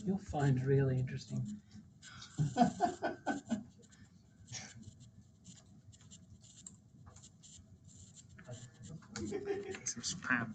You'll find really interesting. Some spam.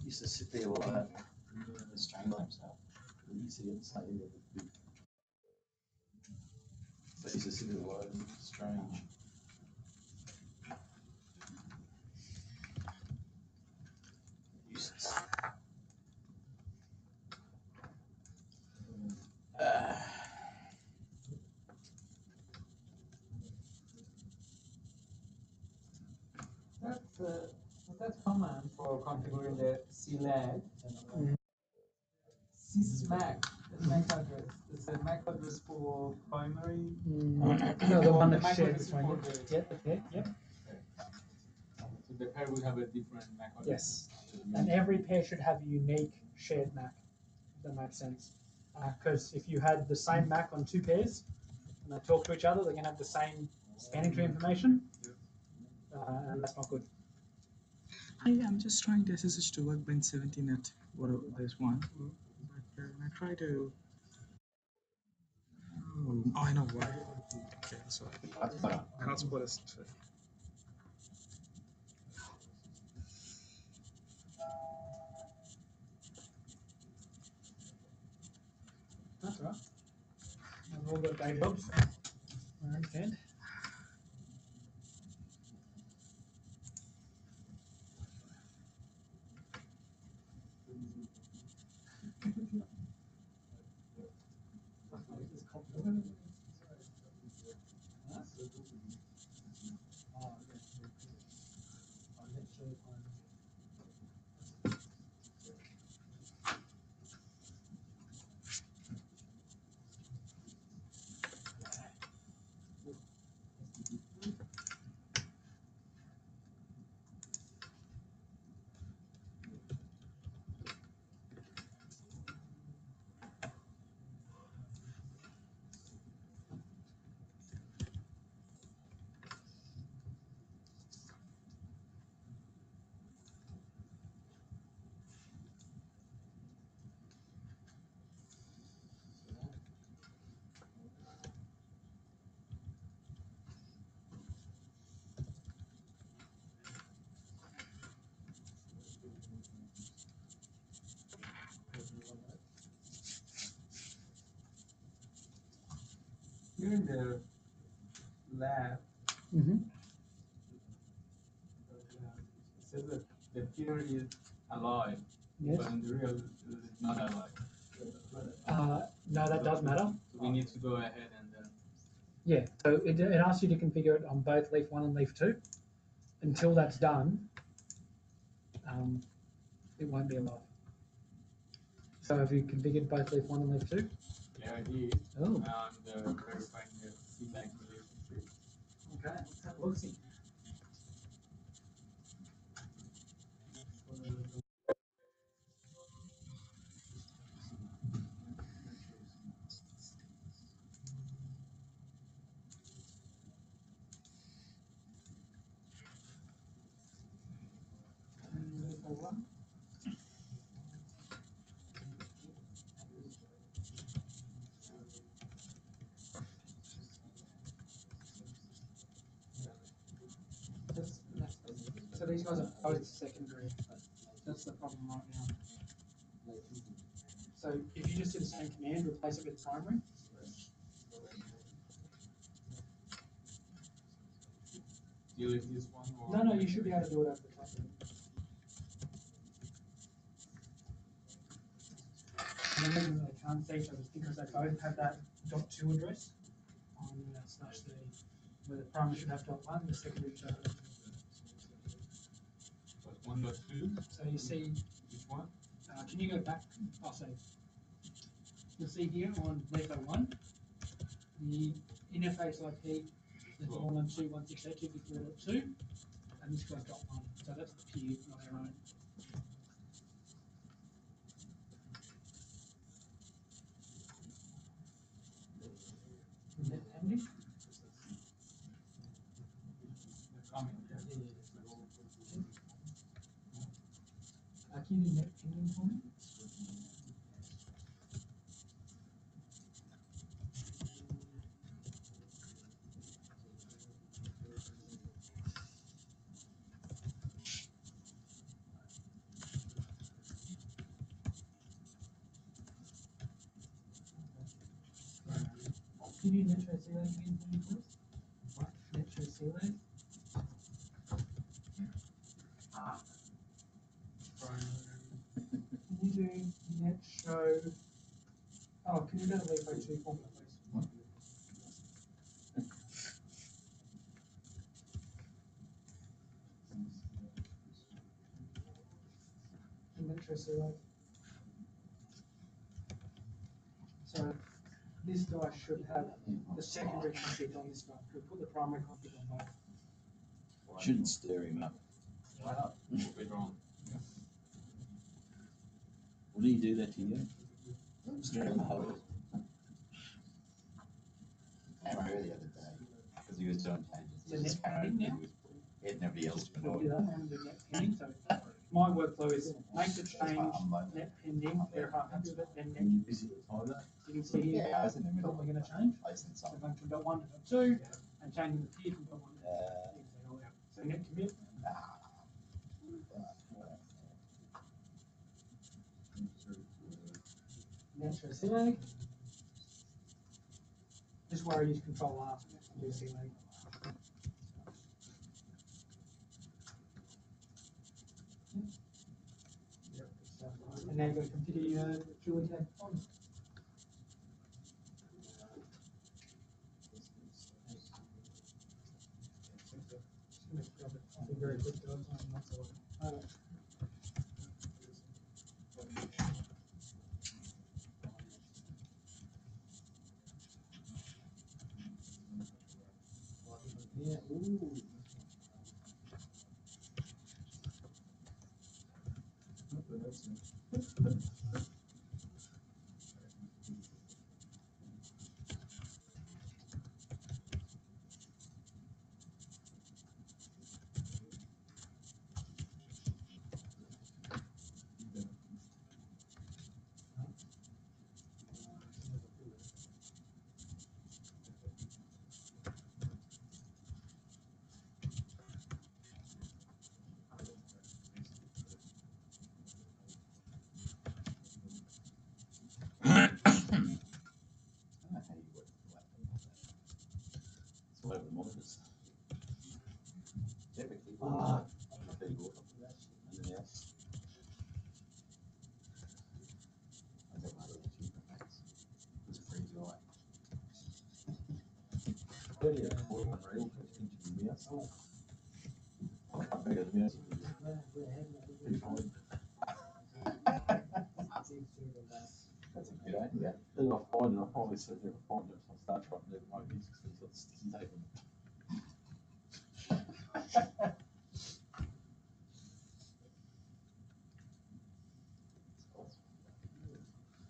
Used to sit there like that, strangle himself. You see it, so he used to sit there like strange. Useless. That's common for configuring the CLAG. Sysmac, the MAC address. It's a MAC address for primary. No, the one that's shared between you. Yeah, the pair. Yep. So the pair will have a different MAC address. Yes. And every pair should have a unique shared MAC. If that makes sense. Because if you had the same MAC on two pairs and they talk to each other, they're going to have the same spanning tree information. And that's not good. I'm just trying to SSH to workbench 17 at whatever this one. But when I try to. Oh, I know why. Okay, so hotspot is. That's right. I've all got day jobs. I understand. Here in the lab, Mm-hmm. it says that the peer is alive, Yes. but in the real, it is not alive. No, that does matter. So we need to go ahead and then. Yeah, so it asks you to configure it on both leaf 1 and leaf 2. Until that's done, it won't be alive. So have you configured both leaf 1 and leaf 2? Yeah, I did. Oh. And verifying the feedback relationship. Okay, let's have a look. See. So these guys are both secondary. That's the problem right now. So if you just do the same command, replace it with primary. Delete this one or? No, you should be able to do it over the top. And the reason that I can't see each other is because they both have that .2 address on /the, where the primary should have .1, the secondary should have .2. But 1.2. So you see, Which one? can you go back? Oh, sorry. You'll see here on leaf 01, the interface IP is 192.168.2.3.2, and this guy's got 1. So that's the peer, not our own. Net pending? The comment, yeah. Can you do net pending for me? Can you net show CLA again for me, please? What? Net show CLA? Can you do net show? Oh, can you go to leaf 02 for me, please? Net show CLA. So this guy should have the secondary config on this guy. We'll put the primary config on both. Shouldn't stir him up. Why not? We're wrong. What do you do that to you? Stir him up. Came over the other day because he was doing changes. So net pending now? He had nobody else to We'll know. do that and do net pending. So my workflow is make the change, net pending, verify happy with it, then net. You busy all that? You can see here Yeah, I was in the what middle. we're going to change. I sent So something. going from .1 to .2 and changing the peer from .1 to .2. So net commit. Net show CLA. This is where I use Control R and do CLA. And now you're going to configure your Julie tag on. Very quick. Yeah. Ooh. 30 at 4 unreal into mouse. I can't figure the mouse. That's a good idea. Then I'll find it. I'll probably sit there and find it. I'll start trying to do my music so it's got the sticky tape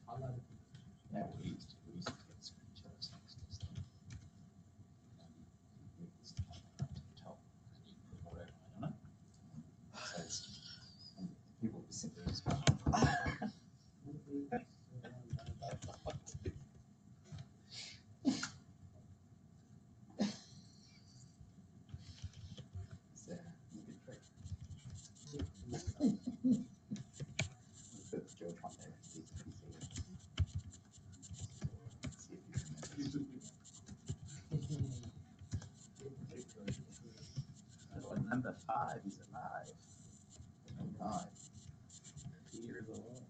on it. Yeah, we used to get screenshots next to stuff. Move this stuff up to the top and you put whatever on it. So it's, people just simply just George one there. See if you remember. Number 5 is alive. Number 9. Here is alive.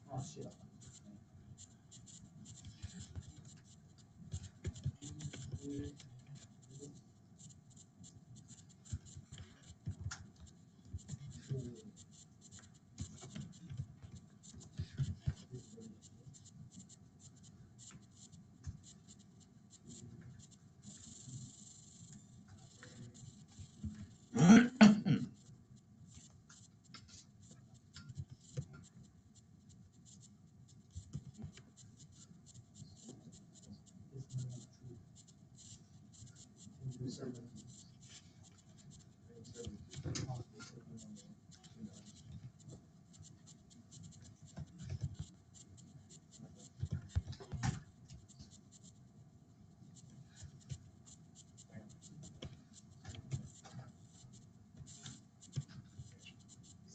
Oh shit.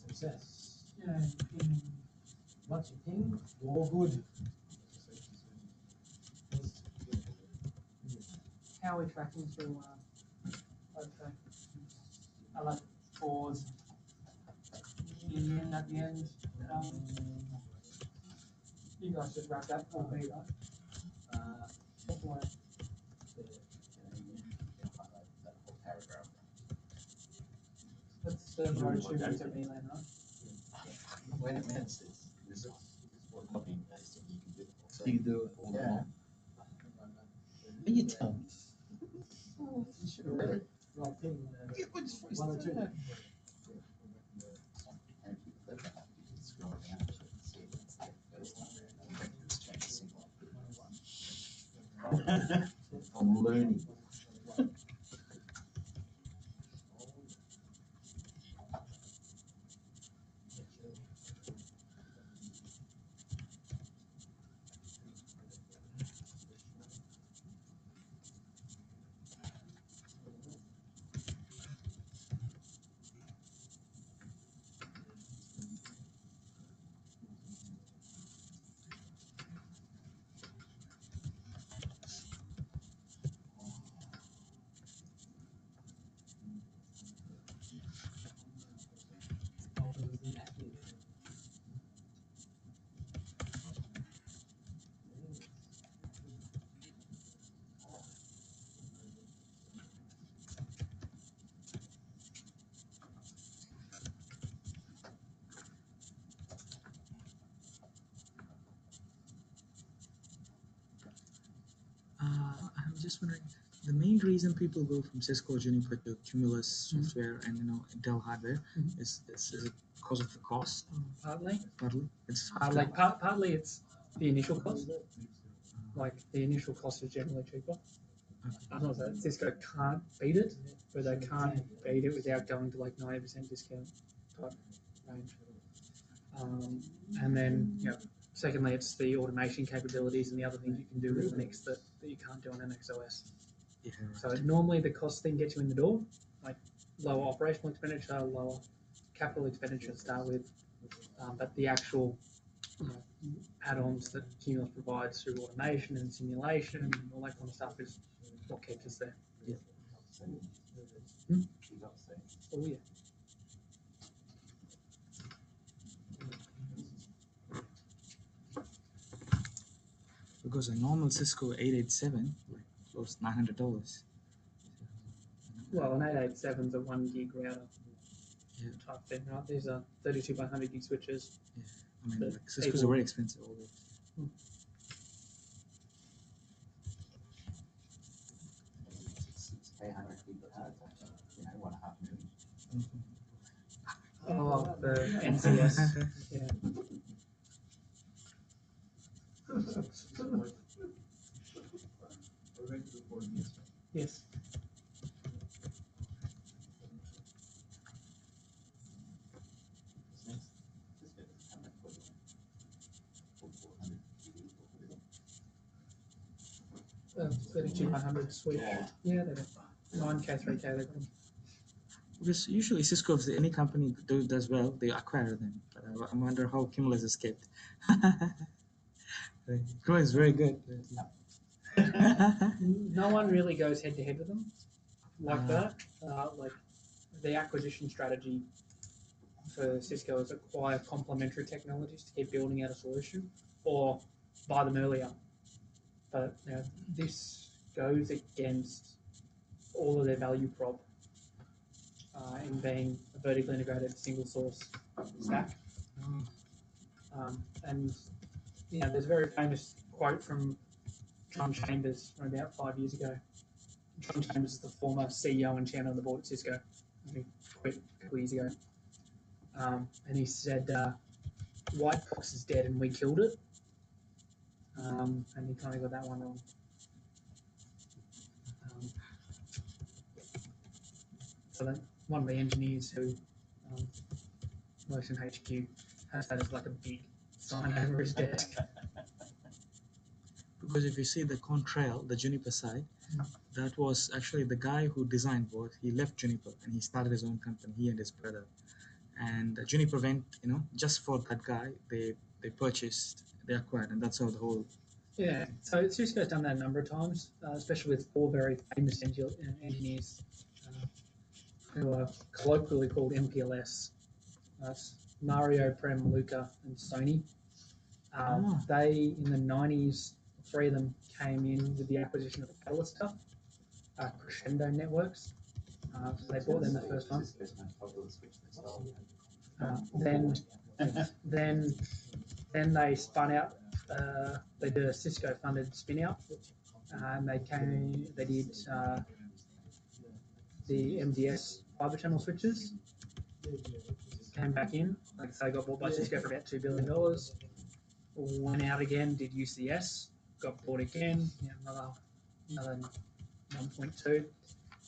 Success. Yeah, ping. Once you ping, you're all good. How are we tracking through? Okay. I like pause. In at the end. You guys just wrap that for me, right? Take away. That whole paragraph. That's the road to me then, right? Wait a minute, this is what copy and pasting you can do. So You do it. Yeah. You tell me. You should have read it. Right thing. It was first 102. time. And if you click on that, you can scroll down to it and see it's the first time. And then just change the symbol. I'm learning. just wondering, the main reason people go from Cisco Juniper to Cummulus software and Intel hardware is it because of the cost? Partly. Partly, it's Partly it's the initial cost. Like the initial cost is generally cheaper. Not that Cisco can't beat it, but they can't beat it without going to like 90% discount type range. And then, secondly, it's the automation capabilities and the other things you can do with Linux that you can't do on NX OS. Yeah. So normally the cost thing gets you in the door, like lower operational expenditure, lower capital expenditure to start with, but the actual add-ons that Cumulus provides through automation and simulation and all that kind of stuff is what keeps us there. Yeah. Oh yeah. Because a normal Cisco 887 costs $900. Well, an 887 is a 1 gig router type thing, right? These are 32 by 100 gig switches. Yeah. I mean, like, Cisco's are very expensive always. It's 800 people had, 1.5 million. Oh, the NCS. Yeah. Yes. The 3200 switch. Yeah, they do. 9K, 3K, they got them. Because usually Cisco, if any company does well, they acquire them. But I wonder how Cummulus escaped. Cumulus is very good. No one really goes head to head with them like that. Like the acquisition strategy for Cisco is acquire complementary technologies to keep building out a solution, or buy them earlier. But this goes against all of their value prop in being a vertically integrated single source stack. And there's a very famous quote from John Chambers from about 5 years ago. John Chambers is the former CEO and chairman of the board at Cisco. He quit a couple of years ago. And he said, White Fox is dead and we killed it. And he kind of got that one wrong. So then one of the engineers who works in HQ has that as like a big sign over his desk. Because if you see the Contrail, the Juniper side, that was actually the guy who designed both. He left Juniper and he started his own company, he and his brother. And Juniper went, just for that guy, they purchased, they acquired, and that's how the whole... Yeah, so Cisco's done that a number of times, especially with 4 very famous engineers who are colloquially called MPLS. That's Mario, Prem, Luca, and Sony. They, in the 90s, 3 of them came in with the acquisition of the Catalyst stuff, Crescendo Networks. So they bought them the first time. Then they spun out. They did a Cisco-funded spin-out, and they did the MDS fiber channel switches. Came back in, like I say, got bought by Cisco for about $2 billion. Went out again, did UCS, got bought again, another 1.2.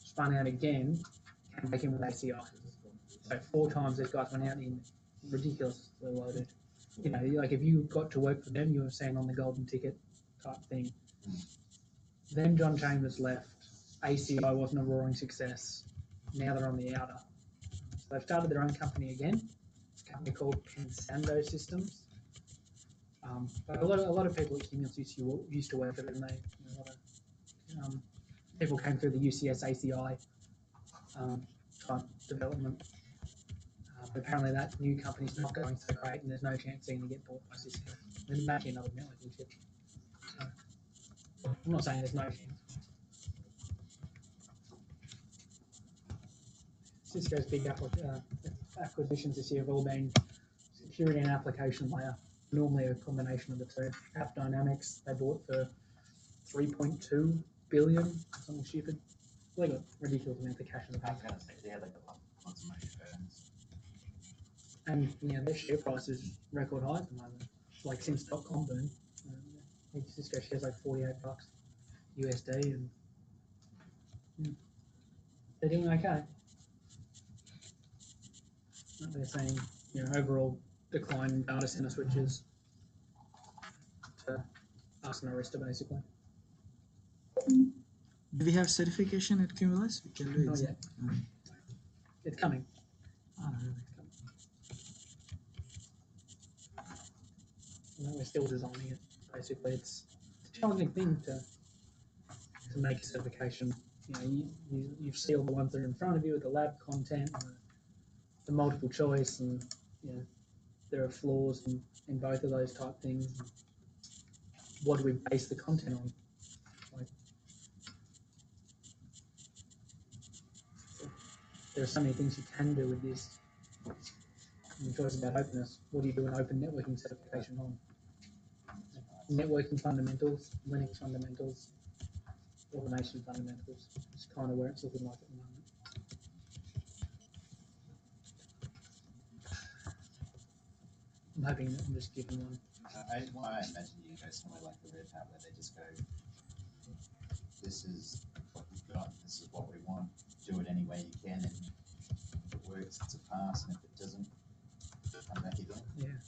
Spun out again, came back in with ACI. So 4 times these guys went out in ridiculously loaded. Like if you got to work for them, you were seen on the golden ticket type thing. Then John Chambers left. ACI wasn't a roaring success. Now they're on the outer. So they've started their own company again. It's a company called Pensando Systems. But a lot of people at Cumulus used to work for them. A lot of people came through the UCS ACI type development. But apparently that new company's not going so great, and there's no chance they're going to get bought by Cisco. There's actually another networking chip. So, I'm not saying there's no chance. Cisco's big acquisitions this year have all been security and application layer. Normally a combination of the two. App Dynamics they bought for $3.2 billion, something stupid. They got ridiculous amounts of cash in the I bank. was gonna say, they had like lots of money earns. And their share price is record high at the moment. Like since .com boom, Cisco shares like $48 USD, and they're doing okay. They're saying overall decline in data center switches to ask an Arista basically. Do we have certification at Cumulus? We can do it. Not yet. Oh. It's coming. Ah, really? We're still designing it. Basically, it's a challenging thing to make a certification. You see all the ones that are in front of you with the lab content, and the multiple choice, and there are flaws in both of those type things. What do we base the content on? Like, there are so many things you can do with this. And the choice about openness. What do you do an open networking certification on? Networking fundamentals, Linux fundamentals, automation fundamentals. It's kind of where it's looking like at the moment. I'm hoping that I'm just giving one. I imagine you go somewhere like the Red Hat where they just go, this is what you've got, this is what we want, do it any way you can, and if it works, it's a pass, and if it doesn't, come back again. Yeah.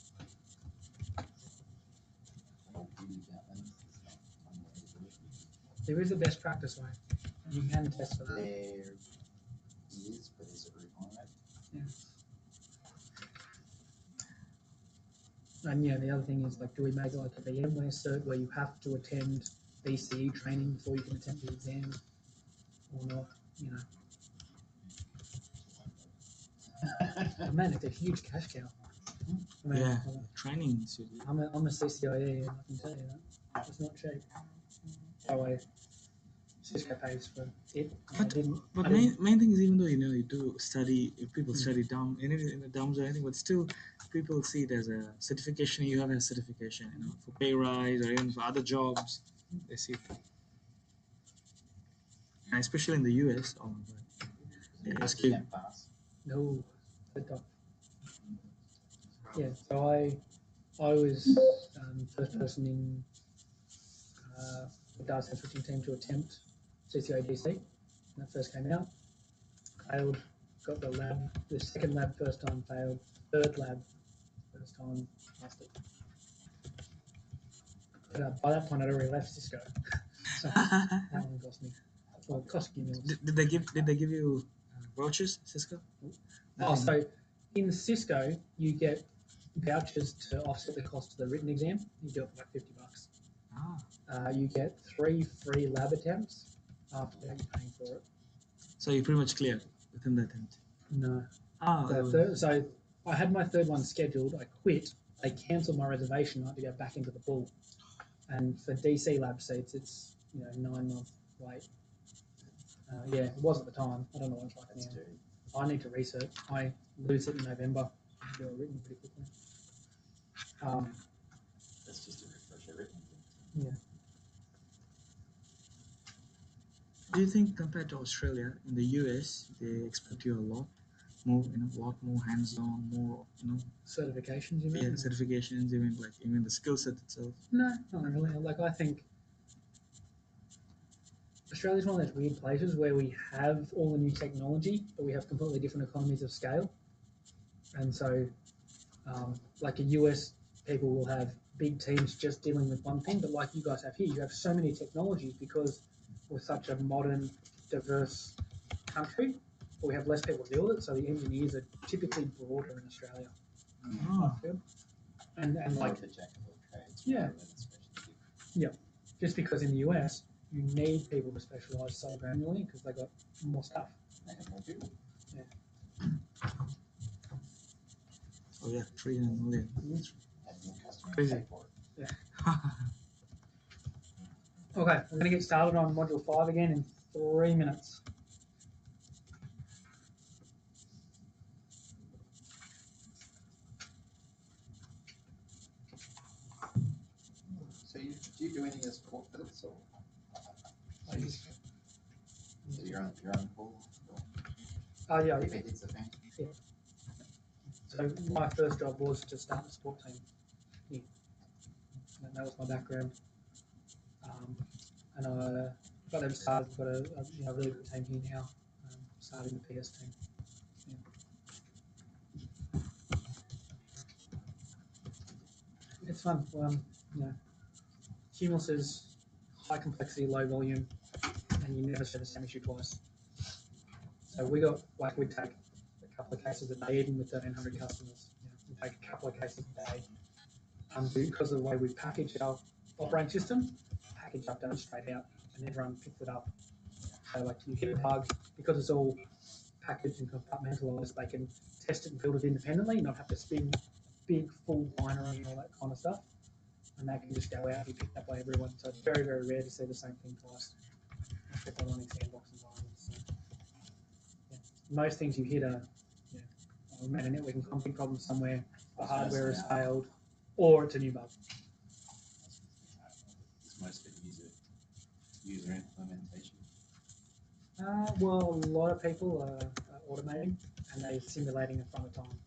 The whole beauty about Linux is not one way to do it. There is a best practice way. You can test for that. There is, but is it required? And the other thing is, like, do we make it like a VMware cert where you have to attend BCE training before you can attempt the exam, or not? Oh, man, it's a huge cash cow. I mean, Yeah, training should be. I'm a CCIE, and I can tell you that it's not cheap. By the way, Cisco pays for it. But main thing is, even though you do study, if people study dumb in the DOMs or anything, but still people see it as a certification. You have a certification, for pay rise or even for other jobs. They see it, and especially in the US. Oh my God, they ask you. Can't pass. No, the top. Yeah, so I was first person in the data center switching team to attempt CCIDC when that first came out. Failed, got the lab, the second lab first time failed, third lab first time passed it. But by that point I'd already left Cisco, so that one cost me. Well, it cost me. Did they give you vouchers, Cisco? Oh, so in Cisco you get vouchers to offset the cost of the written exam. You do it for like $50. Ah. You get 3 free lab attempts after that you're paying for it. So you pretty much cleared within that attempt. No. Ah. So I had my third one scheduled. I quit. They cancelled my reservation. I had to go back into the pool. And for DC lab seats, it's 9-month wait. Yeah, it was at the time. I don't know what it's like now. I need to research. I lose it in November. Do it written pretty quickly. That's just a refresher written. Yeah. Do you think compared to Australia, in the US, they expect you a lot more, lot more hands-on, more, Certifications, you mean? yeah, certifications, even the skill set itself? No, not really. Like, I think Australia's one of those weird places where we have all the new technology, but we have completely different economies of scale. And so, like a US, people will have big teams just dealing with one thing, but like you guys have here, you have so many technologies because we're such a modern, diverse country, but we have less people to deal with it, so the engineers are typically broader in Australia. Oh. I feel. And like, the jack of all trades. Yeah. rather than a specialty. yeah, just because in the US, you need people to specialise so granularly because they got more stuff. They have more people. Oh yeah, 300 million. Have more customers Crazy. pay for it. Okay, we're going to get started on Module 5 again in 3 minutes. So do you do any of this for this or? I just, So you're on call? yeah. If it hits the fan? So my first job was to start the sport team. Yeah. And that was my background. And I got them started. Got a really good team here now. Starting the PS team. Yeah. It's fun. Cumulus is high complexity, low volume, and you never share the same issue twice. So we take a couple of cases a day, even with 1,300 customers. We take a couple of cases a day. Because of the way we package our operating system, package updates straight out, and everyone picks it up. So like you hit a bug, because it's all packaged and compartmentalized, they can test it and build it independently, not have to spin big full binary and all that kind of stuff. And that can just go out and be picked up by everyone. So it's very, very rare to see the same thing twice. Especially on sandbox environments. So, yeah. Most things you hit are, we made a networking config problem somewhere, the hardware has failed, or it's a new bug. It's most of it user implementation. Well, a lot of people are automating and they're simulating in front of time.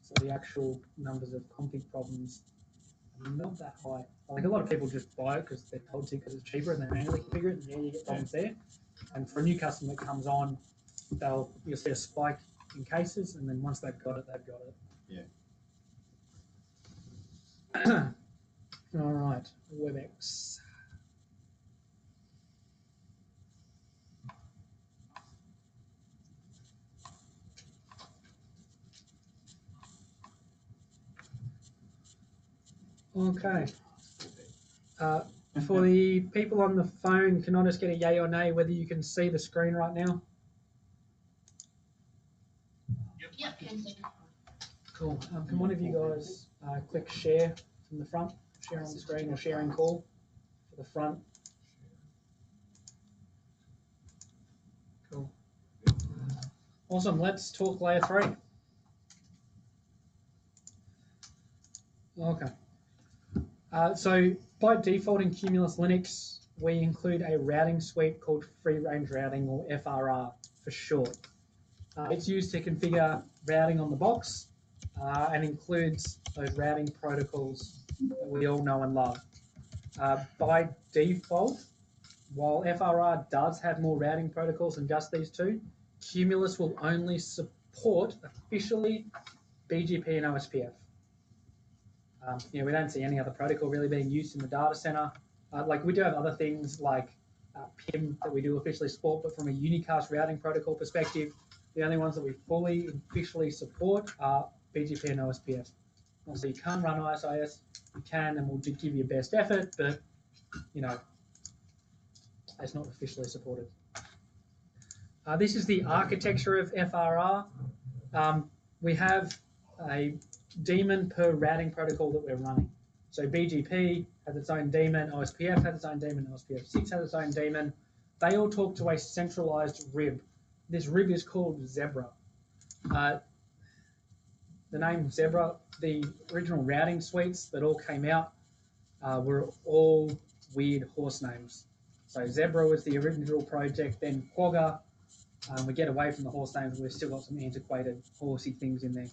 So the actual numbers of config problems are not that high. Like a lot of people just buy it because they're told to because it's cheaper and they manually configure it, and you get problems there. And for a new customer that comes on, you'll see a spike in cases, and then once they've got it, they've got it. Yeah. All right, WebEx. Okay. For the people on the phone, can I just get a yay or nay whether you can see the screen right now? Yep. Cool. Can one of you guys click share from the front? Share on the screen or sharing call for the front. Cool. Awesome. Let's talk layer 3. Okay. So by default in Cummulus Linux, we include a routing suite called free range routing, or FRR for short. It's used to configure routing on the box and includes those routing protocols that we all know and love. By default, while FRR does have more routing protocols than just these two, Cummulus will only support officially BGP and OSPF. We don't see any other protocol really being used in the data center. Like we do have other things like PIM that we do officially support, but from a unicast routing protocol perspective, the only ones that we fully officially support are BGP and OSPF. Obviously, you can't run ISIS. You can, and we'll give you best effort, but it's not officially supported. This is the architecture of FRR. We have a daemon per routing protocol that we're running. So BGP has its own daemon, OSPF has its own daemon, OSPF 6 has its own daemon. They all talk to a centralized rib. This rib is called Zebra. The name Zebra, the original routing suites that all came out were all weird horse names. So Zebra was the original project, then Quagga. We get away from the horse names, we've still got some antiquated horsey things in there.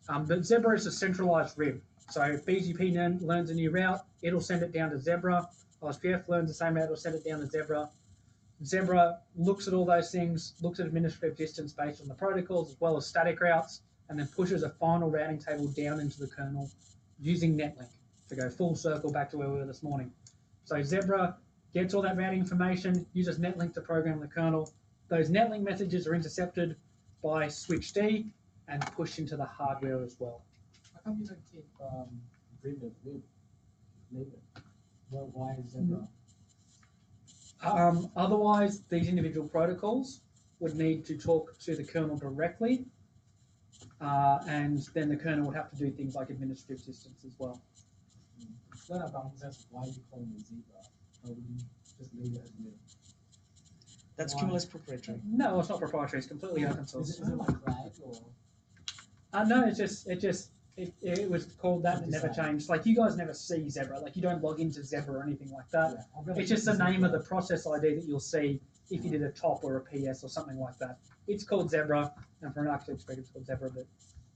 But Zebra is a centralized rib. So if BGP learns a new route, it'll send it down to Zebra. OSPF learns the same route, it'll send it down to Zebra. Zebra looks at all those things, looks at administrative distance based on the protocols as well as static routes, and then pushes a final routing table down into the kernel using netlink to go full circle back to where we were this morning. So Zebra gets all that routing information, uses netlink to program the kernel. Those netlink messages are intercepted by switched and pushed into the hardware as well. How come you don't keep rib as rib? Leave it. Well, why is Zebra? Otherwise, these individual protocols would need to talk to the kernel directly, and then the kernel would have to do things like administrative systems as well. No, but that's why you call it Zebra. Or would you just leave it as rib? That's Why? Cummulus proprietary. No, it's not proprietary. It's completely open source. Is it like flag or? No, it just It was called that and it never changed. Like, you guys never see Zebra. Like, you don't log into Zebra or anything like that. Yeah, I'm gonna It's just the check name of the Zebra. process ID that you'll see if you did a top or a PS or something like that. It's called Zebra, and for an architect's spec, it's called Zebra, but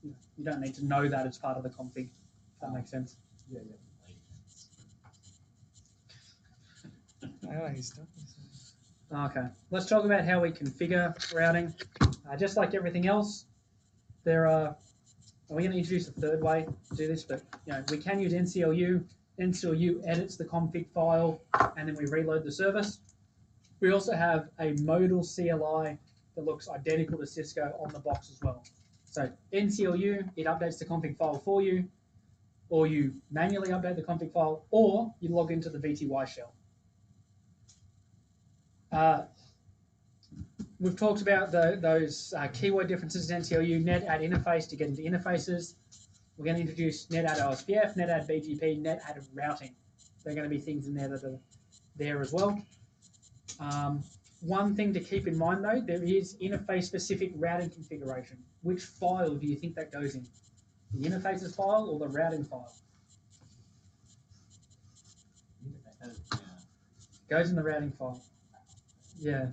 you don't need to know that as part of the config, if that makes sense. Yeah. Oh, he's talking. Okay, let's talk about how we configure routing. Just like everything else, we're going to introduce a third way to do this, but we can use NCLU. NCLU edits the config file, and then we reload the service. We also have a modal CLI that looks identical to Cisco on the box as well. So NCLU, it updates the config file for you, or you manually update the config file, or you log into the VTY shell. We've talked about those keyword differences in NCLU, net add interface to get into interfaces. We're going to introduce net add OSPF, net add BGP, net add routing. There are going to be things in there that are there as well. One thing to keep in mind though, there is interface-specific routing configuration. Which file do you think that goes in? The interfaces file or the routing file? Goes in the routing file. Yeah.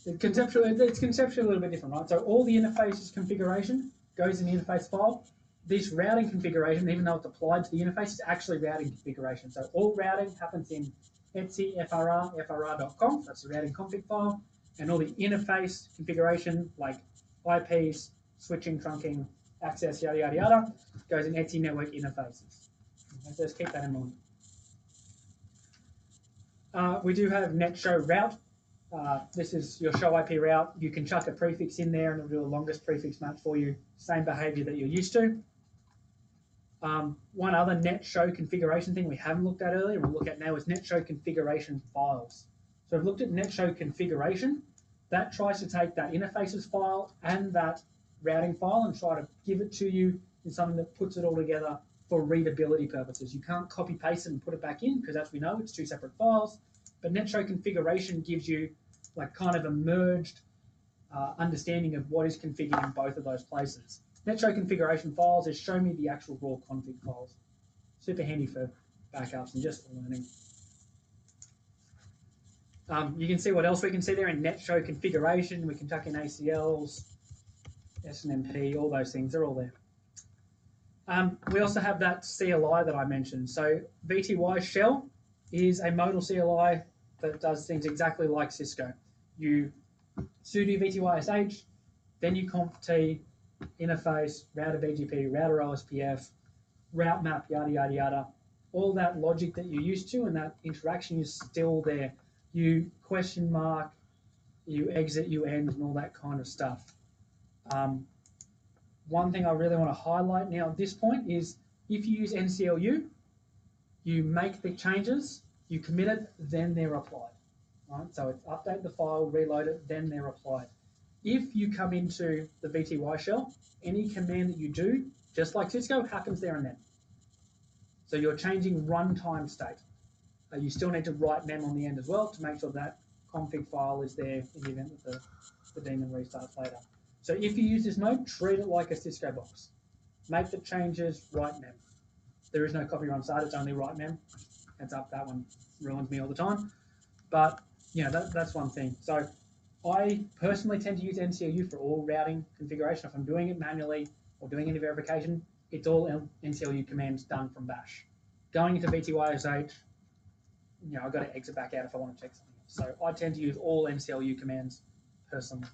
It's conceptually a little bit different, right? So all the interfaces configuration goes in the interface file. This routing configuration, even though it's applied to the interface, is actually routing configuration. So all routing happens in etc frr.com, that's the routing config file, and all the interface configuration like IPs, switching, trunking, access, yada yada yada, goes in etc network interfaces. Okay, so just keep that in mind. We do have net show route. This is your show IP route. You can chuck a prefix in there and it'll do the longest prefix match for you. Same behavior that you're used to. One other net show configuration thing we haven't looked at earlier, we'll look at now, is net show configuration files. So I've looked at net show configuration. That tries to take that interfaces file and that routing file and try to give it to you in something that puts it all together for readability purposes. You can't copy paste it and put it back in because, as we know, it's two separate files. But net show configuration gives you like kind of a merged understanding of what is configured in both of those places. Net show configuration files is show me the actual raw config files. Super handy for backups and just for learning. You can see what else we can see there in net show configuration. We can tuck in ACLs, SNMP, all those things, they're all there. We also have that CLI that I mentioned. So VTY shell is a modal CLI that does things exactly like Cisco. You sudo VTYSH, then you conft interface, router BGP, router OSPF, route map, yada, yada, yada. All that logic that you're used to and that interaction is still there. You question mark, you exit, you end, and all that kind of stuff. One thing I really want to highlight now at this point is if you use NCLU, you make the changes, you commit it, then they're applied. Right? So it's update the file, reload it, then they're applied. If you come into the VTY shell, any command that you do, just like Cisco, happens there and then. So you're changing runtime state. You still need to write mem on the end as well to make sure that config file is there in the event that the daemon restarts later. So if you use this mode, treat it like a Cisco box. Make the changes, write mem. There is no copy run start, it's only write mem. Heads up, that one ruins me all the time. But that's one thing. So I personally tend to use NCLU for all routing configuration. If I'm doing it manually or doing any verification, it's all NCLU commands done from bash. Going into VTYSH, I've got to exit back out if I want to check something else. So I tend to use all NCLU commands personally.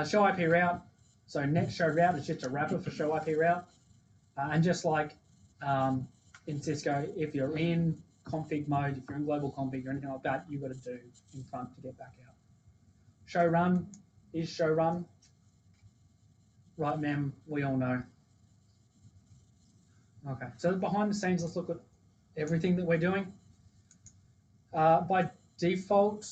Show IP route. So net show route is just a wrapper for show IP route. And just like in Cisco, if you're in config mode, if you're in global config or anything like that, you've got to do in front to get back out. Show run is show run. Right mem, we all know. Okay, so behind the scenes, let's look at everything that we're doing. By default,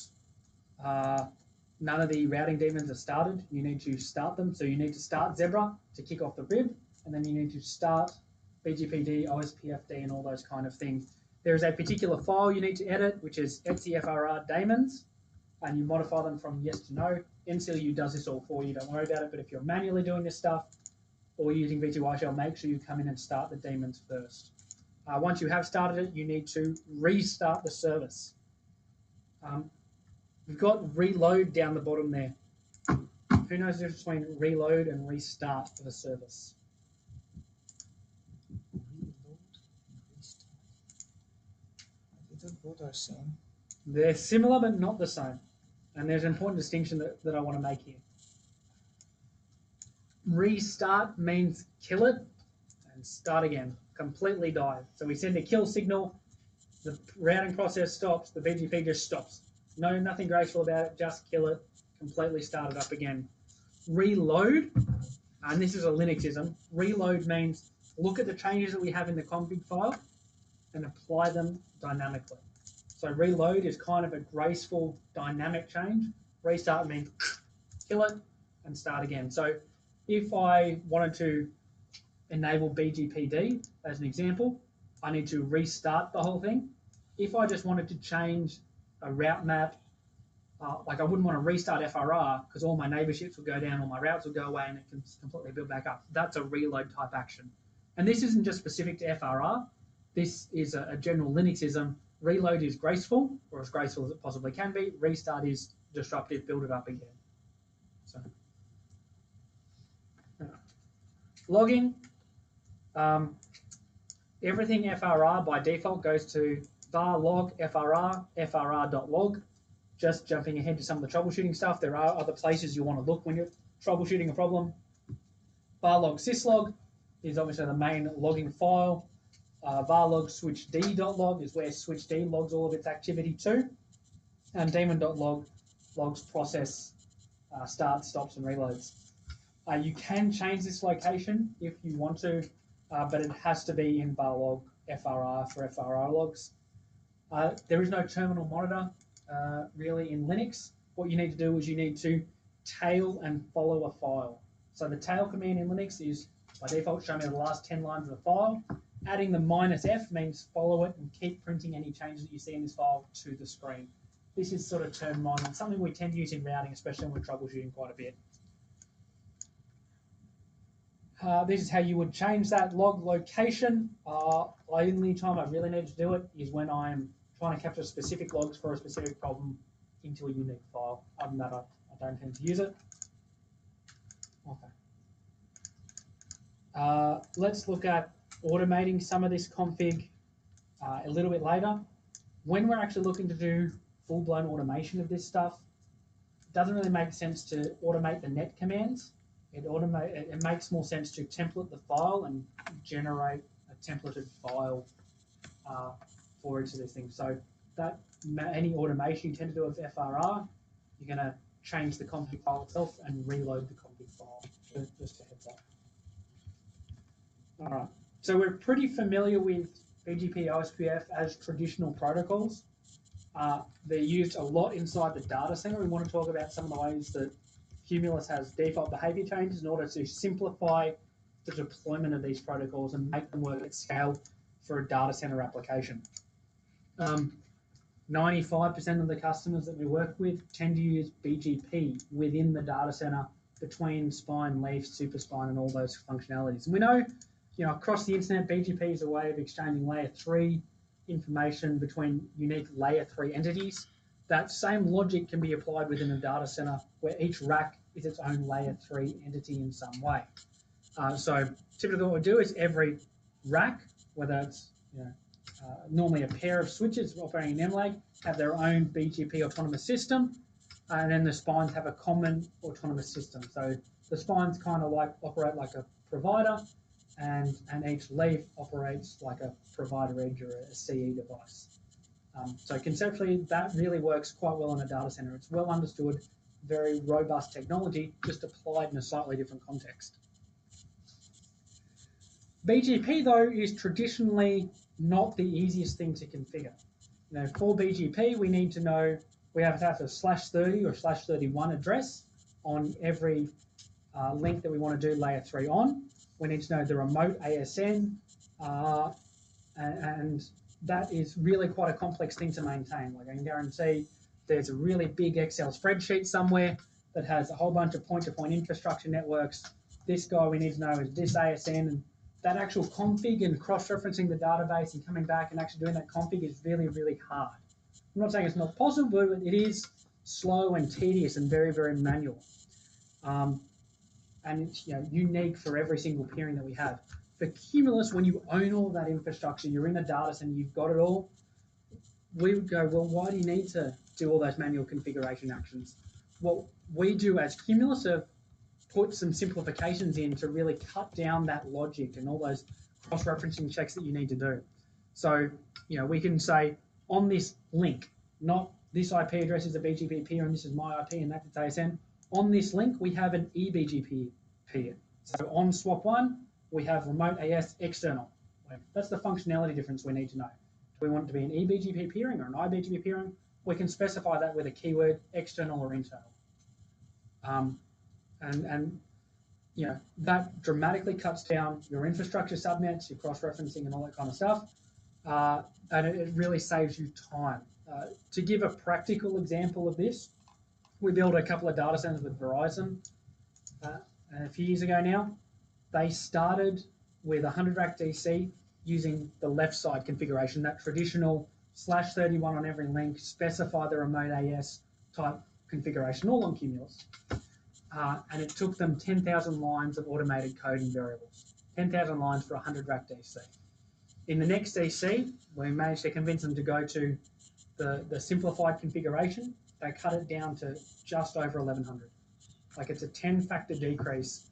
none of the routing daemons are started. You need to start them. So you need to start Zebra to kick off the rib, and then you need to start BGPD, OSPFD, and all those kind of things. There is a particular file you need to edit, which is etcfrr daemons, and you modify them from yes to no. NCLU does this all for you, don't worry about it, but if you're manually doing this stuff, or using V2Y shell, make sure you come in and start the daemons first. Once you have started it, you need to restart the service. We've got reload down the bottom there. Who knows the difference between reload and restart for the service? Reload and restart. I think both are same. They're similar but not the same. And there's an important distinction that I want to make here. Restart means kill it and start again. Completely die. So we send a kill signal, the routing process stops, the BGP just stops. No, nothing graceful about it, just kill it, completely start it up again. Reload, and this is a Linuxism, reload means look at the changes that we have in the config file and apply them dynamically. So reload is kind of a graceful dynamic change. Restart means kill it and start again. So if I wanted to enable BGPD as an example, I need to restart the whole thing. If I just wanted to change a route map, like I wouldn't want to restart FRR because all my neighborships would go down, all my routes would go away, and it can completely build back up. That's a reload type action. And this isn't just specific to FRR. This is a general Linuxism. Reload is graceful, or as graceful as it possibly can be. Restart is disruptive, build it up again. So, logging. Everything FRR by default goes to var log FRR, FRR.log. Just jumping ahead to some of the troubleshooting stuff, there are other places you want to look when you're troubleshooting a problem. Var log syslog is obviously the main logging file. Var log switchd.log is where switchd logs all of its activity to. And daemon.log logs process starts, stops, and reloads. You can change this location if you want to, but it has to be in var log FRR for FRR logs. There is no terminal monitor really in Linux. What you need to do is you need to tail and follow a file. So the tail command in Linux is by default show me the last 10 lines of the file. Adding the -F means follow it and keep printing any changes that you see in this file to the screen. This is sort of term mon, something we tend to use in routing, especially when we're troubleshooting quite a bit. This is how you would change that log location. Only time I really need to do it is when I'm trying to capture specific logs for a specific problem into a unique file. Other than that, I don't tend to use it. Okay. Let's look at automating some of this config a little bit later. When we're actually looking to do full-blown automation of this stuff, it doesn't really make sense to automate the net commands. It makes more sense to template the file and generate a templated file for each of these things. So that any automation you tend to do with FRR, you're going to change the config file itself and reload the config file. Just a heads up. All right. So we're pretty familiar with BGP OSPF as traditional protocols. They're used a lot inside the data center. We want to talk about some of the ways that Cummulus has default behavior changes in order to simplify the deployment of these protocols and make them work at scale for a data center application. 95% of the customers that we work with tend to use BGP within the data center between spine, leaf, super spine, and all those functionalities. And we know, across the internet, BGP is a way of exchanging layer 3 information between unique layer 3 entities. That same logic can be applied within a data center where each rack is its own layer 3 entity in some way. So typically what we do is every rack, whether it's normally a pair of switches operating in MLAG, have their own BGP autonomous system, and then the spines have a common autonomous system. So the spines kind of operate like a provider, and each leaf operates like a provider edge or a CE device. So conceptually, that really works quite well in a data center. It's well understood, very robust technology, just applied in a slightly different context. BGP, though, is traditionally not the easiest thing to configure. For BGP, we need to know we have to have a /30 or /31 address on every link that we want to do layer 3 on. We need to know the remote ASN, and that is really quite a complex thing to maintain. Like I can guarantee there's a really big Excel spreadsheet somewhere that has a whole bunch of point-to-point infrastructure networks this guy we need to know is this ASN, and that actual config and cross-referencing the database and coming back and actually doing that config is really, really hard. I'm not saying it's not possible, but it is slow and tedious and very, very manual. And it's unique for every single peering that we have. For Cummulus, when you own all that infrastructure, you're in a data center, you've got it all, we would go, well, why do you need to do all those manual configuration actions? What we do as Cummulus have put some simplifications in to really cut down that logic and all those cross-referencing checks that you need to do. So, we can say on this link, not this IP address is a BGP peer and this is my IP and that's its ASN. On this link, we have an eBGP peer. So on swap 1, we have remote AS external. That's the functionality difference we need to know. Do we want it to be an eBGP peering or an iBGP peering? We can specify that with a keyword, external or internal. That dramatically cuts down your infrastructure subnets, your cross-referencing and all that kind of stuff. And it really saves you time. To give a practical example of this, we built a couple of data centers with Verizon a few years ago now. They started with 100 rack DC using the left side configuration, that traditional /31 on every link, specify the remote AS type configuration, all on Cummulus. And it took them 10,000 lines of automated code and variables, 10,000 lines for 100 rack DC. In the next DC, we managed to convince them to go to the simplified configuration. They cut it down to just over 1,100. Like, it's a 10-factor decrease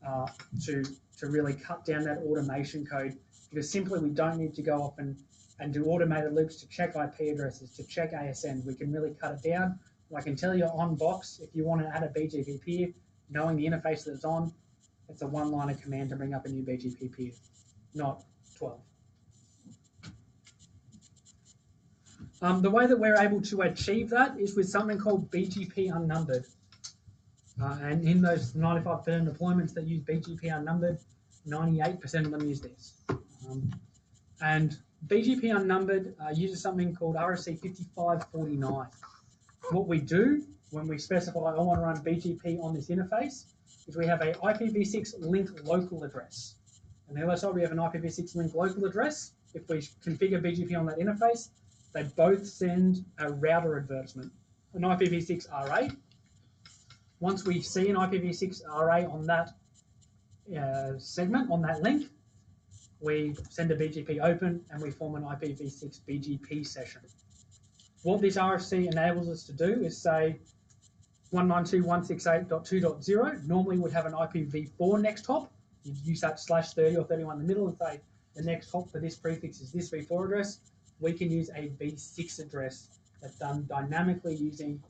to really cut down that automation code, because simply we don't need to go off and do automated loops to check IP addresses, to check ASN. We can really cut it down. I can tell you on box, if you want to add a BGP peer, knowing the interface that it's on, it's a one-liner command to bring up a new BGP peer, not 12. The way that we're able to achieve that is with something called BGP unnumbered. And in those 95% deployments that use BGP unnumbered, 98% of them use this. And BGP unnumbered uses something called RFC 5549. What we do when we specify I want to run BGP on this interface is we have a IPv6 link local address. On the other side, we have an IPv6 link local address. If we configure BGP on that interface, they both send a router advertisement, an IPv6 RA. Once we see an IPv6 RA on that segment, on that link, we send a BGP open and we form an IPv6 BGP session. What this RFC enables us to do is say 192.168.2.0 normally would have an IPv4 next hop. You'd use that /30 or 31 in the middle and say the next hop for this prefix is this v4 address. We can use a v6 address that's done dynamically using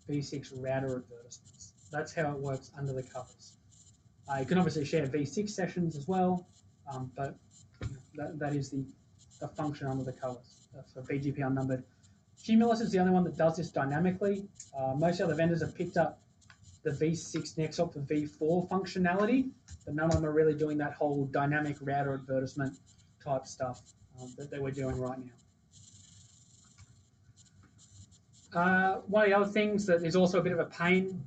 v6 router advertisements. That's how it works under the covers. You can obviously share v6 sessions as well, but that is the function under the covers for BGP unnumbered. Cummulus is the only one that does this dynamically. Most other vendors have picked up the v6 next hop for v4 functionality, but none of them are really doing that whole dynamic router advertisement type stuff that we're doing right now. One of the other things that is also a bit of a pain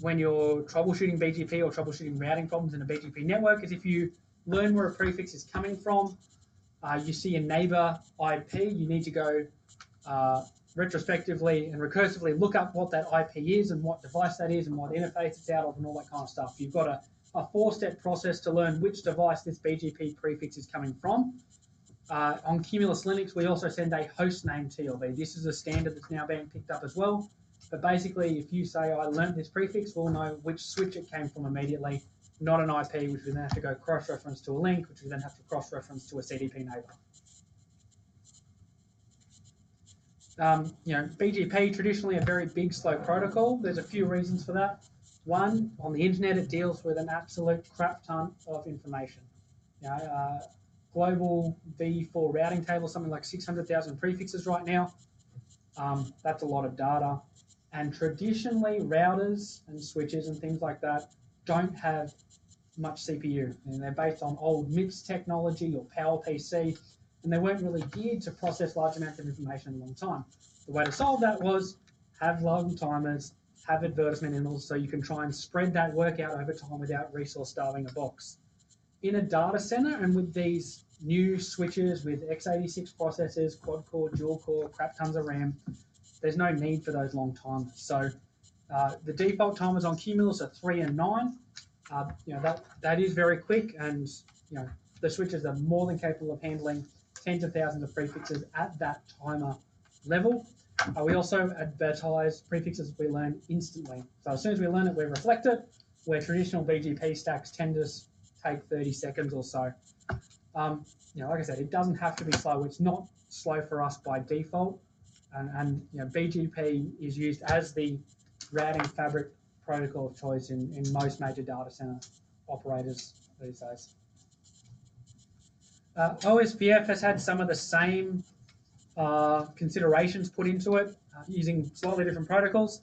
when you're troubleshooting BGP or troubleshooting routing problems in a BGP network is if you learn where a prefix is coming from, you see a neighbor IP, you need to go retrospectively and recursively look up what that IP is and what device that is and what interface it's out of and all that kind of stuff. You've got a four-step process to learn which device this BGP prefix is coming from. On Cummulus Linux, we also send a host name TLB. This is a standard that's now being picked up as well. But basically, if you say, I learned this prefix, we'll know which switch it came from immediately, not an IP, which we then have to go cross-reference to a link, which we then have to cross-reference to a CDP neighbor. BGP, traditionally a very big, slow protocol. There's a few reasons for that. One, on the internet, it deals with an absolute crap ton of information. Global v4 routing table, something like 600,000 prefixes right now. That's a lot of data. And traditionally, routers and switches and things like that don't have much CPU. And they're based on old MIPS technology or PowerPC, and they weren't really geared to process large amounts of information in a long time. The way to solve that was have long timers, have advertisement intervals so you can try and spread that work out over time without resource starving a box. In a data center and with these new switches with x86 processors, quad core, dual core, crap tons of RAM, there's no need for those long timers. So the default timers on Cumulus are 3 and 9. That is very quick, and the switches are more than capable of handling tens of thousands of prefixes at that timer level. We also advertise prefixes we learn instantly. So as soon as we learn it, we reflect it, where traditional BGP stacks tend to take 30 seconds or so. Like I said, it doesn't have to be slow. It's not slow for us by default, and BGP is used as the routing fabric protocol of choice in most major data center operators these days. OSPF has had some of the same considerations put into it using slightly different protocols.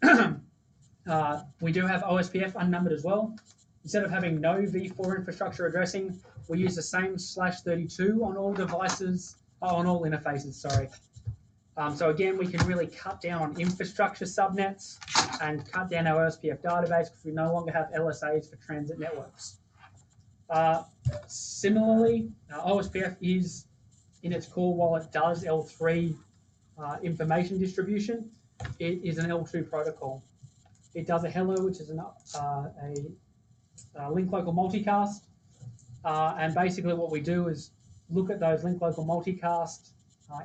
We do have OSPF unnumbered as well. Instead of having no v4 infrastructure addressing, we use the same /32 on all devices, on all interfaces, sorry. So again, we can really cut down on infrastructure subnets and cut down our OSPF database because we no longer have LSAs for transit networks. Similarly, OSPF is, in its core, while it does L3 information distribution, it is an L2 protocol. It does a hello, which is a link local multicast, and basically what we do is look at those link local multicast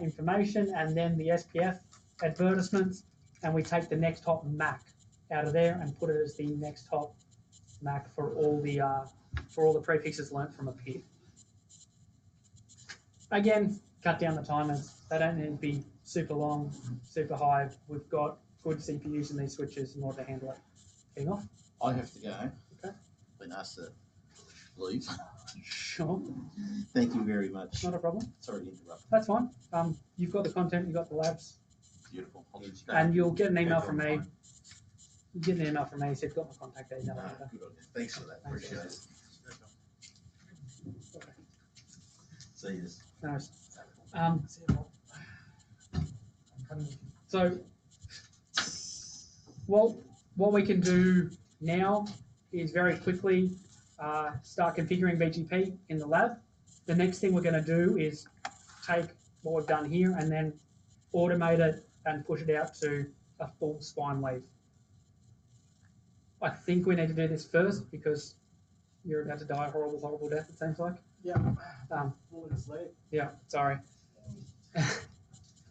information and then the SPF advertisements, and we take the next hop MAC out of there and put it as the next hop MAC for all the prefixes learnt from a peer. Again, cut down the timers. They don't need to be super long, super high. We've got good CPUs in these switches in order to handle it. Getting off? I have to go. Okay. Been asked to leave. Sure. Thank you very much. Not a problem. Sorry to interrupt. That's fine. You've got the content, you've got the labs, Beautiful. and you'll get an email from me. You get an email from me, so you've got my contact details. Good on you. Thanks for that. Appreciate it. See you. Nice. So, what we can do now is very quickly start configuring BGP in the lab. The next thing we're going to do is take what we've done here and then automate it and push it out to a full spine leaf. I think we need to do this first because you're about to die a horrible, horrible death, it seems like. Yeah. Falling asleep. Yeah, sorry.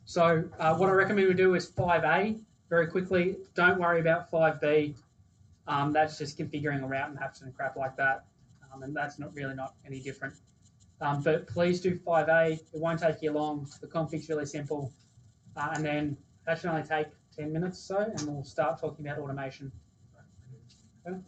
So what I recommend we do is 5A very quickly. Don't worry about 5B. That's just configuring the route maps and crap like that. And that's not any different. But please do 5A. It won't take you long. The config's really simple. And then that should only take 10 minutes or so, and we'll start talking about automation. Okay?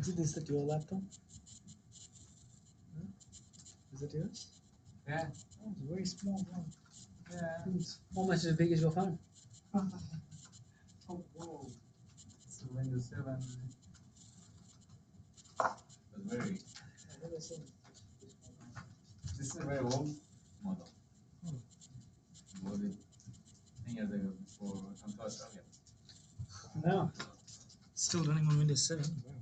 Is it your laptop? Is it yours? Yeah. Oh, it's a very small one. Yeah. It's almost as big as your phone. Oh, whoa. It's a Windows 7. It's very I've never seen This is a very old model. what it 10 years ago before I come to Australia. No. Still running on Windows 7. Wow.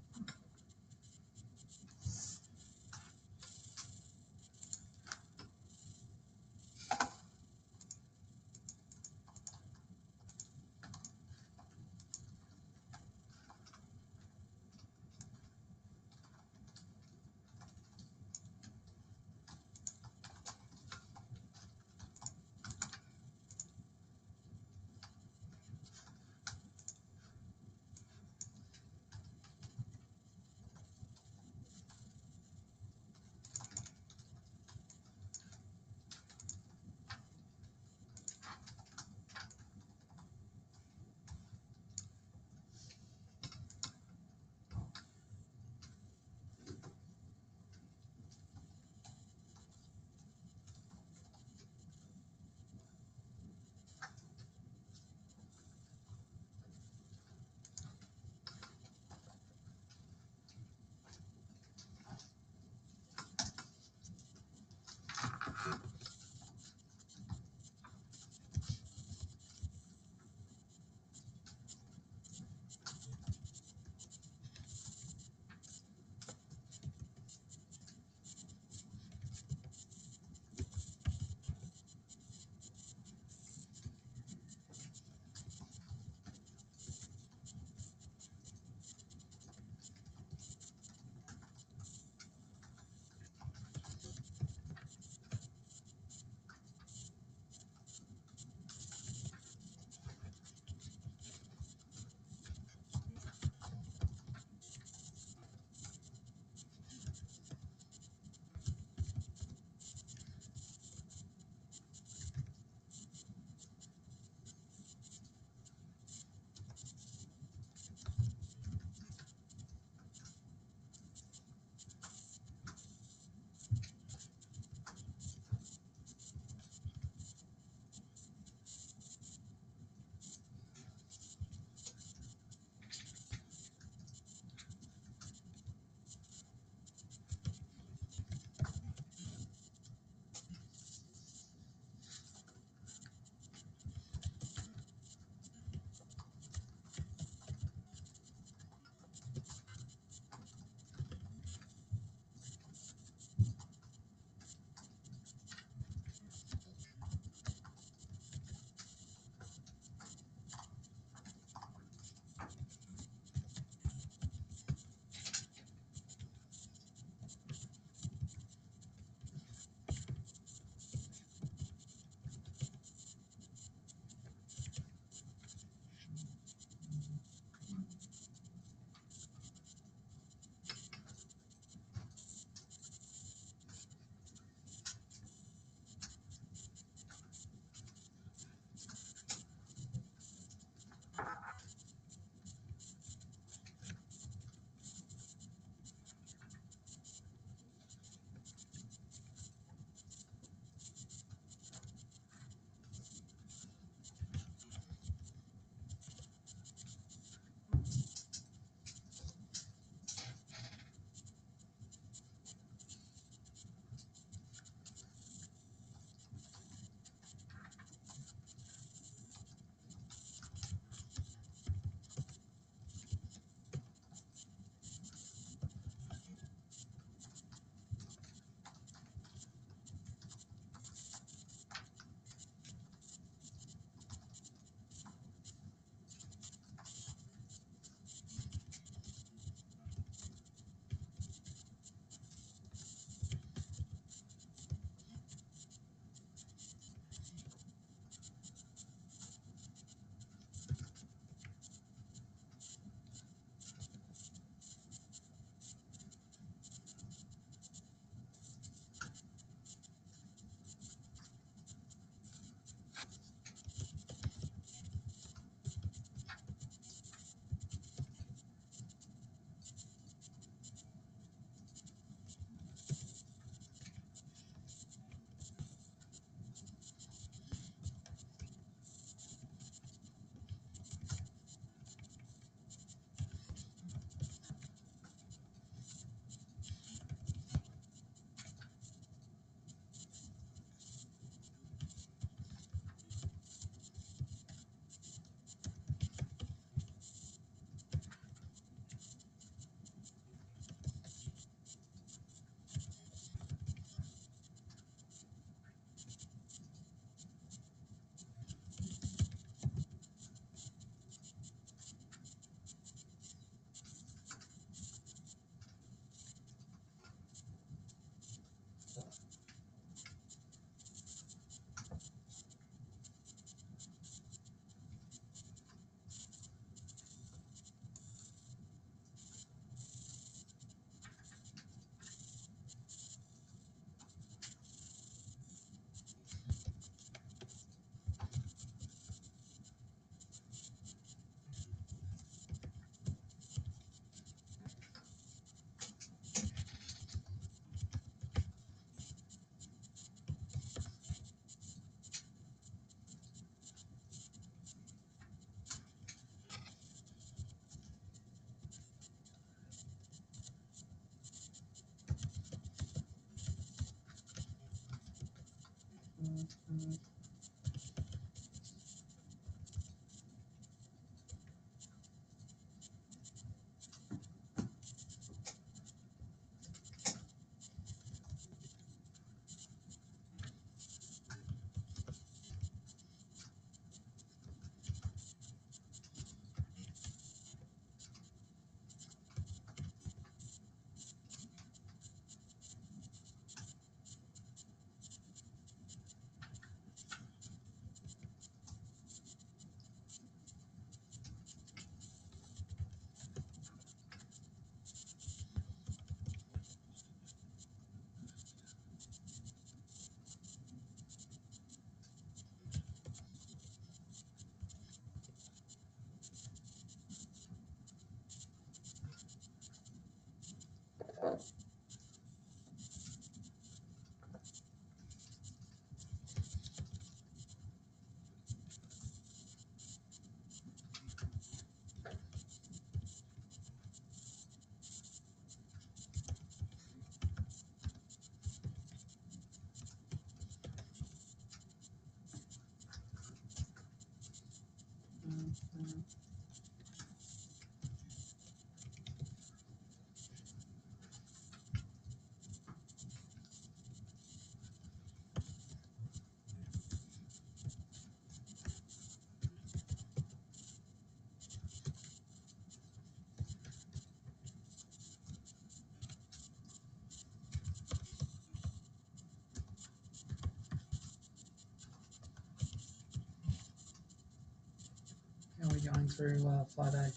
How are we going through flight A?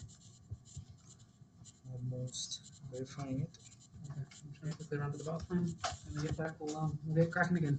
Almost verifying it. Okay, I'm just going to quickly run to the bathroom. When we get back, we'll get cracking again.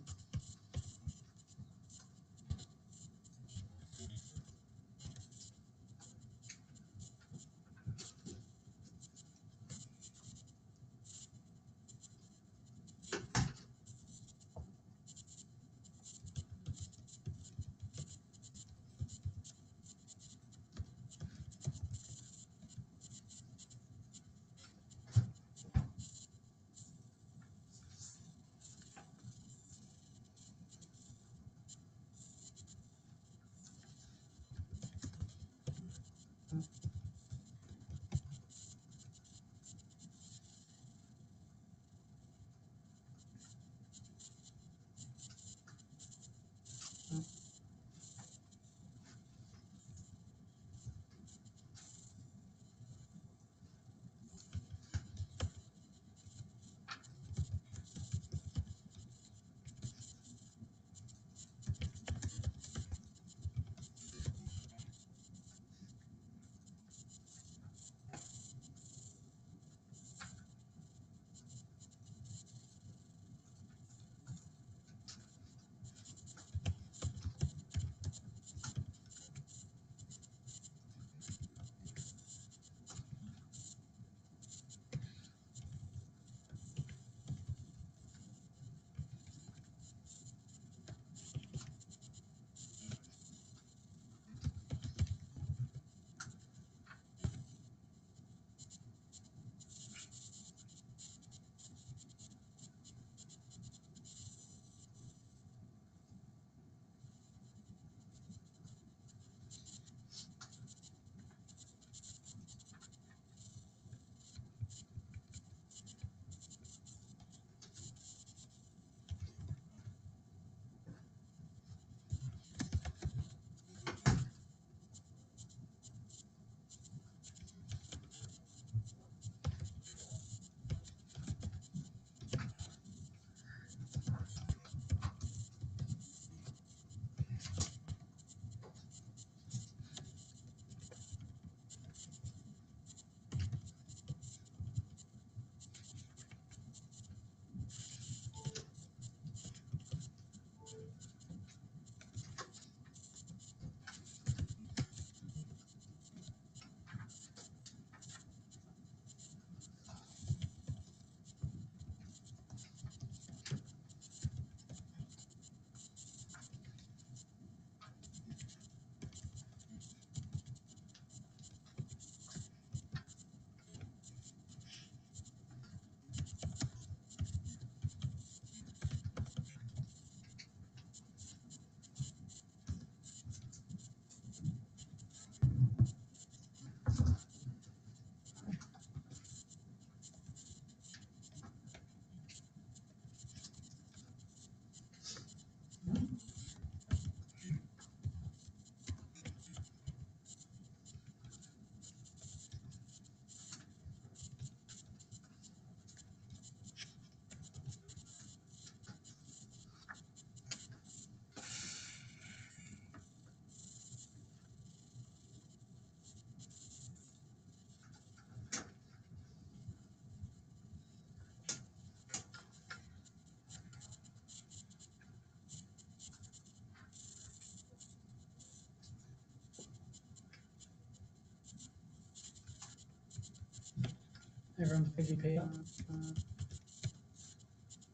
Everyone's PGP up.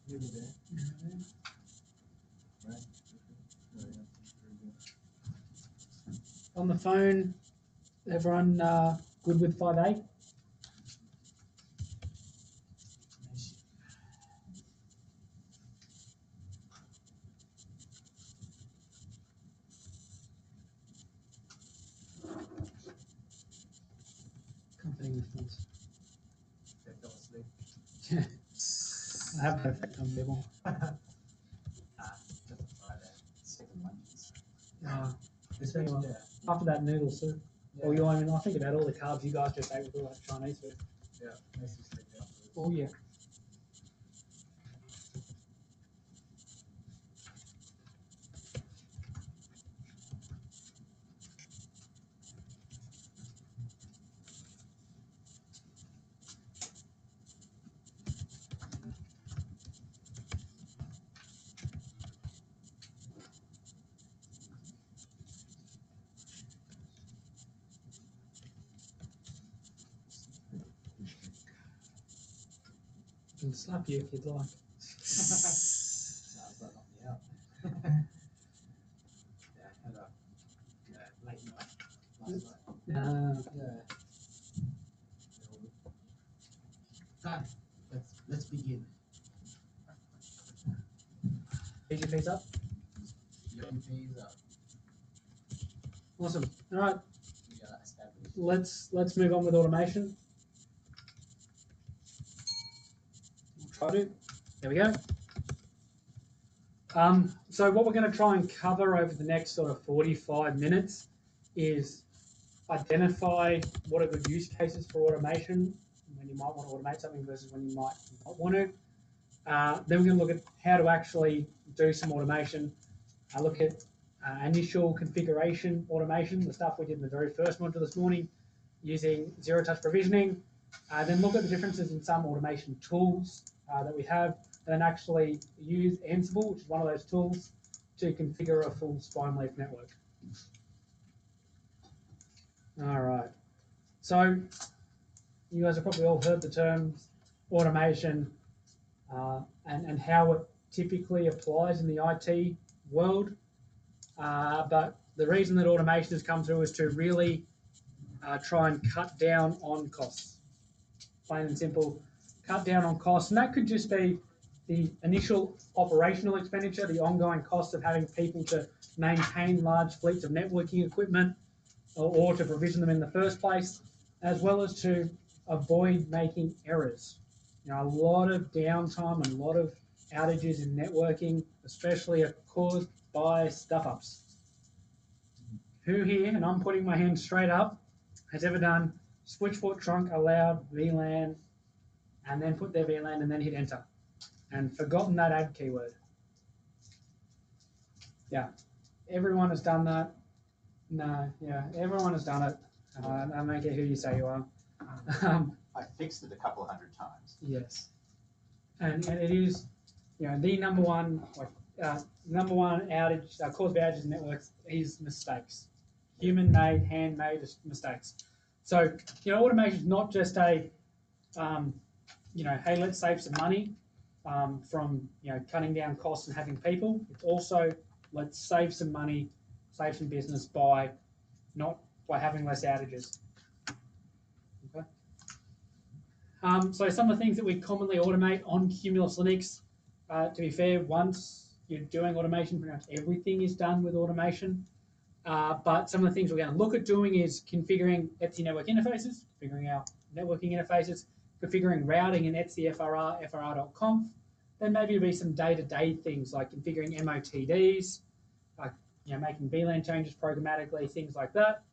Nearly there. Right. On the phone, everyone good with 5A? Company response. They fell asleep. Yeah. I have no effect on people. Second lunches. This So, week, yeah. After that noodle soup. Yeah. Or you I mean, I think about all the carbs you guys just ate with all that Chinese food. Yeah. Makes you sleep afterwards. Oh yeah. I can slap you if you'd like. Sounds like knocked me out. Yeah, I had a late night last night. Yeah. Done. Let's begin. PGP's up. PGP's up. Awesome. All right. We are established. Let's move on with automation. We'll try to. There we go. So what we're going to try and cover over the next sort of 45 minutes is identify what are good use cases for automation, when you might want to automate something versus when you might not want to. Then we're going to look at how to actually do some automation. Look at initial configuration automation, the stuff we did in the very first module this morning, using zero-touch provisioning. Then look at the differences in some automation tools that we have, and then actually use Ansible, which is one of those tools, to configure a full spine leaf network. All right. So you guys have probably all heard the terms automation and how it typically applies in the IT world. But the reason that automation has come through is to really try and cut down on costs. Plain and simple, cut down on costs. And that could just be the initial operational expenditure, the ongoing cost of having people to maintain large fleets of networking equipment or to provision them in the first place, as well as to avoid making errors. You know, a lot of downtime and a lot of outages in networking, especially, are caused by stuff-ups. Who here, and I'm putting my hand straight up, has ever done switchport trunk allowed VLAN and then put their VLAN and then hit enter and forgotten that add keyword? Yeah, everyone has done that. No, yeah, everyone has done it. I don't care who you say you are. I fixed it a couple of hundred times. Yes, and it is, you know, the number one outage, cause of outages in networks is mistakes, human-made, hand-made mistakes. So, you know, automation is not just a, you know, hey, let's save some money from, you know, cutting down costs and having people. It's also, let's save some money, save some business by having less outages. Okay. So some of the things that we commonly automate on Cummulus Linux, to be fair, once you're doing automation, pretty much everything is done with automation. But some of the things we're going to look at doing is configuring Etsy network interfaces, configuring our networking interfaces, configuring routing in Etsy FRR, FRR.conf. Then maybe it'll be some day-to-day things like configuring MOTDs, like, you know, making VLAN changes programmatically, things like that.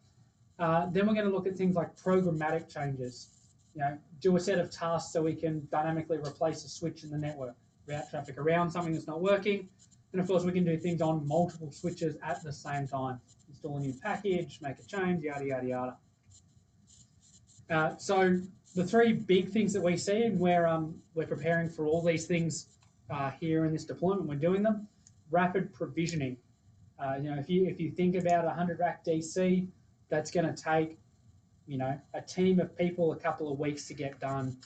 Then we're going to look at things like programmatic changes. You know, do a set of tasks so we can dynamically replace a switch in the network, route traffic around something that's not working. And of course, we can do things on multiple switches at the same time. Install a new package, make a change, yada, yada, yada. So the three big things that we see, and we're preparing for all these things here in this deployment, we're doing them. Rapid provisioning. You know, if you think about 100 rack DC, that's going to take, you know, a team of people a couple of weeks to get done.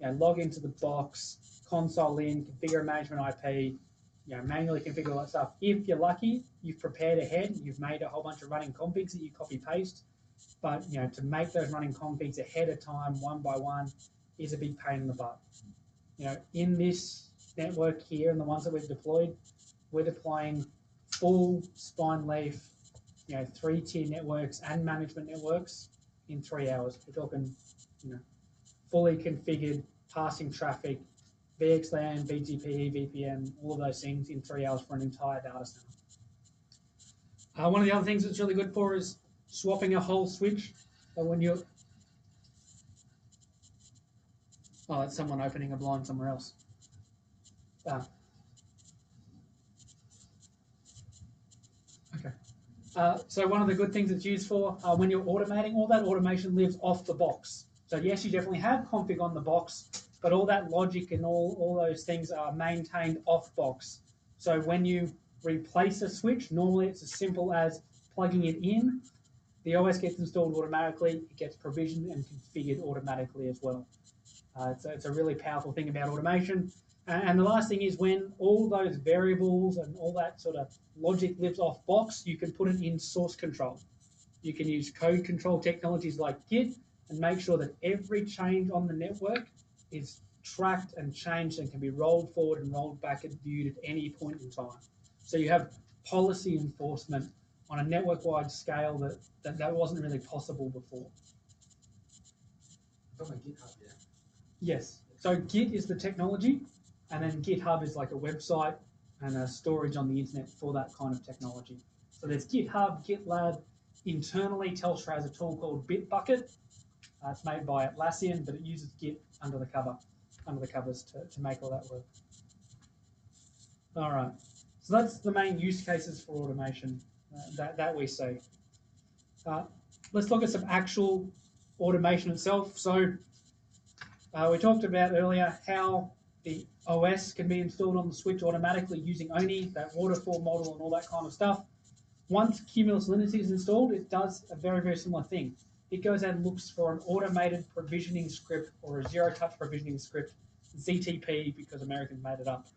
log into the box, console in, configure a management IP, manually configure all that stuff. If you're lucky, you've prepared ahead, you've made a whole bunch of running configs that you copy paste. But to make those running configs ahead of time, one by one, is a big pain in the butt. In this network here and the ones that we've deployed, we're deploying full spine leaf, 3-tier networks and management networks in 3 hours. We're talking, fully configured, passing traffic, VXLAN, BGP, VPN, all of those things in 3 hours for an entire data center. One of the other things it's really good for is swapping a whole switch. So when you're, oh, that's someone opening a blind somewhere else. Okay. So one of the good things it's used for when you're automating, all that automation lives off the box. So yes, you definitely have config on the box, but all that logic and all those things are maintained off box. So when you replace a switch, normally it's as simple as plugging it in. The OS gets installed automatically. It gets provisioned and configured automatically as well. It's a really powerful thing about automation. And the last thing is when all those variables and all that sort of logic lives off box, you can put it in source control. You can use code control technologies like Git and make sure that every change on the network is tracked and changed and can be rolled forward and rolled back and viewed at any point in time. So you have policy enforcement on a network-wide scale that wasn't really possible before. From a GitHub, yeah. Yes. So Git is the technology, and then GitHub is like a website and a storage on the internet for that kind of technology. So there's GitHub, GitLab. Internally, Telstra has a tool called Bitbucket. It's made by Atlassian, but it uses Git under the covers to make all that work. All right. So that's the main use cases for automation that we see. Let's look at some actual automation itself. So we talked about earlier how the OS can be installed on the switch automatically using ONI, that waterfall model and all that kind of stuff. Once Cummulus Linux is installed, it does a very, very similar thing. It goes out and looks for an automated provisioning script or a zero-touch provisioning script, ZTP, because Americans made it up.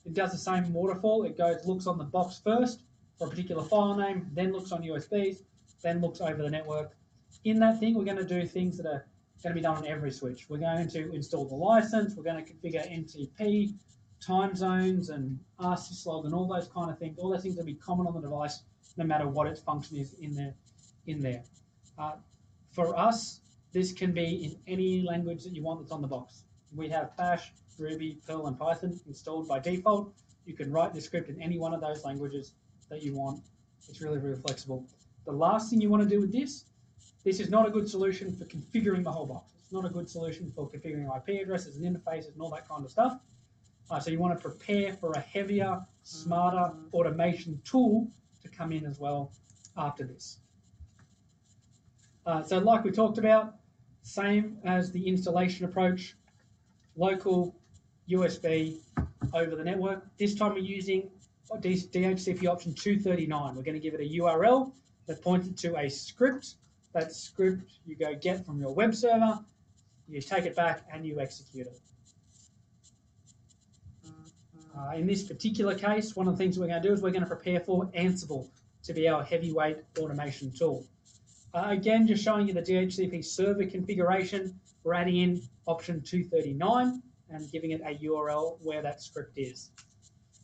It does the same waterfall. It looks on the box first for a particular file name, then looks on USBs, then looks over the network. In that thing, we're going to do things that are going to be done on every switch. We're going to install the license. We're going to configure NTP, time zones, and rsyslog, and all those kind of things. All those things will be common on the device, no matter what its function is in there. For us, this can be in any language that you want that's on the box. We have Bash, Ruby, Perl, and Python installed by default. You can write the script in any one of those languages that you want. It's really, really flexible. The last thing you want to do with this is not a good solution for configuring the whole box. It's not a good solution for configuring IP addresses and interfaces and all that kind of stuff. So you want to prepare for a heavier, smarter automation tool to come in as well after this. So like we talked about, same as the installation approach, local USB over the network. This time we're using DHCP option 239. We're going to give it a URL that points it to a script. That script you go get from your web server, you take it back and you execute it. In this particular case, one of the things we're going to do is we're going to prepare for Ansible to be our heavyweight automation tool. Again, just showing you the DHCP server configuration, we're adding in option 239 and giving it a URL where that script is.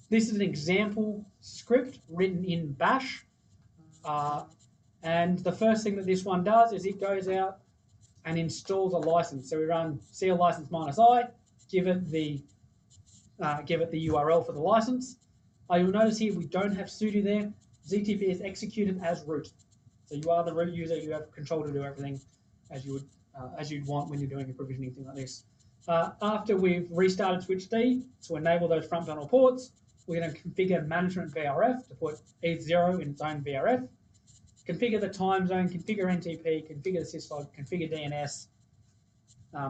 This is an example script written in Bash. And the first thing that this one does is it goes out and installs a license. So we run cl license -i, give it the URL for the license. You'll notice here we don't have sudo there. ZTP is executed as root. So you are the root user. You have control to do everything as you'd want when you're doing a provisioning thing like this. After we've restarted switch D to enable those front panel ports, we're going to configure management VRF to put E0 in its own VRF. Configure the time zone, configure NTP, configure the syslog, configure DNS,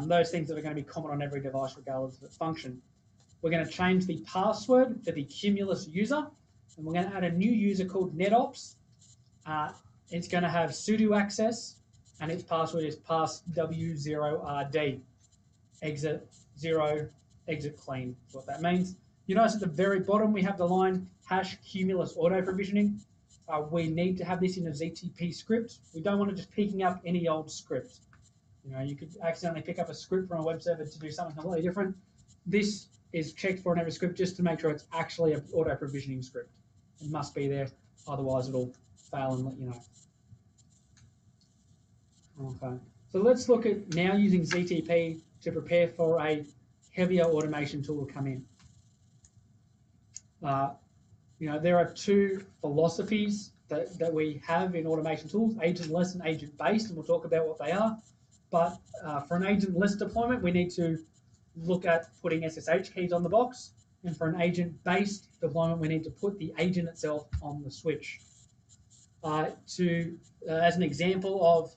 those things that are going to be common on every device regardless of its function. We're going to change the password for the Cummulus user, and we're going to add a new user called NetOps. It's going to have sudo access, and its password is passw0rd. exit 0, exit clean. That's what that means. You notice at the very bottom we have the line hash Cummulus auto provisioning. We need to have this in a ZTP script. We don't want to just picking up any old script. You know, you could accidentally pick up a script from a web server to do something completely different. This is checked for in every script just to make sure it's actually an auto provisioning script. It must be there, otherwise it'll fail and let you know. Okay, so let's look at now using ZTP to prepare for a heavier automation tool to come in. You know, there are two philosophies that we have in automation tools, agentless and agent-based, and we'll talk about what they are. But for an agentless deployment, we need to look at putting SSH keys on the box. And for an agent-based deployment, we need to put the agent itself on the switch. As an example of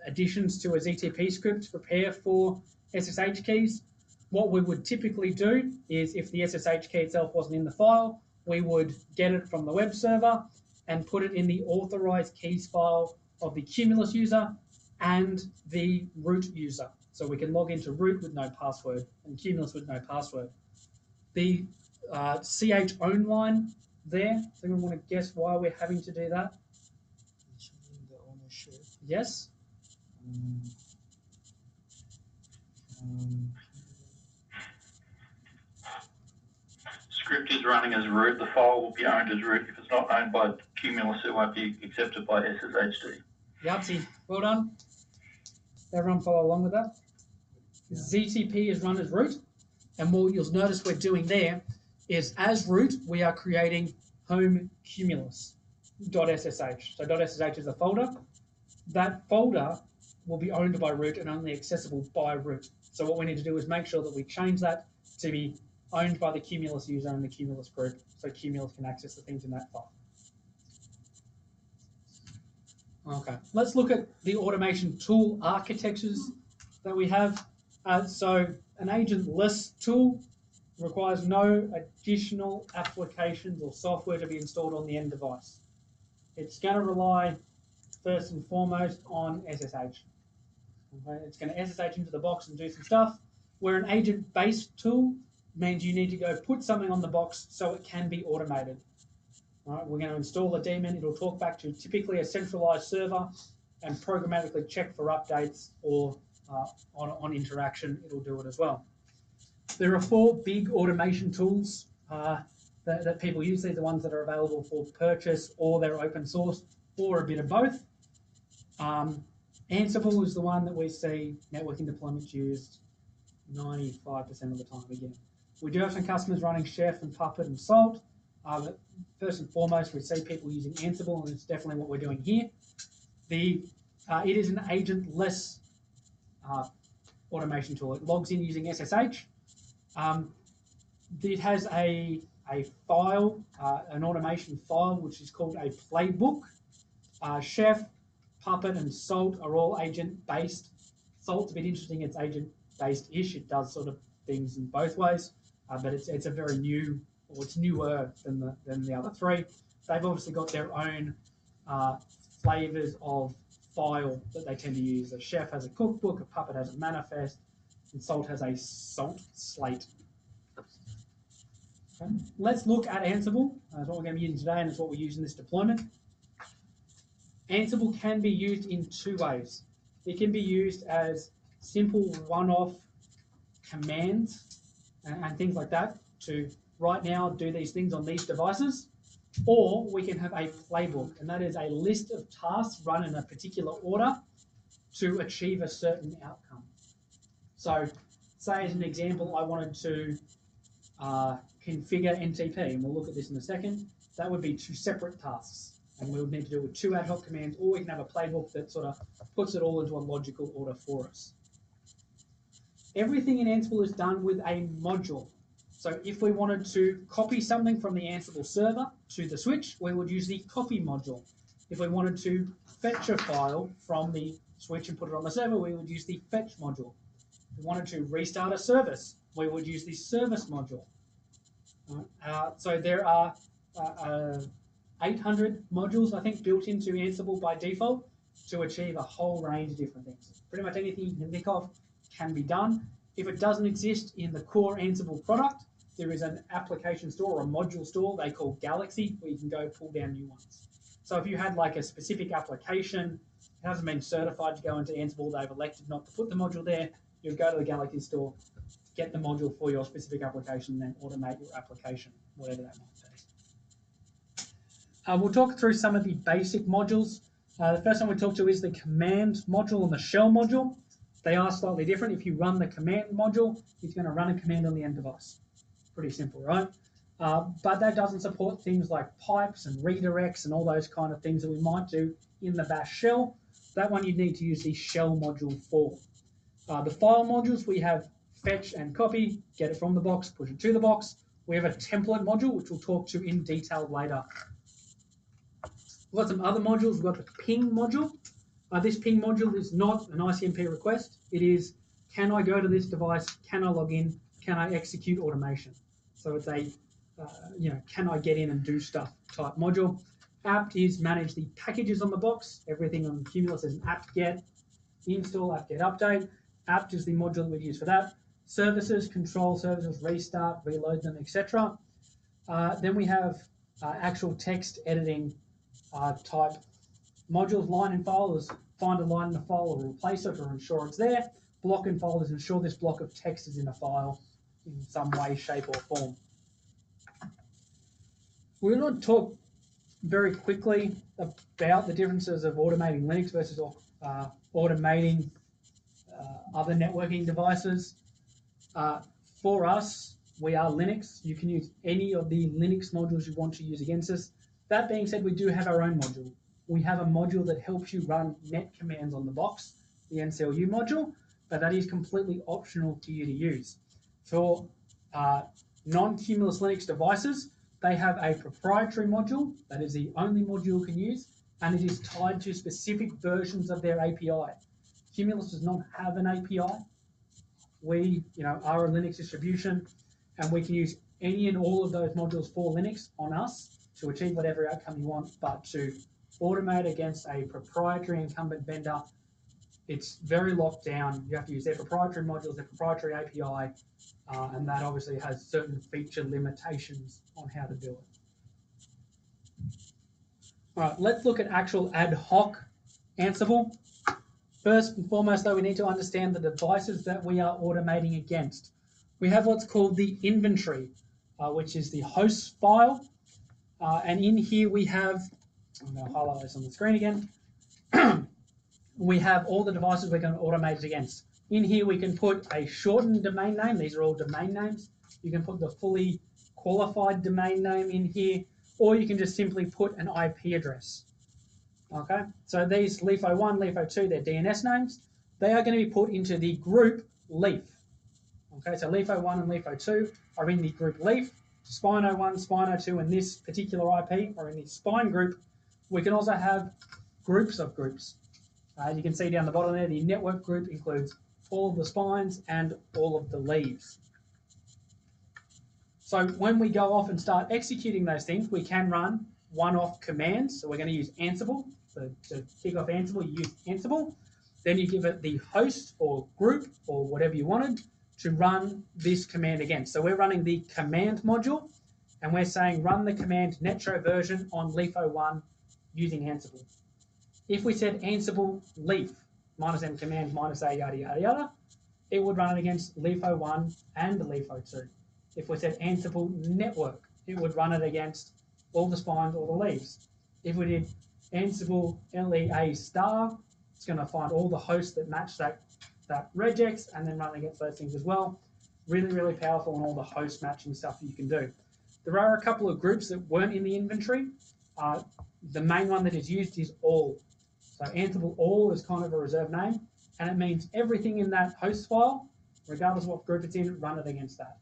additions to a ZTP script to prepare for SSH keys, what we would typically do is if the SSH key itself wasn't in the file, we would get it from the web server and put it in the authorized keys file of the Cummulus user and the root user. So we can log into root with no password and Cummulus with no password. The ch own line there, does anyone want to guess why we're having to do that? The ownership. Yes? Script is running as root, the file will be owned as root. If it's not owned by Cummulus, it won't be accepted by SSHD. Yahtzee, well done. Everyone follow along with that? Yeah. ZTP is run as root, and what you'll notice we're doing there is as root, we are creating home Cummulus.ssh. So .ssh is a folder. That folder will be owned by root and only accessible by root. So what we need to do is make sure that we change that to be owned by the Cummulus user and the Cummulus group, so Cummulus can access the things in that file. Okay, let's look at the automation tool architectures that we have. So an agentless tool requires no additional applications or software to be installed on the end device. It's going to rely first and foremost on SSH. Okay, it's going to SSH into the box and do some stuff, where an agent-based tool means you need to go put something on the box so it can be automated. All right, we're going to install a daemon. It'll talk back to typically a centralized server and programmatically check for updates or on interaction. It'll do it as well. There are 4 big automation tools that people use. These are ones that are available for purchase or they're open source or a bit of both. Ansible is the one that we see networking deployments used 95% of the time again. We do have some customers running Chef and Puppet and Salt. But first and foremost, we see people using Ansible, and it's definitely what we're doing here. It is an agentless automation tool. It logs in using SSH. It has a file, an automation file, which is called a playbook. Chef, Puppet, and Salt are all agent-based. Salt's a bit interesting. It's agent-based-ish. It does sort of things in both ways, but it's a very new, or it's newer than the other 3. They've obviously got their own flavors of file that they tend to use. A Chef has a cookbook, a Puppet has a manifest, and Salt has a Salt slate. Okay. Let's look at Ansible. That's what we're going to be using today, and it's what we use in this deployment. Ansible can be used in 2 ways. It can be used as simple one-off commands and things like that to right now do these things on these devices, or we can have a playbook, and that is a list of tasks run in a particular order to achieve a certain outcome. So say as an example, I wanted to configure NTP, and we'll look at this in a second. That would be 2 separate tasks, and we would need to do it with 2 ad hoc commands, or we can have a playbook that sort of puts it all into a logical order for us. Everything in Ansible is done with a module. So if we wanted to copy something from the Ansible server to the switch, we would use the copy module. If we wanted to fetch a file from the switch and put it on the server, we would use the fetch module. If we wanted to restart a service, we would use the service module. So there are 800 modules, I think, built into Ansible by default to achieve a whole range of different things. Pretty much anything you can think of can be done. If it doesn't exist in the core Ansible product, there is an application store or a module store they call Galaxy where you can go pull down new ones. So if you had like a specific application, it hasn't been certified to go into Ansible, they've elected not to put the module there, you'd go to the Galaxy store, get the module for your specific application, and then automate your application, whatever that might be. We'll talk through some of the basic modules. The first one we talk to is the command module and the shell module. They are slightly different. If you run the command module, it's going to run a command on the end device. Pretty simple, right? But that doesn't support things like pipes and redirects and all those kind of things that we might do in the bash shell. That one you'd need to use the shell module for. The file modules, we have fetch and copy, get it from the box, push it to the box. We have a template module, which we'll talk to in detail later. We've got some other modules. We've got the ping module. This ping module is not an ICMP request. It is, can I go to this device? Can I log in? Can I execute automation? So it's a, can I get in and do stuff type module. Apt is manage the packages on the box. Everything on Cummulus is an apt get install, apt get update. Apt is the module that we use for that. Services, control services, restart, reload them, etc. Then we have actual text editing type modules. Line and file is find a line in the file or replace it or ensure it's there. Block and file is ensure this block of text is in a file in some way, shape, or form. We're going to talk very quickly about the differences of automating Linux versus automating other networking devices. For us, we are Linux. You can use any of the Linux modules you want to use against us. That being said, we do have our own module. We have a module that helps you run net commands on the box, the NCLU module, but that is completely optional to you to use. For non-Cummulus Linux devices, they have a proprietary module that is the only module you can use, and it is tied to specific versions of their API. Cummulus does not have an API. We, are a Linux distribution, and we can use any and all of those modules for Linux on us to achieve whatever outcome you want, but to automate against a proprietary incumbent vendor, it's very locked down. You have to use their proprietary modules, their proprietary API, and that obviously has certain feature limitations on how to do it. All right, let's look at actual ad hoc Ansible. First and foremost, though, we need to understand the devices that we are automating against. We have what's called the inventory, which is the host file. And in here we have, I'm going to highlight this on the screen again. We have all the devices we're going to automate it against. In here we can put a shortened domain name. These are all domain names. You can put the fully qualified domain name in here, or you can just simply put an IP address. Okay, so these LeafO1, LeafO2, they're DNS names. They are going to be put into the group Leaf. Okay, so LeafO1 and LeafO2 are in the group Leaf. Spine01, Spine02, and this particular IP are in the Spine group. We can also have groups of groups. You can see down the bottom there, the network group includes all of the spines and all of the leaves. So when we go off and start executing those things, we can run one-off commands. So we're going to use Ansible. So to kick off Ansible, you use Ansible. Then you give it the host or group or whatever you wanted to run this command against. So we're running the command module, and we're saying run the command netro version on LeafO1 using Ansible. If we said Ansible leaf -m command -a yada yada yada, it would run it against LeafO1 and LeafO2. If we said Ansible network, it would run it against all the spines, all the leaves. If we did Ansible LEA star, it's going to find all the hosts that match that regex and then run against those things as well. Really, really powerful on all the host matching stuff that you can do. There are a couple of groups that weren't in the inventory. The main one that is used is all. So Ansible all is kind of a reserved name, and it means everything in that host file, regardless of what group it's in, run it against that.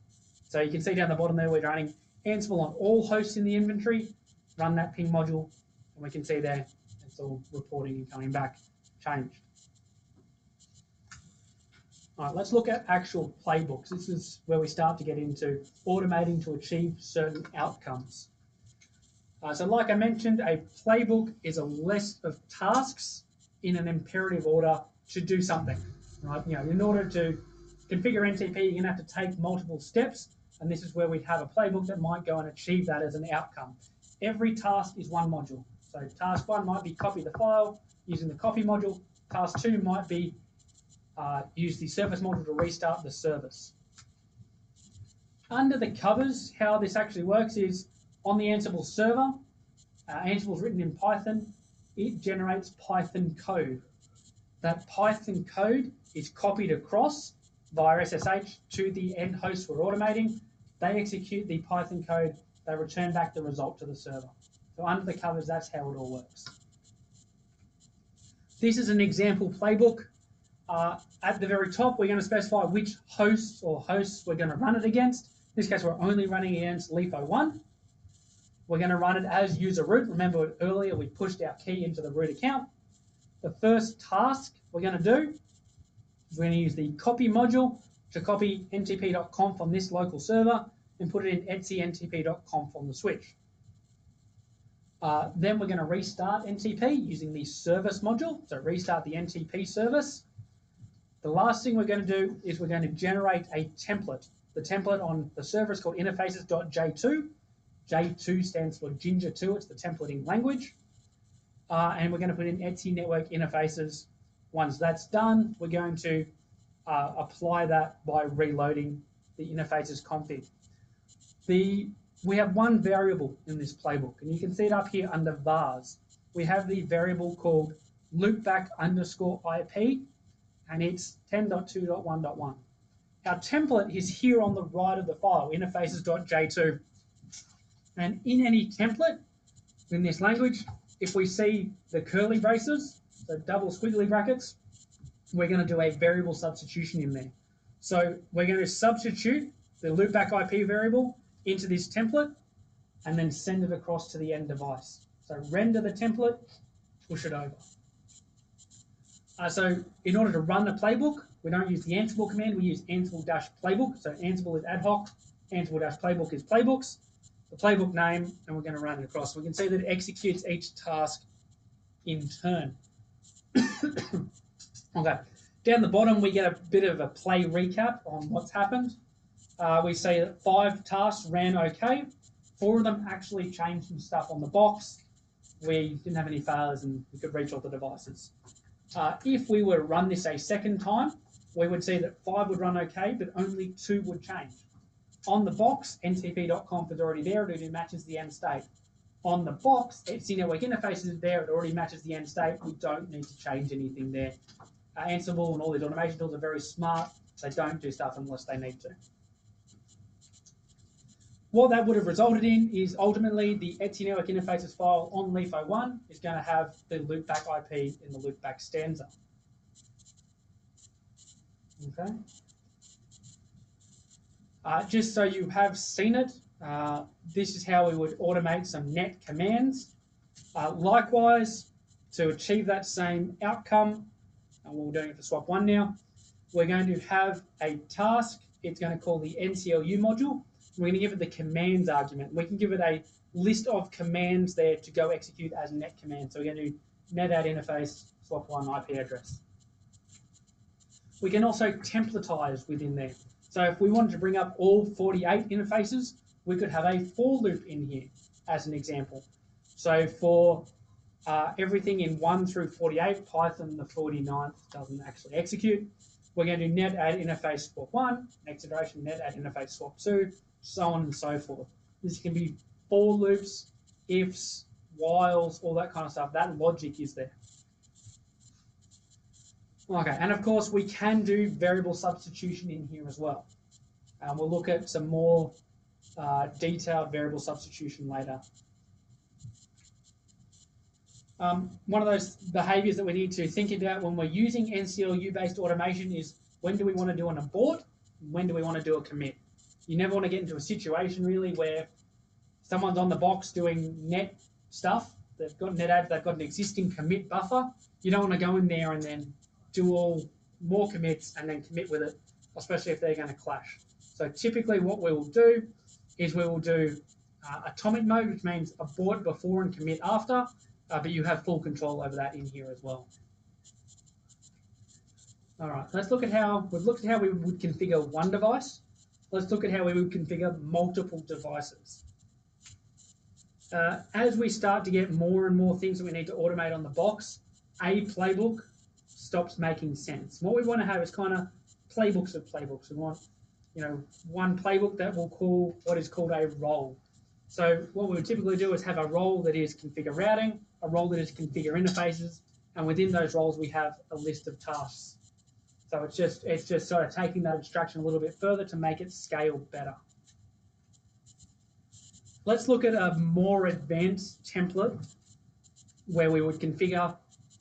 So you can see down the bottom there, we're running Ansible on all hosts in the inventory, run that ping module, and we can see there it's all reporting and coming back changed. All right, let's look at actual playbooks. This is where we start to get into automating to achieve certain outcomes. So like I mentioned, a playbook is a list of tasks in an imperative order to do something. Right? In order to configure NTP, you're going to have to take multiple steps, and this is where we'd have a playbook that might go and achieve that as an outcome. Every task is one module. So task 1 might be copy the file using the copy module. Task 2 might be use the service module to restart the service. Under the covers, how this actually works is on the Ansible server, Ansible is written in Python, it generates Python code. That Python code is copied across via SSH to the end host we're automating. They execute the Python code, they return back the result to the server. So under the covers, that's how it all works. This is an example playbook. At the very top, we're going to specify which hosts we're going to run it against. In this case, we're only running against LeafO1. We're going to run it as user root. Remember earlier we pushed our key into the root account. The first task we're going to do is we're going to use the copy module to copy ntp.conf on this local server and put it in etcntp.conf on the switch. Then we're going to restart NTP using the service module, so restart the NTP service. The last thing we're going to do is we're going to generate a template. The template on the server is called interfaces.j2. J2 stands for Ginger2, it's the templating language. And we're going to put in Etsy network interfaces. Once that's done, we're going to apply that by reloading the interfaces config. We have one variable in this playbook, and you can see it up here under vars. We have the variable called loopback_IP, and it's 10.2.1.1. Our template is here on the right of the file, interfaces.j2. And in any template in this language, if we see the curly braces, so double squiggly brackets, we're going to do a variable substitution in there. So we're going to substitute the loopback IP variable into this template and then send it across to the end device. So render the template, push it over. So in order to run the playbook, we don't use the Ansible command, we use Ansible-playbook. So Ansible is ad hoc, Ansible-playbook is playbooks, the playbook name, and we're going to run it across. We can see that it executes each task in turn. Okay, down the bottom we get a bit of a play recap on what's happened. We see that 5 tasks ran okay. 4 of them actually changed some stuff on the box. We didn't have any failures and we could reach all the devices. If we were to run this a second time, we would see that 5 would run okay, but only 2 would change. On the box, ntp.conf is already there, it already matches the end state. On the box, Etsy network interfaces is there, it already matches the end state. We don't need to change anything there. Ansible and all these automation tools are very smart. They don't do stuff unless they need to. What that would have resulted in is ultimately the Etsy network interfaces file on LeafO1 is going to have the loopback IP in the loopback stanza. Okay. Just so you have seen it, this is how we would automate some net commands. Likewise, to achieve that same outcome, and we're doing it for swap 1 now, we're going to have a task. It's going to call the NCLU module. We're going to give it the commands argument. We can give it a list of commands there to go execute as net commands. So we're going to do net add interface swap 1 IP address. We can also templatize within there. So if we wanted to bring up all 48 interfaces, we could have a for loop in here as an example. So for everything in 1 through 48, Python the 49th doesn't actually execute. We're going to do net add interface swap 1, next iteration net add interface swap 2, so on and so forth. This can be for loops, ifs, whiles, all that kind of stuff. That logic is there. Okay, and of course we can do variable substitution in here as well. We'll look at some more detailed variable substitution later. One of those behaviors that we need to think about when we're using NCLU-based automation is when do we want to do an abort, when do we want to do a commit. You never want to get into a situation really where someone's on the box doing net stuff, they've got net add, they've got an existing commit buffer. You don't want to go in there and then do all more commits and then commit with it, especially if they're going to clash. So typically what we will do is we will do atomic mode, which means abort before and commit after, but you have full control over that in here as well. All right, let's look at how we've looked at how we would configure one device. Let's look at how we would configure multiple devices. As we start to get more and more things that we need to automate on the box, a playbook stops making sense. What we want to have is kind of playbooks of playbooks. We want, one playbook that we'll call what is called a role. So what we would typically do is have a role that is configure routing, a role that is configure interfaces, and within those roles we have a list of tasks. So it's just sort of taking that abstraction a little bit further to make it scale better. Let's look at a more advanced template where we would configure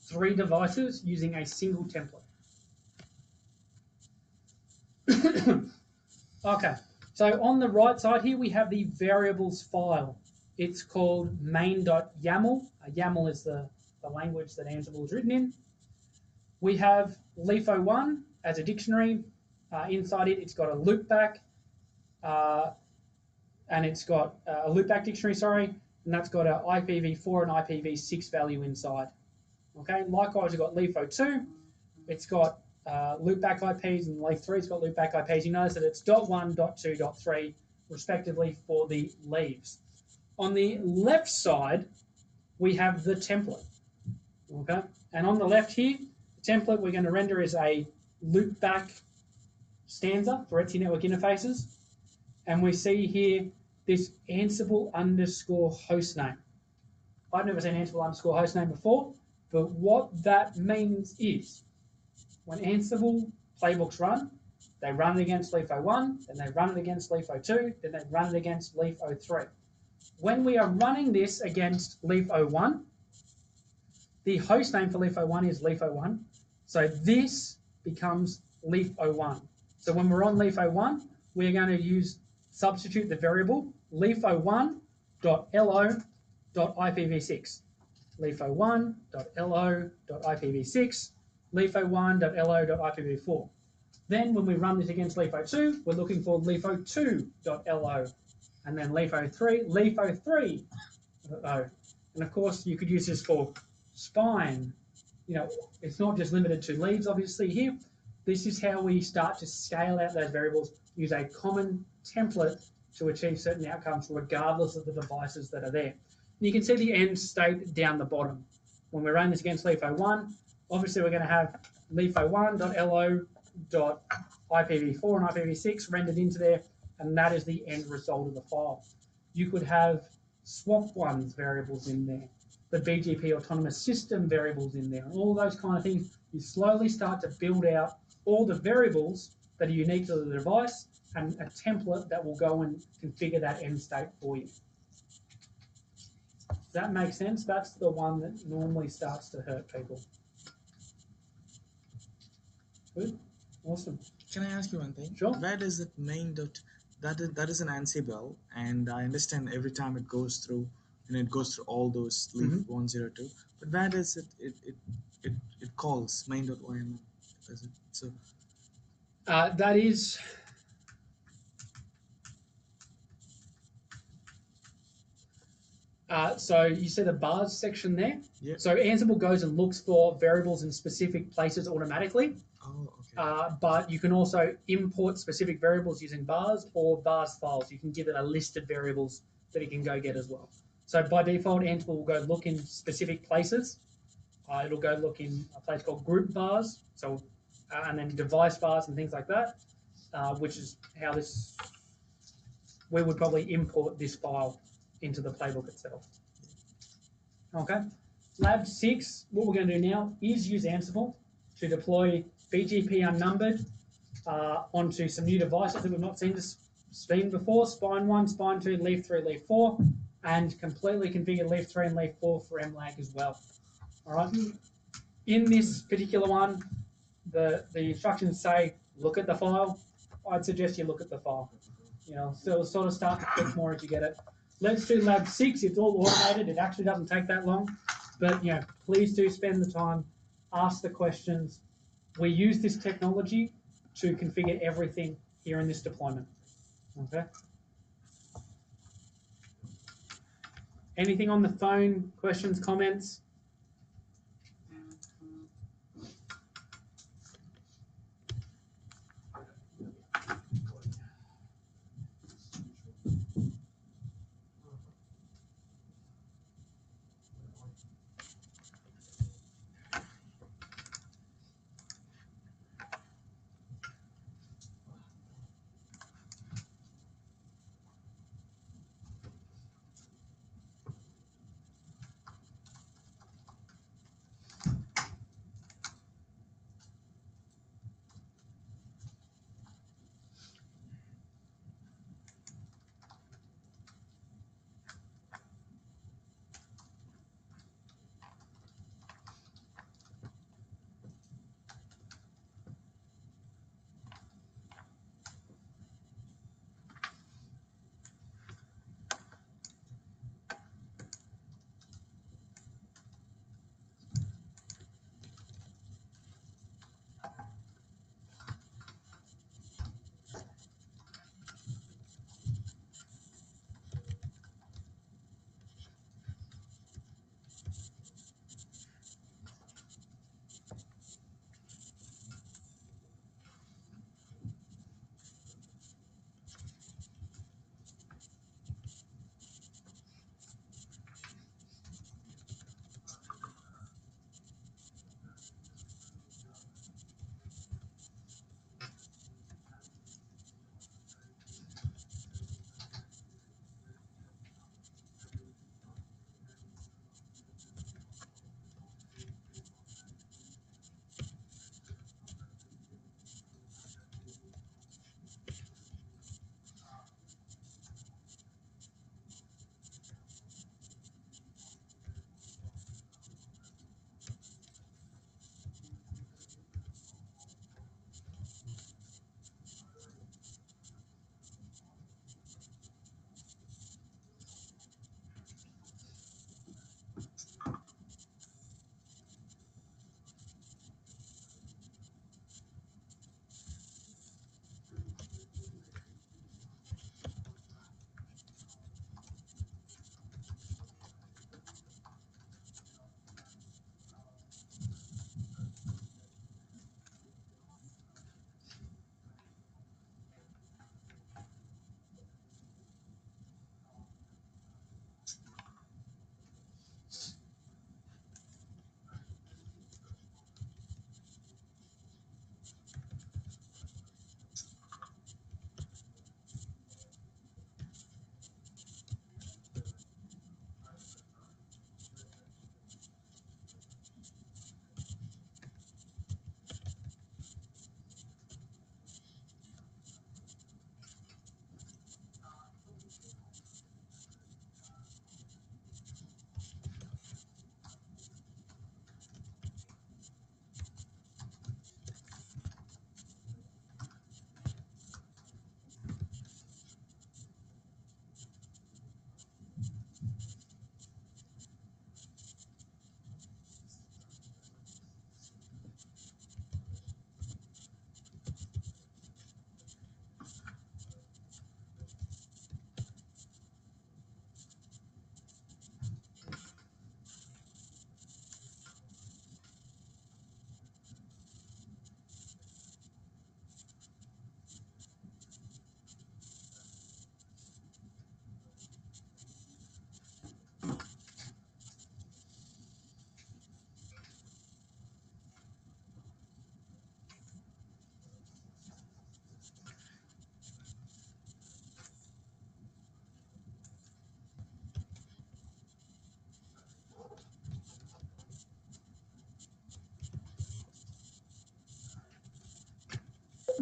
3 devices using a single template. Okay, so on the right side here we have the variables file. It's called main.yaml. YAML is the language that Ansible is written in. We have LeafO1 as a dictionary. Inside it, it's got a loopback, and it's got a loopback dictionary, sorry, and that's got an IPv4 and IPv6 value inside. Okay, likewise, we've got LeafO2. It's got loopback IPs, and Leaf3's got loopback IPs. You notice that it's .1, .2, .3, respectively, for the leaves. On the left side, we have the template. Okay, and on the left here, the template we're going to render is a loopback stanza for Etsy network interfaces, and we see here this Ansible underscore hostname. I've never seen Ansible underscore hostname before, but what that means is when Ansible playbooks run, they run it against LeafO1, then they run it against LeafO2, then they run it against LeafO3. When we are running this against LeafO1, the hostname for LeafO1 is LeafO1, so this becomes LeafO1. So when we're on LeafO1, we're going to substitute the variable LeafO1.lo.ipv6. LeafO1.lo.ipv6, LeafO1.lo.ipv4. Then when we run this against LeafO2, we're looking for LeafO2.lo, and then LeafO3.lo. And of course, you could use this for spine. It's not just limited to leaves, obviously, here. This is how we start to scale out those variables, use a common template to achieve certain outcomes regardless of the devices that are there. And you can see the end state down the bottom. When we run this against LeafO1, obviously we're going to have LeafO1.lo.ipv4 and IPv6 rendered into there, and that is the end result of the file. You could have swap1's variables in there, the BGP autonomous system variables in there, and all those kind of things. You slowly start to build out all the variables that are unique to the device and a template that will go and configure that end state for you. Does that make sense? That's the one that normally starts to hurt people. Good? Awesome. Can I ask you one thing? Sure. Where does it main dot that is an Ansible, and I understand every time it goes through it goes through all those leaf 102. But where does it calls main.yml? Does it so? That is. So you see the bars section there? Yeah. So Ansible goes and looks for variables in specific places automatically. Oh, okay. But you can also import specific variables using bars or bars files. You can give it a list of variables that it can go get as well. So by default, Ansible will go look in specific places. It'll go look in a place called group bars, so and then device bars and things like that, which is how we would probably import this file into the playbook itself. Okay. Lab 6, what we're going to do now is use Ansible to deploy BGP unnumbered onto some new devices that we've not seen before, Spine 1, Spine 2, Leaf 3, Leaf 4, and completely configure Leaf 3 and Leaf 4 for MLAG as well. All right. In this particular one, the instructions say look at the file. I'd suggest you look at the file. So sort of start to click more as you get it. Let's do lab 6. It's all automated. It actually doesn't take that long. But please do spend the time, ask the questions. We use this technology to configure everything here in this deployment. Okay. Anything on the phone? Questions, comments?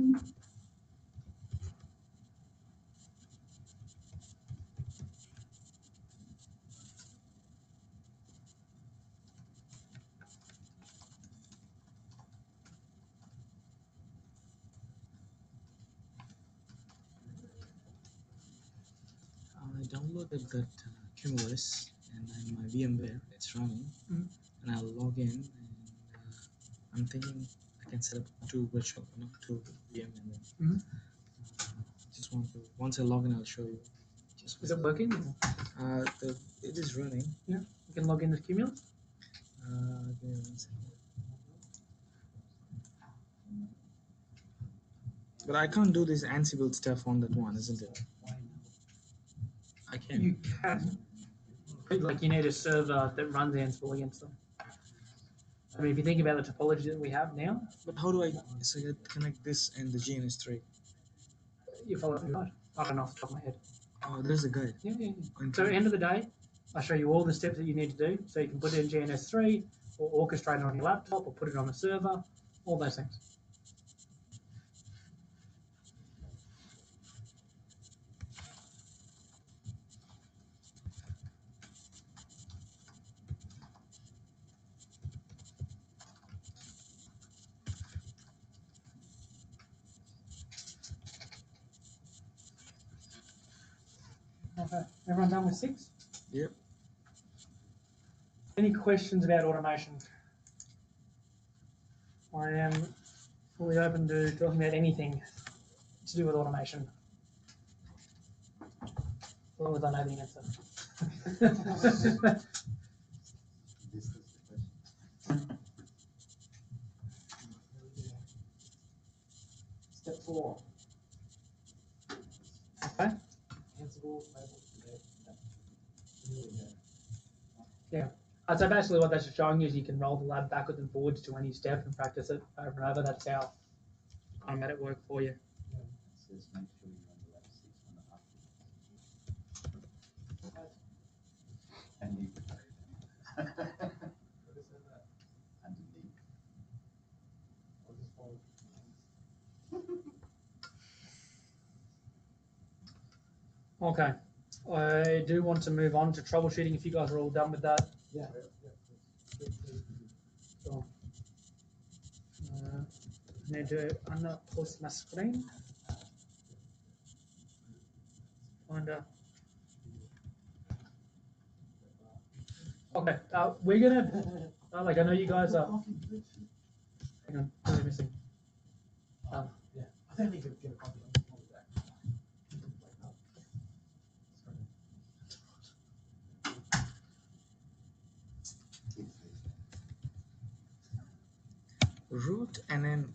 I downloaded that Cumulus and in my VMware it's running, Mm. and I'll log in and I'm thinking I can set up two virtual, two VM and then Mhm. just want to once I log in I'll show you. Just Is it working? it is running. You can log in with Cummulus. Give me 1 second. But I can't do this Ansible stuff on that one, isn't it? I can. You can. Like you need a server that runs Ansible against them. I mean, if you think about the topology that we have now, But how do I connect this and the GNS3? you follow the guide. I don't know off the top of my head. Oh, there's a guide. Yeah. On So at the end of the day, I show you all the steps that you need to do. So you can put it in GNS3 or orchestrate it on your laptop or put it on a server, all those things. Okay. Everyone done with 6? Yep. Any questions about automation? I am fully open to talking about anything to do with automation. As long as I know the answer. This is the question. Step 4. Okay. Ansible, label, Yeah. So basically what that's showing you is you can roll the lab backwards and forwards to any step and practice it over and over. That's how I made it work for you. It says make sure you run the lab 6 on the up. And you. Underneath. I'll just follow. Okay. I do want to move on to troubleshooting if you guys are all done with that. Yeah. So, I need to unpause my screen. Find a. Okay, we're gonna. Like I know you guys are. Hang on, what am I missing? Yeah. I think I need to get a copy of that. Root and then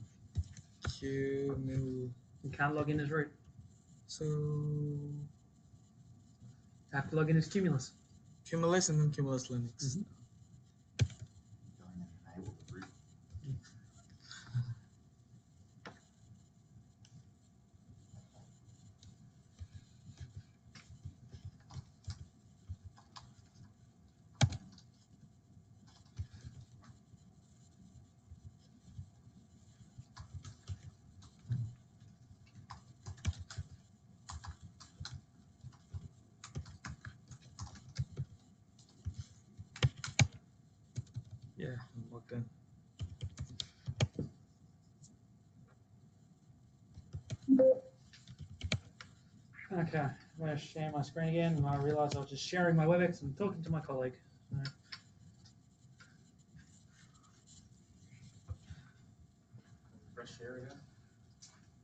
Cumul. You can't log in as root. So You have to log in as Cummulus. Cumulus and then Cumulus Linux. Go in and enable the root. Yeah, I'm logged in. Okay, I'm going to share my screen again, and I realised I was just sharing my WebEx and talking to my colleague. So. Fresh share again.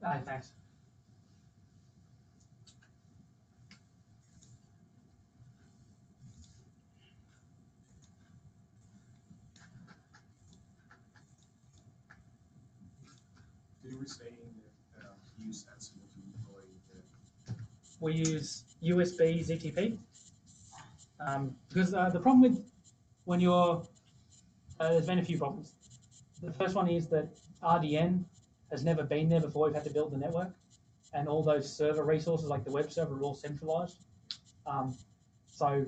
Aye, thanks. You were saying that use Ansible to deploy the We use USB ZTP because the problem with when you're there's been a few problems. The first one is that RDN has never been there before. We've had to build the network, and all those server resources like the web server are all centralized. So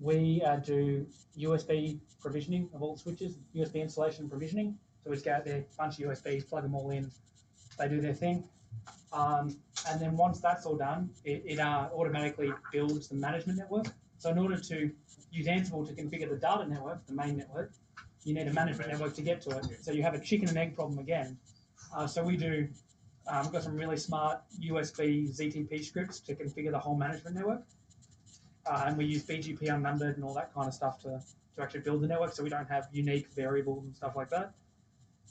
we do USB provisioning of all the switches, USB installation and provisioning. So we just go out there, bunch of USBs, plug them all in, they do their thing. And then once that's all done, it automatically builds the management network. So in order to use Ansible to configure the data network, the main network, you need a management network to get to it. So you have a chicken and egg problem again. So we do, we've got some really smart USB ZTP scripts to configure the whole management network. And we use BGP unnumbered and all that kind of stuff to actually build the network, so we don't have unique variables and stuff like that.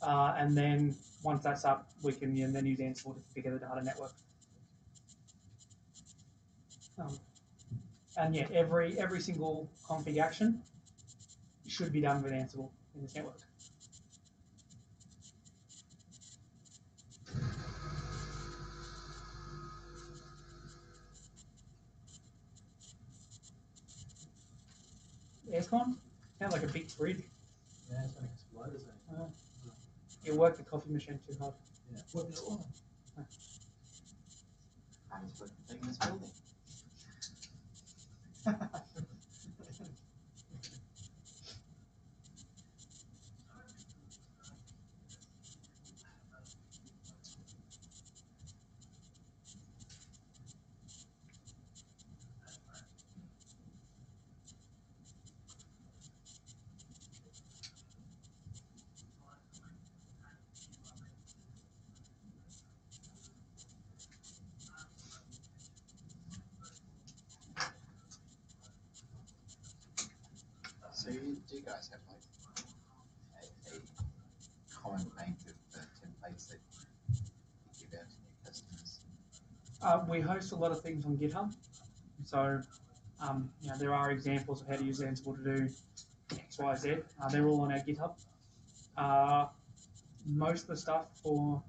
And then once that's up, we can then use Ansible to configure the data network. And yeah, every single config action should be done with Ansible in this network. Aircon? Sounds like a big fridge. Yeah, it's gonna explode, isn't it? You work the coffee machine too hard. Yeah. What the oh. Hardest working thing in this building. So do you guys have like a common bank of templates that you give out to your customers? We host a lot of things on GitHub. So there are examples of how to use Ansible to do X, Y, Z. They're all on our GitHub. Most of the stuff for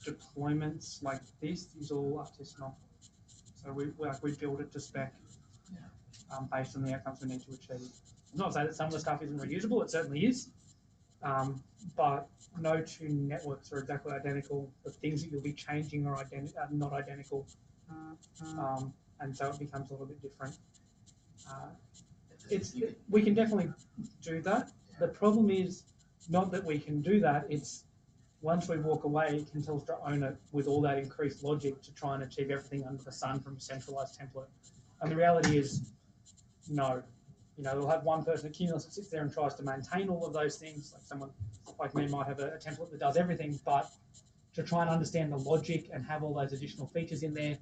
deployments like this is all artisanal. So we build it to spec based on the outcomes we need to achieve. It's not to say that some of the stuff isn't reusable, it certainly is. But no two networks are exactly identical. The things that you'll be changing are not identical. And so it becomes a little bit different. We can definitely do that. The problem is not that we can do that, it's once we walk away, it can tell us to own it with all that increased logic to try and achieve everything under the sun from a centralized template. And the reality is, no. We'll have one person at Cummulus that sits there and tries to maintain all of those things. Like someone like me might have a template that does everything, but to try and understand the logic and have all those additional features in there,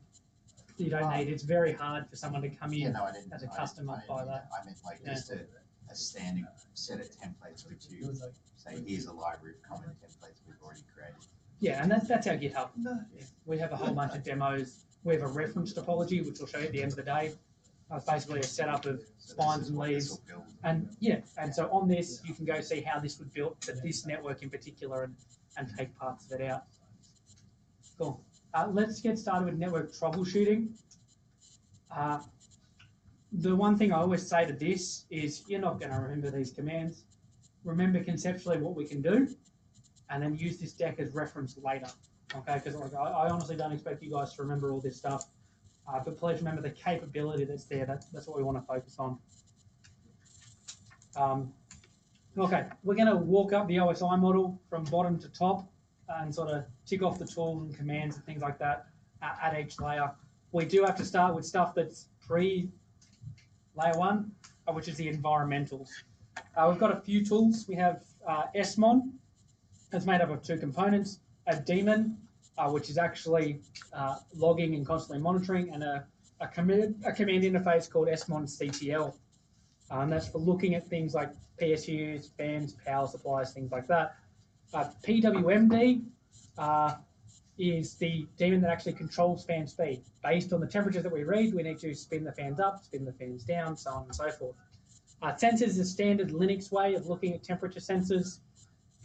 you don't need. It's very hard for someone to come in as a customer by that. I meant like just a standing set of templates which you say, here's a library of common templates we've already created. Yeah, and that's our GitHub. We have a whole bunch of demos. We have a reference topology, which we'll show you at the end of the day. It's basically a setup of spines and leaves. And so on this, you can go see how this would build for this network in particular and take parts of it out. Cool. Let's get started with network troubleshooting. The one thing I always say to this is you're not going to remember these commands. Remember conceptually what we can do, and then use this deck as reference later. Okay, because I honestly don't expect you guys to remember all this stuff. But please remember the capability that's there. That's what we want to focus on. Okay, we're going to walk up the OSI model from bottom to top and sort of tick off the tools and commands and things like that at each layer. We do have to start with stuff that's pre-layer 1, which is the environmentals. We've got a few tools. We have SMON. It's made up of 2 components, a daemon, which is actually logging and constantly monitoring, and a command interface called SMON-CTL. And that's for looking at things like PSUs, fans, power supplies, things like that. PWMD is the daemon that actually controls fan speed. Based on the temperatures that we read, we need to spin the fans up, spin the fans down, so on and so forth. Sensors is a standard Linux way of looking at temperature sensors.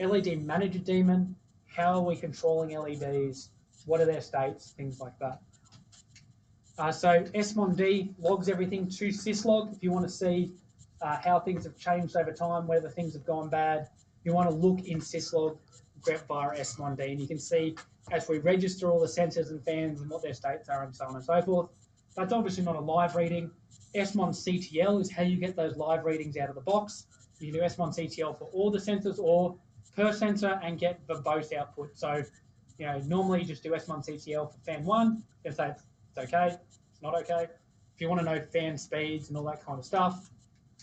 LED manager daemon, how are we controlling LEDs, what are their states, things like that. So SMOND logs everything to syslog. If you want to see how things have changed over time, whether things have gone bad, you want to look in syslog, grep via SMOND, and you can see as we register all the sensors and fans and what their states are and so on and so forth. That's obviously not a live reading. SMON-CTL is how you get those live readings out of the box. You can do SMON-CTL for all the sensors or per sensor and get verbose output. So normally you just do S1CTL for fan 1. You can say it's okay, it's not okay. If you want to know fan speeds and all that kind of stuff,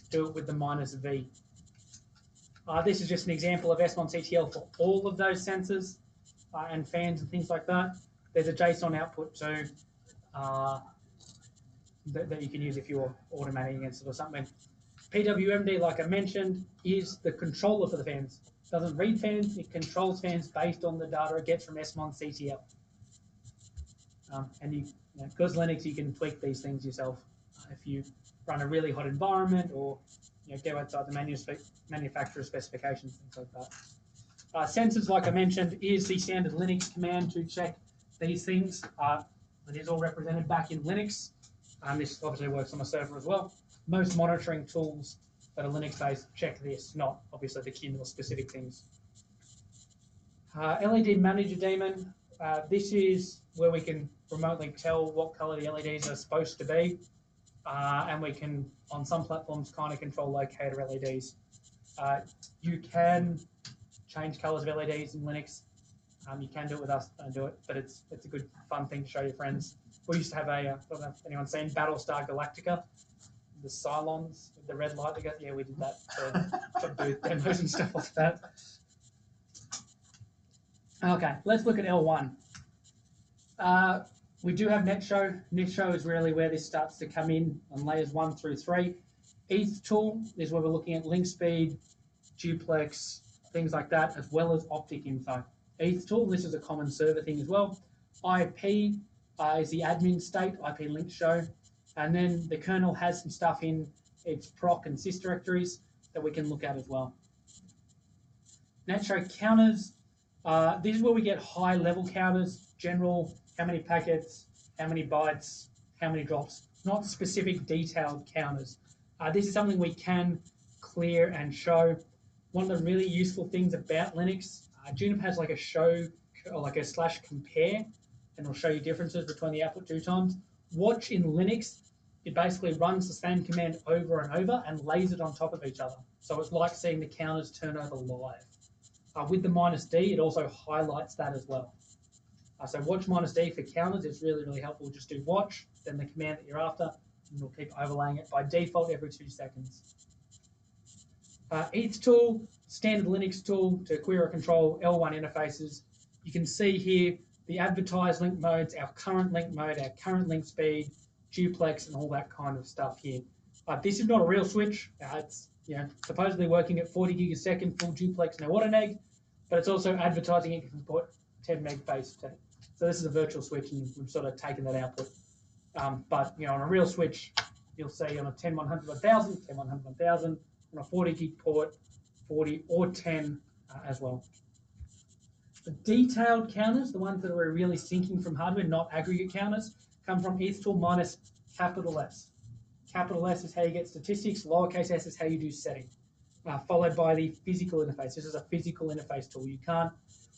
do it with the -V. This is just an example of S1CTL for all of those sensors and fans and things like that. There's a JSON output too that you can use if you're automating against it or something. PWMD, like I mentioned, is the controller for the fans. It doesn't read fans, it controls fans based on the data it gets from S1CTL. And because Linux, you can tweak these things yourself. If you run a really hot environment or go outside the manufacturer specifications, things like that. Sensors, like I mentioned, is the standard Linux command to check these things. It is all represented back in Linux. This obviously works on a server as well. Most monitoring tools that are Linux-based check this, not obviously the Cummulus specific things. LED Manager Daemon. This is where we can remotely tell what color the LEDs are supposed to be. And we can, on some platforms, kind of control locator LEDs. You can change colors of LEDs in Linux. You can do it with us, don't do it, but it's a good, fun thing to show your friends. We used to have I don't know if anyone's seen Battlestar Galactica, the Cylons with the red light. Yeah, we did that for booth demos and stuff like that. Okay, let's look at L1. We do have NetShow. NetShow is really where this starts to come in on layers 1 through 3. ETH tool is where we're looking at link speed, duplex, things like that, as well as optic info. ETH tool, this is a common server thing as well. IP is the admin state, IP link show. And then the kernel has some stuff in its proc and sys directories that we can look at as well. NetShow counters. This is where we get high level counters, general, how many packets, how many bytes, how many drops, not specific detailed counters. This is something we can clear and show. One of the really useful things about Linux, Juniper has like a show, or like a /compare, and it'll show you differences between the output 2 times. Watch in Linux, it basically runs the same command over and over and lays it on top of each other. So it's like seeing the counters turn over live. With the -D, it also highlights that as well. So watch -D for counters. It's really, really helpful. Just do watch, then the command that you're after, and it'll keep overlaying it by default every 2 seconds. ETH tool, standard Linux tool to query or control L1 interfaces. You can see here the advertised link modes, our current link mode, our current link speed, duplex, and all that kind of stuff here. This is not a real switch. It's supposedly working at 40 gig a second, full duplex, no auto-neg, but it's also advertising it can put 10 meg base 10. So this is a virtual switch, and we've sort of taken that output. But on a real switch, you'll see on a 10-100 1000, 10-100 1000, on a 40 gig port, 40 or 10 as well. The detailed counters, the ones that are really syncing from hardware, not aggregate counters, come from ETH tool minus capital S. Capital S is how you get statistics, lowercase s is how you do setting, followed by the physical interface. This is a physical interface tool. You can't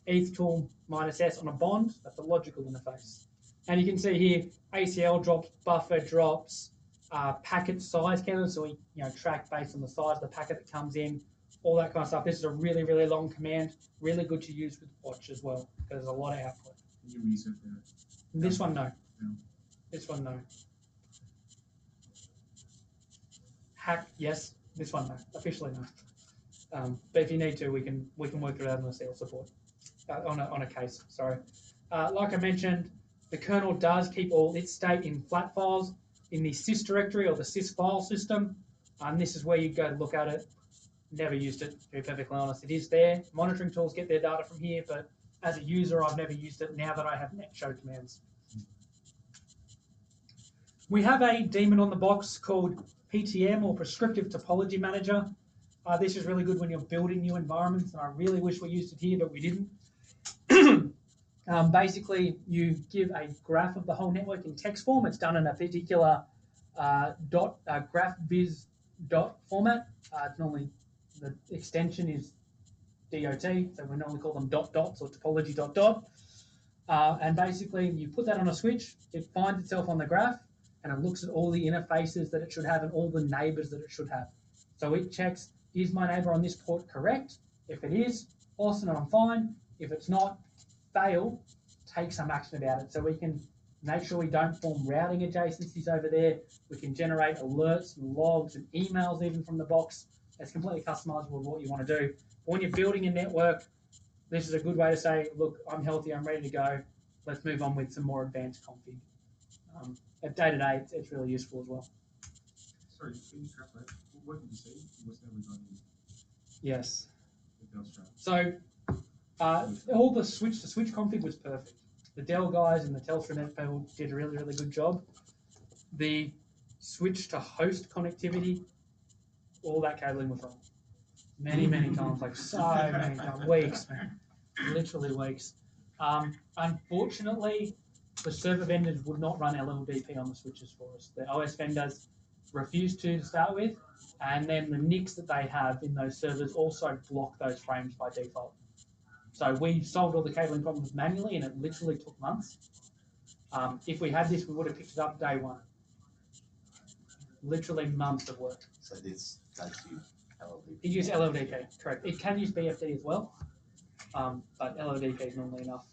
ETH tool minus S on a bond, that's a logical interface. And you can see here, ACL drops, buffer drops, packet size counters, so we track based on the size of the packet that comes in, all that kind of stuff. This is a really, really long command, really good to use with watch as well, because there's a lot of output. Can you reset that? This one, no. No. This one, no. Hack, yes. This one, no. Officially, no. But if you need to, we can work it out on the CL support, on a case. Sorry. Like I mentioned, the kernel does keep all its state in flat files in the sys directory or the sys file system. This is where you go to look at it. Never used it, to be perfectly honest. It is there. Monitoring tools get their data from here, but as a user, I've never used it now that I have NetShow commands. We have a daemon on the box called PTM, or Prescriptive Topology Manager. This is really good when you're building new environments, and I really wish we used it here, but we didn't. Basically, you give a graph of the whole network in text form. It's done in a particular GraphViz dot format. It's normally, the extension is DOT, so we normally call them dots or topology dot. And basically, you put that on a switch, it finds itself on the graph, and it looks at all the interfaces that it should have and all the neighbors that it should have. So it checks, is my neighbor on this port correct? If it is, awesome, I'm fine. If it's not, fail, take some action about it. So we can make sure we don't form routing adjacencies over there. We can generate alerts and logs and emails even from the box. It's completely customizable with what you want to do. But when you're building a network, this is a good way to say, look, I'm healthy, I'm ready to go. Let's move on with some more advanced config. At day-to-day, it's really useful as well. Sorry, can you clarify? What did you say? It was never done in Yes. the Telstra. So all the switch-to-switch config was perfect. The Dell guys and the Telstra Net people did a really, really good job. The switch to host connectivity, all that cabling was wrong. Many, many times, like so many times, weeks, man, literally weeks. Unfortunately, the server vendors would not run LLDP on the switches for us. The OS vendors refused to start with, and then the NICs that they have in those servers also block those frames by default. So we solved all the cabling problems manually, and it literally took months. If we had this, we would have picked it up day one. Literally months of work. So this does use LLDP. It uses LLDP, correct. It can use BFD as well, but LLDP is normally enough.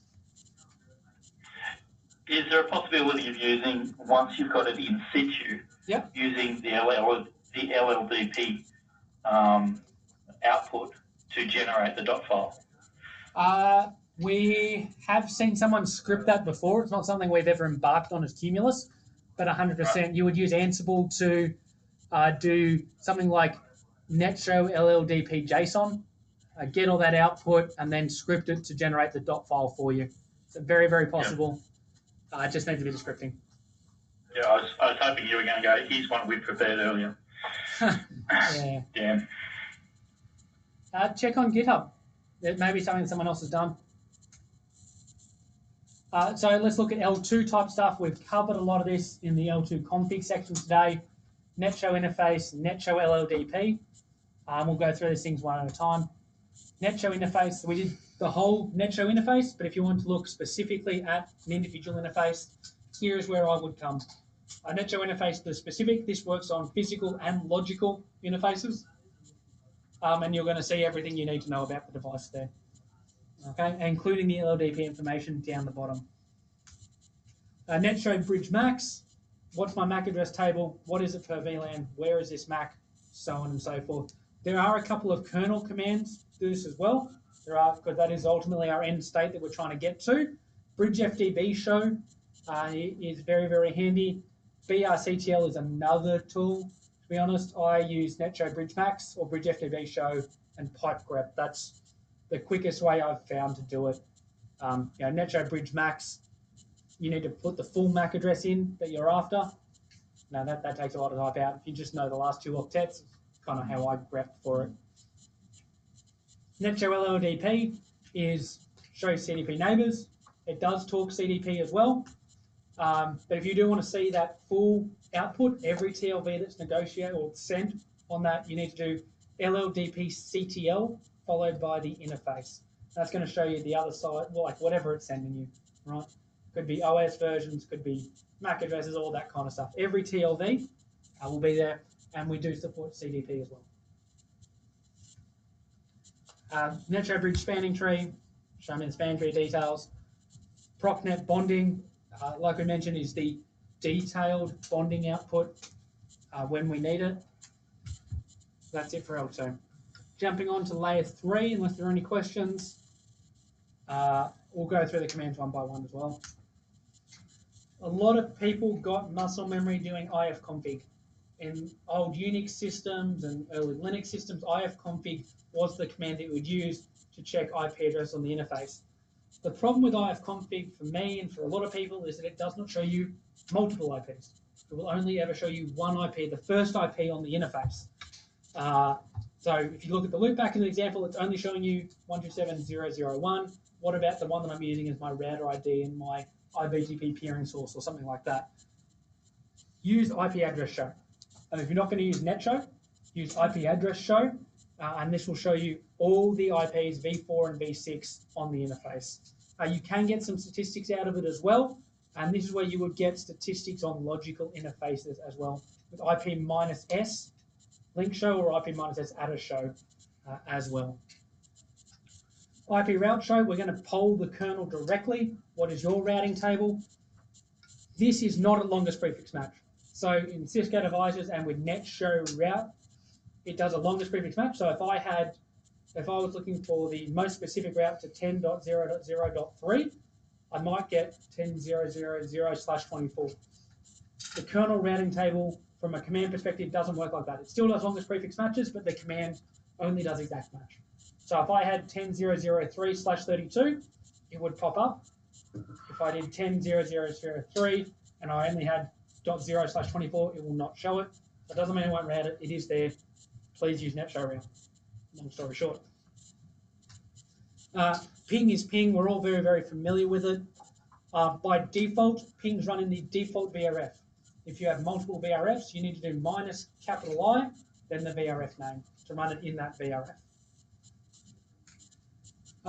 Is there a possibility of using, once you've got it in situ, Yep. using the LLDP output to generate the dot file? We have seen someone script that before. It's not something we've ever embarked on as Cummulus, but 100% you would use Ansible to do something like netshow LLDP JSON, get all that output, and then script it to generate the dot file for you. So very, very possible. It just needs a bit of scripting. Yeah, I was hoping you were going to go, here's one we prepared earlier. Yeah. Damn. Check on GitHub. It may be something that someone else has done. So let's look at L2 type stuff. We've covered a lot of this in the L2 config section today. Netshow interface, Netshow LLDP. We'll go through these things one at a time. Netshow interface, we did the whole Netshow interface, but if you want to look specifically at an individual interface, here is where I would come. A Netshow interface, the specific, this works on physical and logical interfaces. And you're going to see everything you need to know about the device there. Okay, including the LLDP information down the bottom. Netshow bridge max. What's my MAC address table? What is it per VLAN? Where is this MAC? So on and so forth. There are a couple of kernel commands to do this as well. There are, because that is ultimately our end state that we're trying to get to. Bridge FDB show is very, very handy. BRCTL is another tool. To be honest, I use Netshow bridge max or bridge FDB show and pipe grep. That's the quickest way I've found to do it. Netshow bridge max, you need to put the full MAC address in that you're after. Now that takes a lot of type out. If you just know the last two octets, kind of how I grep for it. Netshow LLDP is show CDP neighbors. It does talk CDP as well. But if you do want to see that full output, every TLV that's negotiated or sent on that, you need to do LLDP CTL followed by the interface. That's going to show you the other side, well, like whatever it's sending you, right? Could be OS versions, could be MAC addresses, all that kind of stuff. Every TLV will be there, and we do support CDP as well. Netshow bridge spanning tree, show me the span tree details. ProcNet bonding, like we mentioned, is the detailed bonding output when we need it. That's it for L2. Jumping on to layer 3, unless there are any questions, we'll go through the commands one by one as well. A lot of people got muscle memory doing ifconfig. In old Unix systems and early Linux systems, ifconfig was the command that you would use to check IP address on the interface. The problem with ifconfig for me and for a lot of people is that it does not show you multiple IPs. It will only ever show you one IP, the first IP on the interface. So if you look at the loopback in the example, it's only showing you 127.0.0.1. What about the one that I'm using as my router ID and my IBGP peering source or something like that? Use IP address show. And if you're not going to use netshow, use IP address show, and this will show you all the IPs v4 and v6 on the interface. You can get some statistics out of it as well, and this is where you would get statistics on logical interfaces as well, with IP -S link show or IP -S address show as well. IP route show, we're going to poll the kernel directly. What is your routing table? This is not a longest prefix match. So in Cisco devices and with net show route, it does a longest prefix match. So if I was looking for the most specific route to 10.0.0.3, I might get 10.0.0.0/24. The kernel routing table, from a command perspective, doesn't work like that. It still does longest prefix matches, but the command only does exact match. So if I had 10.0.0.3/32, it would pop up. If I did 10.0.0.0.3 and I only had .0/24, it will not show it. That doesn't mean it won't route it. It is there. Please use net show route. Long story short. Ping is ping. We're all very, very familiar with it. By default, pings run in the default VRF. If you have multiple VRFs, you need to do minus capital I, then the VRF name to run it in that VRF.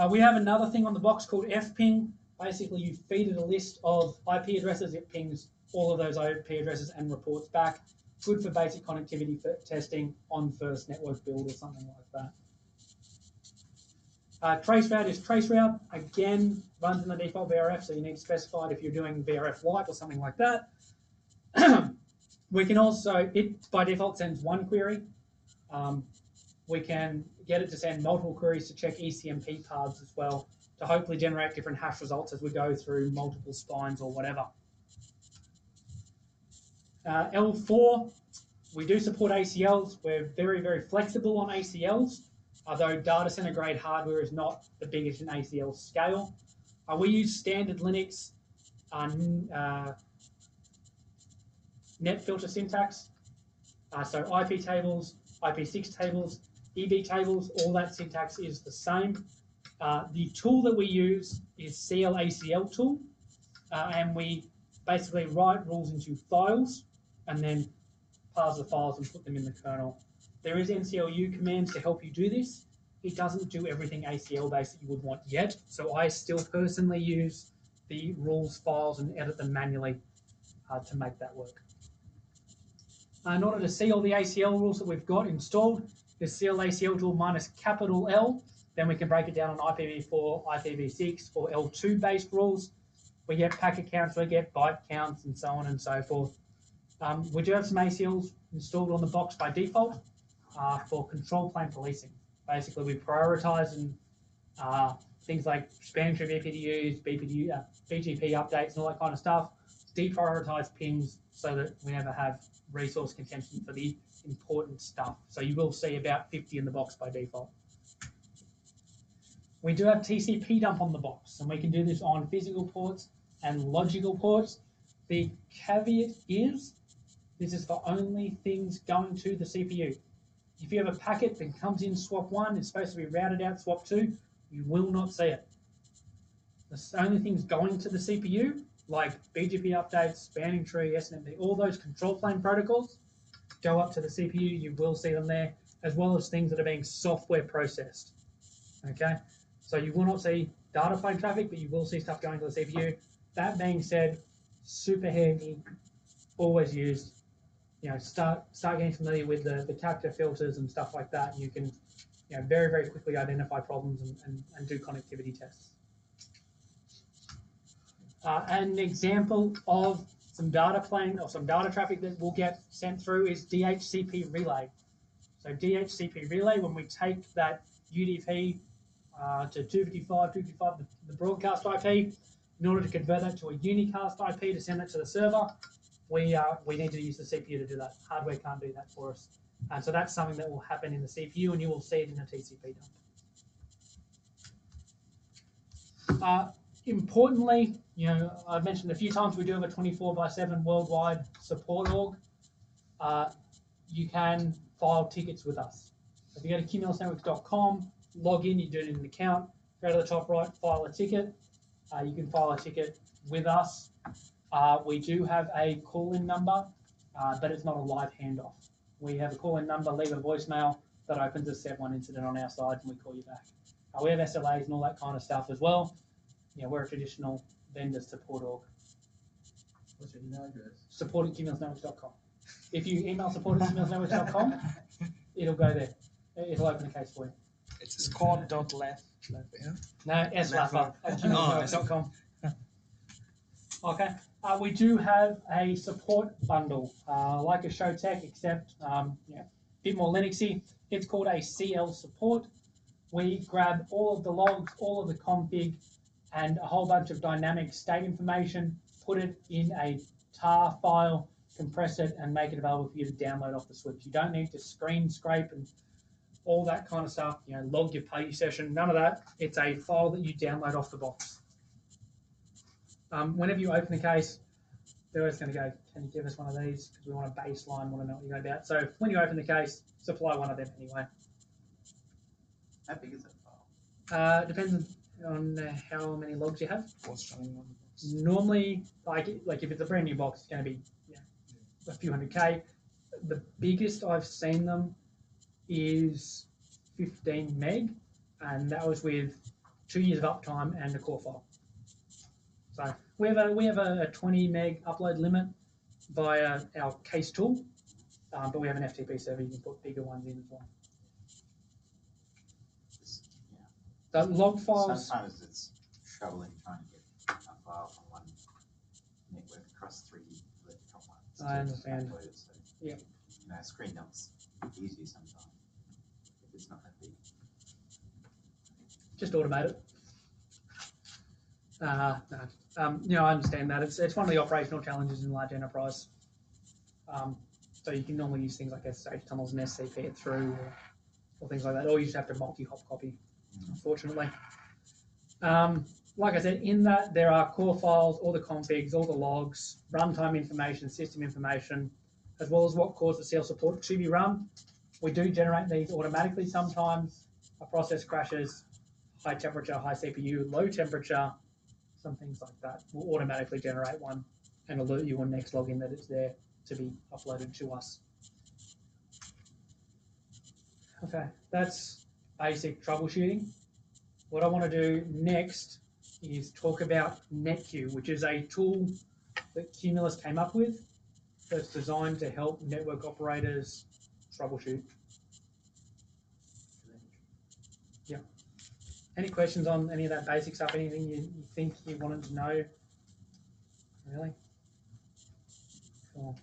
We have another thing on the box called fping. Basically, you feed it a list of IP addresses. It pings all of those IP addresses and reports back. Good for basic connectivity for testing on first network build or something like that. Traceroute is traceroute. Again, runs in the default VRF, so you need to specify it if you're doing VRF Lite or something like that. We can also, it by default sends one query. We can get it to send multiple queries to check ECMP paths as well, to hopefully generate different hash results as we go through multiple spines or whatever. L4, we do support ACLs. We're very, very flexible on ACLs, although data center grade hardware is not the biggest in ACL scale. We use standard Linux net filter syntax. So IP tables, IP6 tables, EB tables, all that syntax is the same. The tool that we use is CLACL tool, and we basically write rules into files and then parse the files and put them in the kernel. There is NCLU commands to help you do this. It doesn't do everything ACL based that you would want yet, so I still personally use the rules files and edit them manually to make that work. In order to see all the ACL rules that we've got installed, the CLACL tool minus capital L, then we can break it down on IPv4, IPv6, or L2 based rules. We get packet counts, we get byte counts, and so on and so forth. We do have some ACLs installed on the box by default for control plane policing. Basically, we prioritize things like spanning tree BPDUs, BGP updates, and all that kind of stuff. Deprioritize pings so that we never have resource contention for the important stuff. So you will see about 50 in the box by default. We do have TCP dump on the box, and we can do this on physical ports and logical ports. The caveat is this is for only things going to the CPU. If you have a packet that comes in swap 1, it's supposed to be routed out swap 2, you will not see it. The only things going to the CPU, like BGP updates, spanning tree, SNMP, all those control plane protocols, go up to the CPU, you will see them there, as well as things that are being software processed. Okay, so you will not see data plane traffic, but you will see stuff going to the CPU. That being said, super handy, always used. You know, start getting familiar with the capture filters and stuff like that. You can, you know, very, very quickly identify problems and do connectivity tests. An example of some data plane or some data traffic that will get sent through is DHCP relay. So DHCP relay, when we take that UDP to 255, the broadcast IP, in order to convert that to a unicast IP to send it to the server, we need to use the CPU to do that. Hardware can't do that for us. And so that's something that will happen in the CPU, and you will see it in a TCP dump. Importantly, you know, I've mentioned a few times we do have a 24/7 worldwide support org. You can file tickets with us. If you go to cumulusnetworks.com, log in, you do it in an account, go to the top right, file a ticket. You can file a ticket with us. We do have a call-in number, but it's not a live handoff. We have a call-in number, leave a voicemail that opens a Set 1 incident on our side, and we call you back. We have SLAs and all that kind of stuff as well. You know, we're a traditional vendor support org. What's your email address? support@cumulusnetworks.com. If you email support@cumulusnetworks.com, it'll go there. It'll open a case for you. It's squad.left Yeah. No, slapper at cummulus.com. Okay. We do have a support bundle, like a show tech, except a bit more Linuxy. It's called a CL support. We grab all of the logs, all of the config, and a whole bunch of dynamic state information, put it in a tar file, compress it, and make it available for you to download off the switch. You don't need to screen scrape and all that kind of stuff, log your party session, none of that. It's a file that you download off the box. Whenever you open the case, they're always going to go, can you give us one of these? Because we want a baseline, want to know what you're about. So when you open the case, supply one of them anyway. How big is that file? Depends on how many logs you have. What's running on the box? Normally, like if it's a brand new box, it's going to be a few hundred K. The biggest I've seen them is 15 meg, and that was with 2 years of uptime and a core file. So we have a 20 meg upload limit via our case tool, but we have an FTP server. You can put bigger ones in as well. The log files. Sometimes it's troubling trying to get a file from one network across 3 different ones. I understand. Upload it, so, Yeah. Screen dumps easier sometimes if it's not that big. Just automate it. No. I understand that. It's one of the operational challenges in large enterprise. So you can normally use things like SSH tunnels and SCP it through, or things like that, or you just have to multi-hop copy, unfortunately. Like I said, in that there are core files, all the configs, all the logs, runtime information, system information, as well as what caused the CL support to be run. We do generate these automatically sometimes. A process crashes, high temperature, high CPU, low temperature, some things like that. We'll automatically generate one and alert you on next login that it's there to be uploaded to us. Okay, that's basic troubleshooting. What I want to do next is talk about NetQ, which is a tool that Cummulus came up with that's designed to help network operators troubleshoot. Yeah. Any questions on any of that basic stuff? Anything you think you wanted to know? Really? Cool.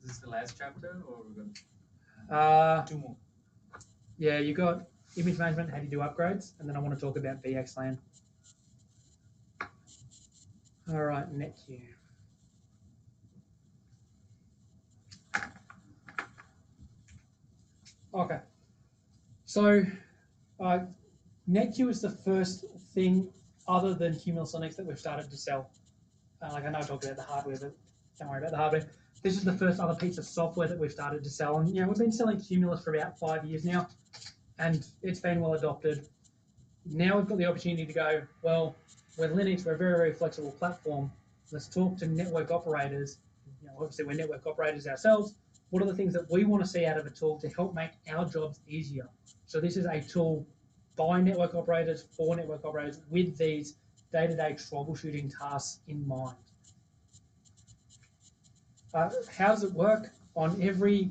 Is this the last chapter, or we're going? 2 more. Yeah, you got image management, how do you do upgrades, and then I want to talk about VXLAN. All right, NetQ. Okay, so NetQ is the first thing other than Cummulus Linux that we've started to sell. Like I know I talked about the hardware, but don't worry about the hardware. This is the first other piece of software that we've started to sell, and we've been selling Cummulus for about 5 years now, and it's been well adopted. Now we've got the opportunity to go, well, we're Linux, we're a very, very flexible platform. Let's talk to network operators. Obviously we're network operators ourselves. What are the things that we want to see out of a tool to help make our jobs easier? So this is a tool by network operators, for network operators, with these day-to-day troubleshooting tasks in mind. How does it work? On every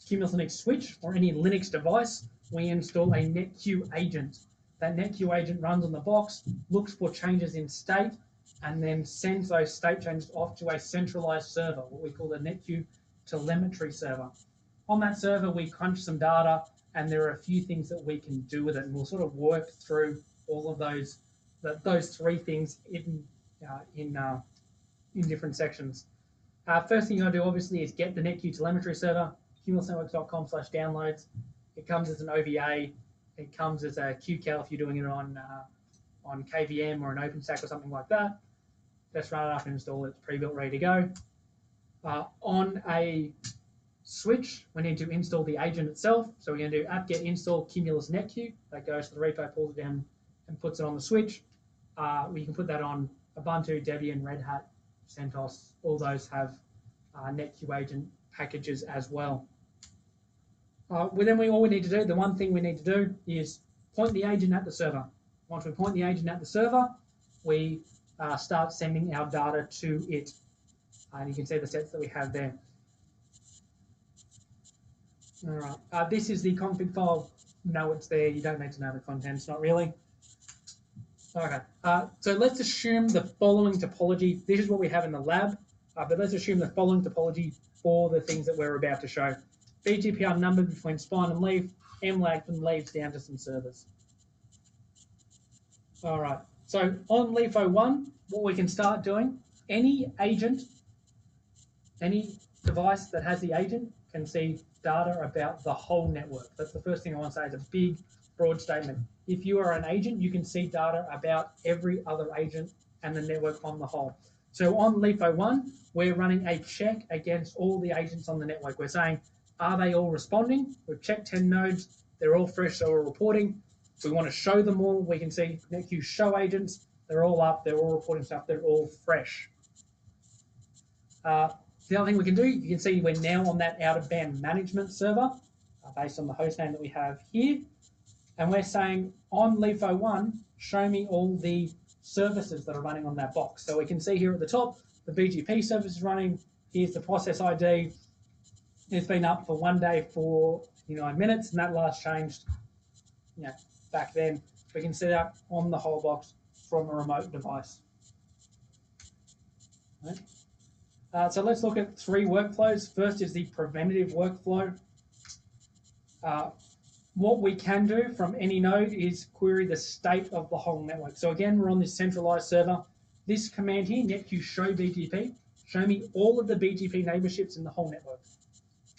Cummulus Linux switch or any Linux device, we install a NetQ agent. That NetQ agent runs on the box, looks for changes in state, and then sends those state changes off to a centralized server, what we call the NetQ telemetry server. On that server, we crunch some data, and there are a few things that we can do with it, and we'll sort of work through all of those 3 things in different sections. First thing you're going to do, obviously, is get the NetQ telemetry server, cumulusnetworks.com/downloads. It comes as an OVA. It comes as a QCal if you're doing it on KVM or an OpenStack or something like that. Just run it up and install it. It's pre-built, ready to go. On a switch, we need to install the agent itself. So we're going to do apt-get install Cummulus NetQ. That goes to the repo, pulls it down, and puts it on the switch. We can put that on Ubuntu, Debian, Red Hat, CentOS. All those have NetQ agent packages as well. All we need to do, the one thing we need to do is point the agent at the server. Once we point the agent at the server, we start sending our data to it. And you can see the sets that we have there. All right, this is the config file know it's there. You don't need to know the contents, not really. Okay, so let's assume the following topology. This is what we have in the lab, but let's assume the following topology for the things that we're about to show. BGP are numbered between spine and leaf, MLAG from leaves down to some servers. All right, so on LeafO 1, what we can start doing, any agent, any device that has the agent can see data about the whole network. That's the first thing I want to say. It's a big, broad statement. If you are an agent, you can see data about every other agent and the network on the whole. So on LeafO 1, we're running a check against all the agents on the network. We're saying, are they all responding? We've checked 10 nodes. They're all fresh, so we're reporting. We want to show them all. We can see NetQ show agents. They're all up. They're all reporting stuff. They're all fresh. The other thing we can do, you can see we're now on that out-of-band management server based on the host name that we have here. And we're saying on LeafO 1, show me all the services that are running on that box. So we can see here at the top, the BGP service is running. Here's the process ID. It's been up for 1 day for 9 minutes, and that last changed back then. We can see that on the whole box from a remote device. Right. So let's look at 3 workflows. First is the preventative workflow. What we can do from any node is query the state of the whole network. So again, we're on this centralized server. This command here, netq show BGP, show me all of the BGP neighborships in the whole network.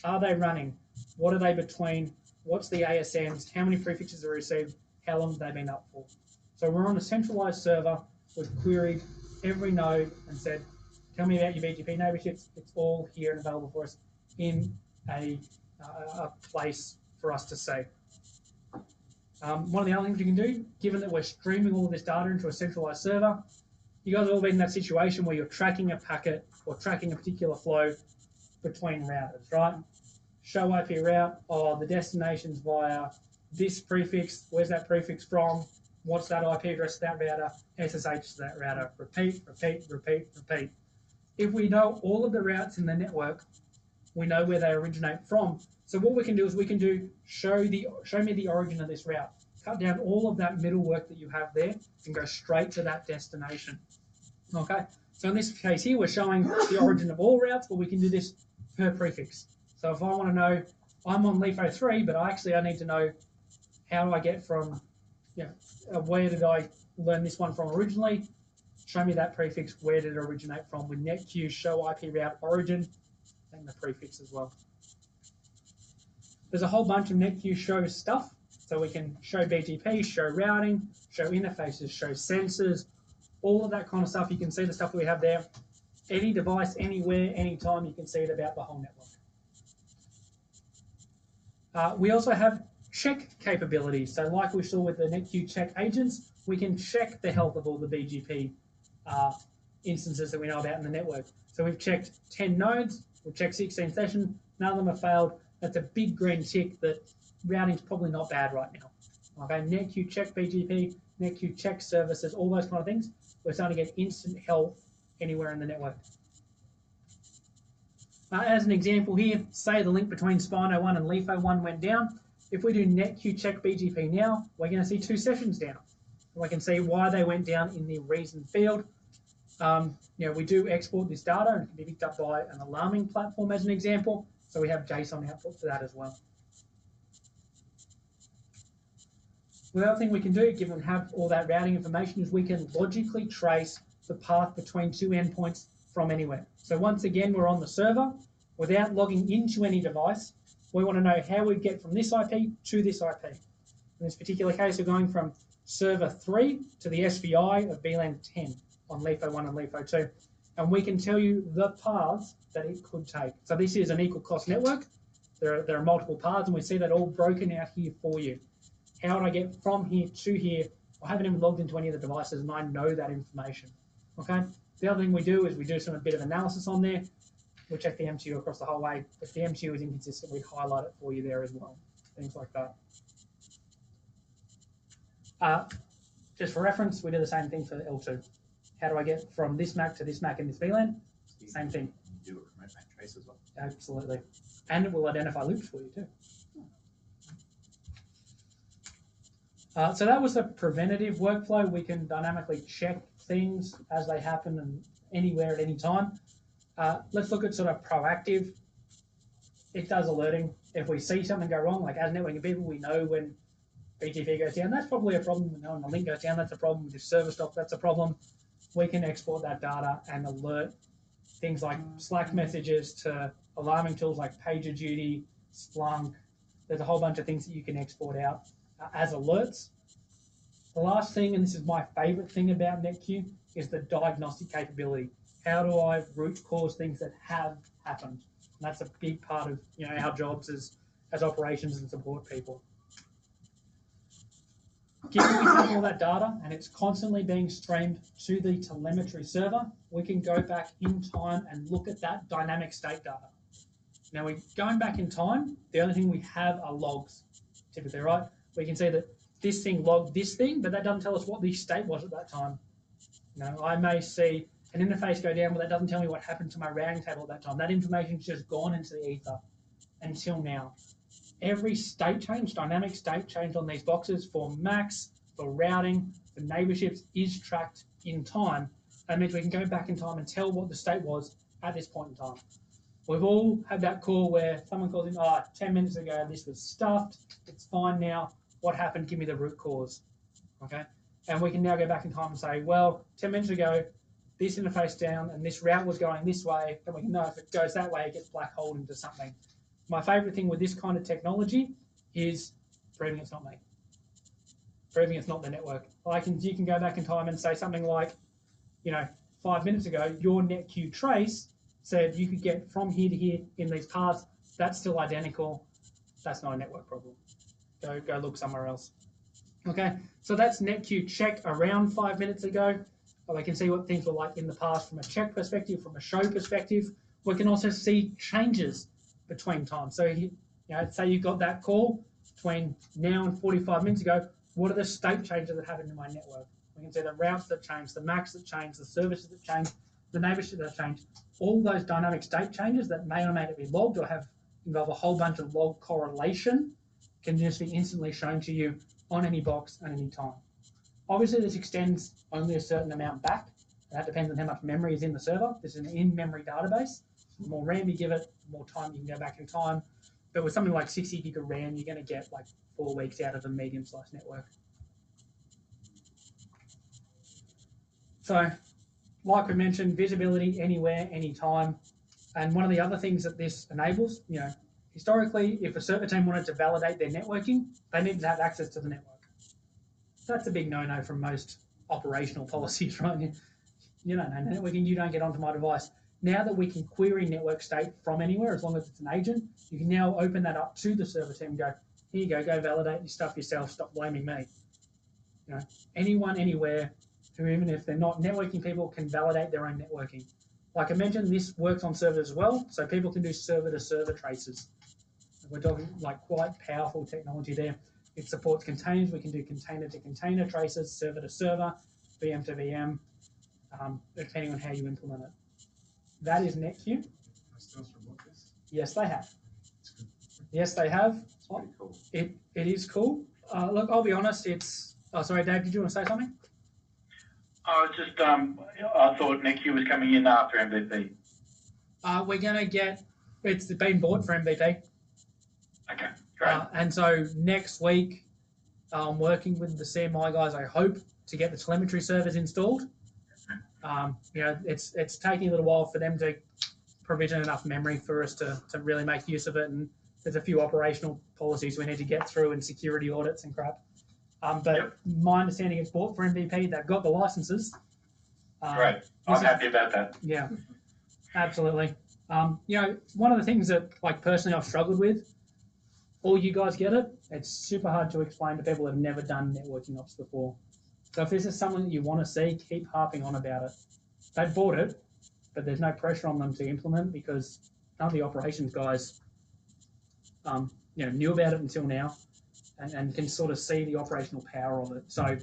Are they running? What are they between? What's the ASNs? How many prefixes are received? How long have they been up for? So we're on a centralized server. We've queried every node and said, tell me about your BGP neighborships. It's all here and available for us in a place for us to see. One of the other things you can do, given that we're streaming all of this data into a centralized server, you guys have all been in that situation where you're tracking a packet or tracking a particular flow between routers, right? Show IP route, the destination's via this prefix. Where's that prefix from? What's that IP address to that router? SSH to that router. Repeat, repeat, repeat, repeat. If we know all of the routes in the network, we know where they originate from. So what we can do is we can do show me the origin of this route. Cut down all of that middle work that you have there and go straight to that destination. Okay. So in this case here, we're showing the origin of all routes, but we can do this per prefix. So if I want to know, I'm on LeafO 3, but I need to know how do I get from, where did I learn this one from originally? Show me that prefix, where did it originate from with netq show IP route origin and the prefix as well. There's a whole bunch of netq show stuff. So we can show BGP, show routing, show interfaces, show sensors, all of that kind of stuff. You can see the stuff that we have there. Any device, anywhere, anytime, you can see it about the whole network. We also have check capabilities. So like we saw with the netq check agents, we can check the health of all the BGP instances that we know about in the network. So we've checked 10 nodes, we've checked 16 sessions, none of them have failed. That's a big green tick that routing's probably not bad right now. Okay, netq check BGP, netq check services, all those kind of things. We're starting to get instant health anywhere in the network. As an example here, say the link between Spino 1 and LeafO 1 went down. If we do netq check BGP now, we're going to see 2 sessions down. And we can see why they went down in the reason field. We do export this data and it can be picked up by an alarming platform as an example. So we have JSON output for that as well. The other thing we can do, given we have all that routing information, is we can logically trace the path between 2 endpoints from anywhere. So once again, we're on the server. Without logging into any device, we want to know how we get from this IP to this IP. In this particular case, we're going from server 3 to the SVI of VLAN 10 on LeafO 1 and LeafO 2. And we can tell you the paths that it could take. So this is an equal cost network. There are multiple paths, and we see that all broken out here for you. How would I get from here to here? I haven't even logged into any of the devices, and I know that information. Okay. The other thing we do is we do a bit of analysis on there. We check the MTU across the whole way. If the MTU is inconsistent, we highlight it for you there as well. Things like that. Just for reference, we do the same thing for L2. How do I get from this MAC to this MAC in this VLAN? Same thing. You do a remote MAC trace as well. Absolutely. And it will identify loops for you too. So that was the preventative workflow. We can dynamically check things as they happen and anywhere at any time. Let's look at sort of proactive. It does alerting. If we see something go wrong, like as networking people, we know when BGP goes down, that's probably a problem. We know when the link goes down, that's a problem. If the server stops, that's a problem. We can export that data and alert things like Slack messages to alarming tools like PagerDuty, Splunk. There's a whole bunch of things that you can export out as alerts. The last thing, and this is my favorite thing about NetQ, is the diagnostic capability. How do I root cause things that have happened? And that's a big part of our jobs as operations and support people. Given we have all that data and it's constantly being streamed to the telemetry server, we can go back in time and look at that dynamic state data. Now, we're going back in time, the only thing we have are logs, typically, right? We can see that this thing logged this thing, but that doesn't tell us what the state was at that time. I may see an interface go down, but that doesn't tell me what happened to my routing table at that time. That information's just gone into the ether until now. Every state change, dynamic state change on these boxes for MACs, for routing, for neighborships is tracked in time. That means we can go back in time and tell what the state was at this point in time. We've all had that call where someone calls in, 10 minutes ago, this was stuffed, it's fine now, what happened, give me the root cause, okay? And we can now go back in time and say, well, 10 minutes ago, this interface down and this route was going this way, and we can know if it goes that way, it gets black holed into something. My favorite thing with this kind of technology is proving it's not me. Proving it's not the network. You can go back in time and say something like, 5 minutes ago, your NetQ trace said you could get from here to here in these paths. That's still identical. That's not a network problem. Go look somewhere else. Okay, so that's NetQ check around 5 minutes ago. We can see what things were like in the past from a check perspective, from a show perspective. We can also see changes between times. So, say you got that call between now and 45 minutes ago. What are the state changes that happened in my network? We can see the routes that change, the MACs that change, the services that change, the neighborship that change. All those dynamic state changes that may or may not be logged or involve a whole bunch of log correlation can just be instantly shown to you on any box at any time. Obviously, this extends only a certain amount back. That depends on how much memory is in the server. This is an in-memory database. The more RAM you give it, the more time you can go back in time. But with something like 60 gig of RAM, you're going to get like 4 weeks out of a medium-sized network. So, like we mentioned, visibility anywhere, anytime. And one of the other things that this enables, historically, if a server team wanted to validate their networking, they needed to have access to the network. That's a big no-no from most operational policies, right? You don't know networking, you don't get onto my device. Now that we can query network state from anywhere, as long as it's an agent, you can now open that up to the server team and go, here you go validate your stuff yourself, stop blaming me. Anyone, anywhere, who even if they're not networking people, can validate their own networking. Like I mentioned, this works on servers as well, so people can do server-to-server traces. We're talking like quite powerful technology there. It supports containers. We can do container-to-container traces, server-to-server, VM to VM, depending on how you implement it. That is NetQ. Yes, they have. Yes, they have. It's pretty cool. It is cool. Look, I'll be honest. Oh, sorry, Dave. Did you want to say something? I was just, I thought NetQ was coming in after MVP. We're going to get, it's been bought for MVP. Okay, great. And so next week, I'm working with the CMI guys, I hope, to get the telemetry servers installed. It's taking a little while for them to provision enough memory for us to really make use of it. And there's a few operational policies we need to get through and security audits and crap. But my understanding is bought for MVP. They've got the licenses. Great. I'm happy about that. Yeah, absolutely. One of the things that, like, personally I've struggled with, all you guys get it, it's super hard to explain to people that have never done networking ops before. So if this is something that you want to see, keep harping on about it. They've bought it, but there's no pressure on them to implement because none of the operations guys knew about it until now and can sort of see the operational power of it. So,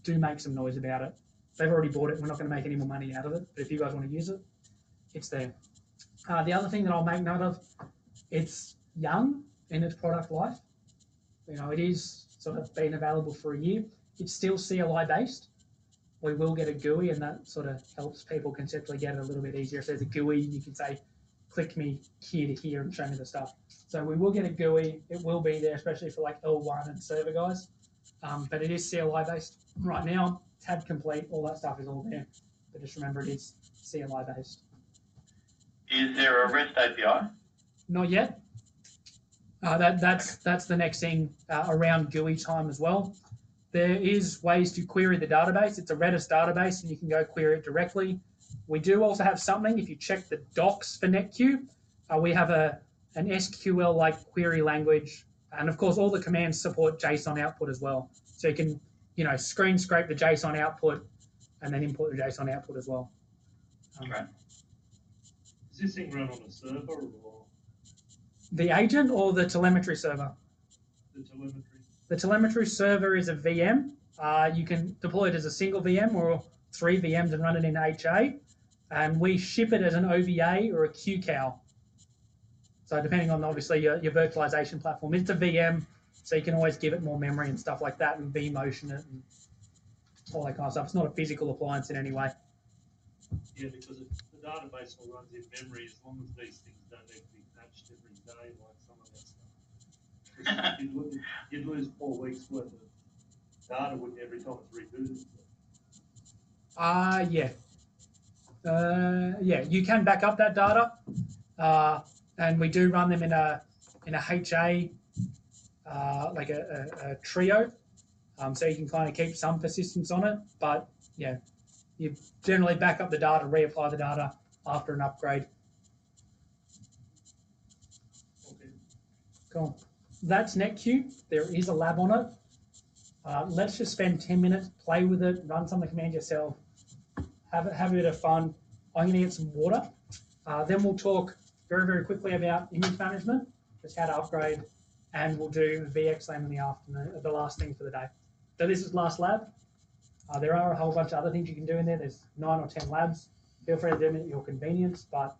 do make some noise about it. They've already bought it. We're not going to make any more money out of it. But if you guys want to use it, it's there. The other thing that I'll make note of, it's young in its product life. It is sort of been available for a year. It's still CLI based. We will get a GUI, and that sort of helps people conceptually get it a little bit easier. If there's a GUI, you can say, click me here to here and show me the stuff. So we will get a GUI. It will be there, especially for like L1 and server guys. But it is CLI based right now. Tab complete, all that stuff is all there. But just remember, it is CLI based. Is there a REST API? Not yet. That's the next thing around GUI time as well. There is ways to query the database. It's a Redis database, and you can go query it directly. We do also have something. If you check the docs for NetQ, we have an SQL-like query language, and of course, all the commands support JSON output as well. So you can, screen scrape the JSON output, and then import the JSON output as well. Right. Is this thing run on a server or The agent or the telemetry server? the telemetry? The telemetry server is a VM. You can deploy it as a single VM or 3 VMs and run it in HA. And we ship it as an OVA or a QCOW. So depending on, obviously, your virtualization platform. It's a VM, so you can always give it more memory and stuff like that and vMotion it and all that kind of stuff. It's not a physical appliance in any way. Yeah, because the database will run in memory as long as these things don't need to be patched every day like some of that stuff. You'd lose 4 weeks worth of data every time it's rebooted. Yeah, you can back up that data, and we do run them in a HA, like a trio, so you can kind of keep some persistence on it. But yeah, you generally back up the data, reapply the data after an upgrade. Okay. Cool. That's NetQ. There is a lab on it. Let's just spend 10 minutes, play with it, run some of the commands yourself, have a bit of fun. I'm going to get some water. Then we'll talk very, very quickly about image management, just how to upgrade, and we'll do VXLAN in the afternoon, the last thing for the day. So this is last lab. There are a whole bunch of other things you can do in there. There's 9 or 10 labs. Feel free to do them at your convenience, but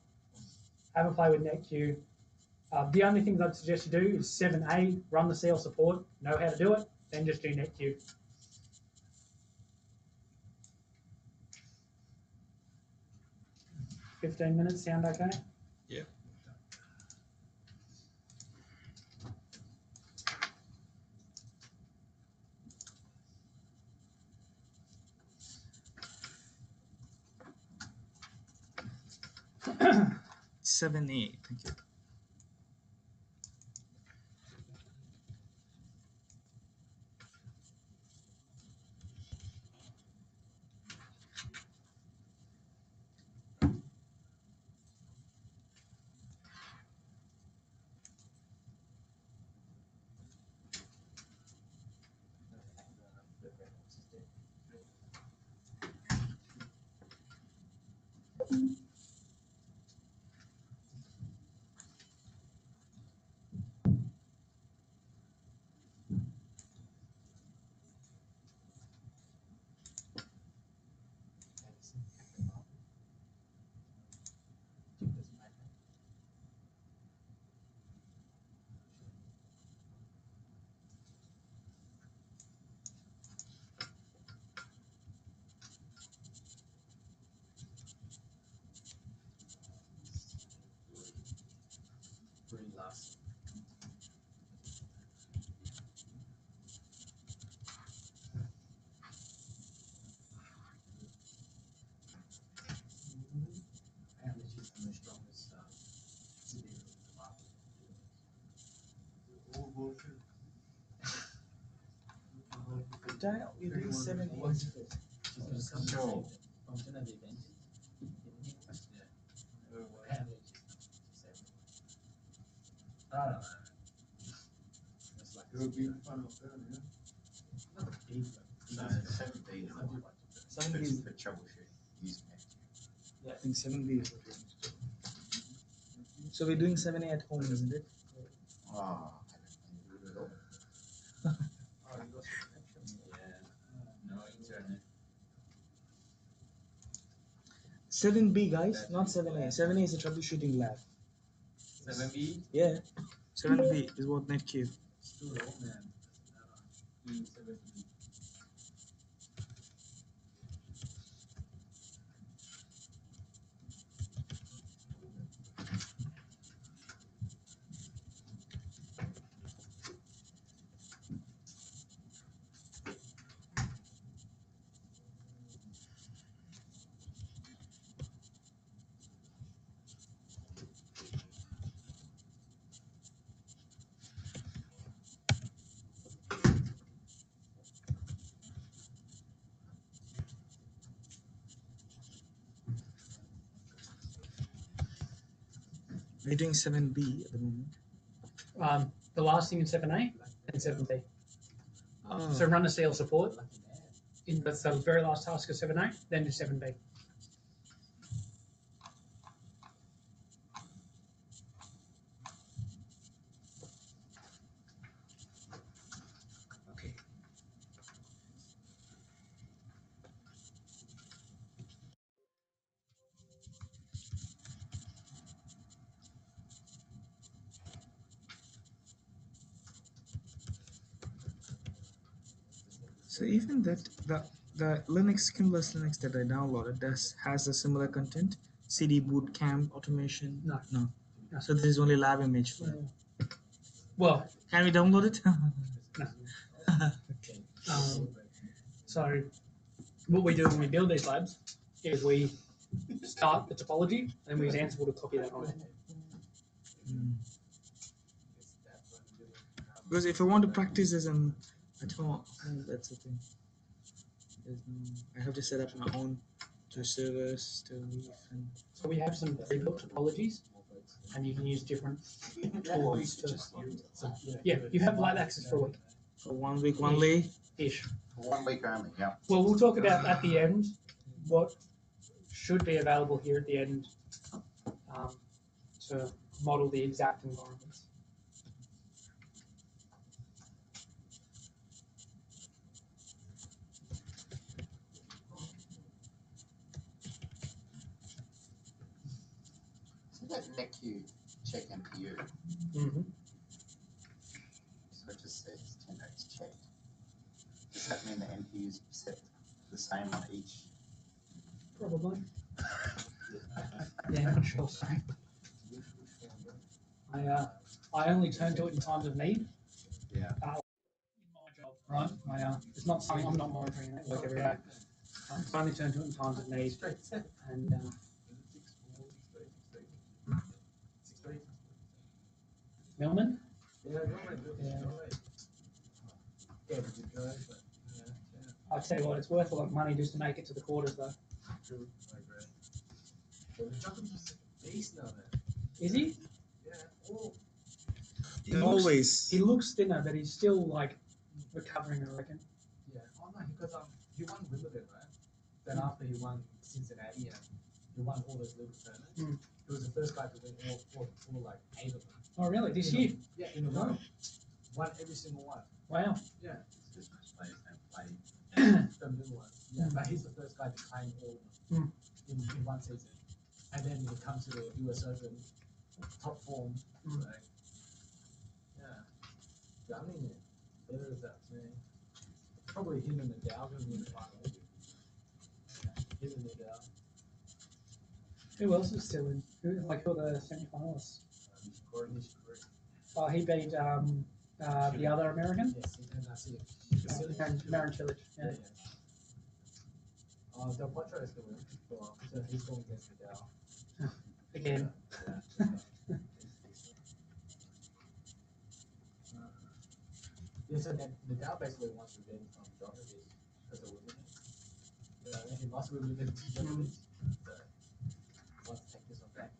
have a play with NetQ. The only things I'd suggest you do is 7A, run the CL support, know how to do it, then just do NetQ. $15 minutes sound okay? Yeah. Seven A, thank you. Pretty last. Apparently she's the strongest city in the market. Dial, we're doing 7A. She's going to come functional event. It's like It would be fun of that, yeah. not a big one. No, 7B is not like 7B is for troubleshooting using it. Yeah, I think 7B is what we're going to do. So we're doing 7A at home, isn't it? Oh, I don't do it at all. Oh, you lost your connection. Yeah, no internet. 7B, guys, not 7A. 7A is a troubleshooting lab. 7B? Yeah. 7B is what NetQ. Still old man. to 7B. Are you doing 7B at the moment? The last thing in 7A and 7B. Oh, So run a CL support in the very last task of 7A, then do 7B. okay. So even that the Cummulus Linux that I downloaded has a similar content. CD boot camp automation. No. No. No. So this is only lab image file. Well, Can we download it? so what we do when we build these labs is we start the topology and then we use Ansible to copy that on. Mm. Because if I want to practice this at home, that's the thing. I have to set up my own two servers to leave and So we have some pre-built topologies and you can use different tools to. Yeah, you have live access for a week. for 1 week only. Ish. For 1 week only, yeah. Well, we'll talk about at the end what should be available here at the end to model the exact environments. So that NECU check MPU, Mm-hmm. so it just says 10 nodes checked. Does that mean the MPU is set the same on each? Probably. Yeah, I'm not sure. Sorry. I only turn to it in times of need. Yeah. In my job, right? It's not something I'm not monitoring it like every day. I only turn to it in times of need. And Millman? Yeah, I tell you what, it's worth a lot of money just to make it to the quarters, though. true. I agree. The chocolate is base now, man. Is he? Yeah. Oh. He looks thinner, but he's still like recovering, I reckon. Yeah. Oh no, because he won Wimbledon, right? Then after he won Cincinnati and he won all those little tournaments. Mm. He was the first guy to win all like 8 of them. Oh, really? This year? Yeah, in a row. Won every single one. Wow. Yeah. Because most players don't play. The little one. Yeah, but he's the first guy to claim all of them in one season. And then he comes to the US Open, top form. Right? Yeah. I mean, better as that, man. Probably him and the Dow going to be in the final. Yeah, him and the Dow. Who else is still in? Who are the semi-finalists? He beat the other American? Yes, and I see it. Marin Cilic. Yeah. Del Potro is going to win. So he's going against the Dow. Again. Yeah. Yeah, so the Dow basically wants revenge from Djokovic because of Wimbledon. He lost Wimbledon to Djokovic. So he wants to take this one back.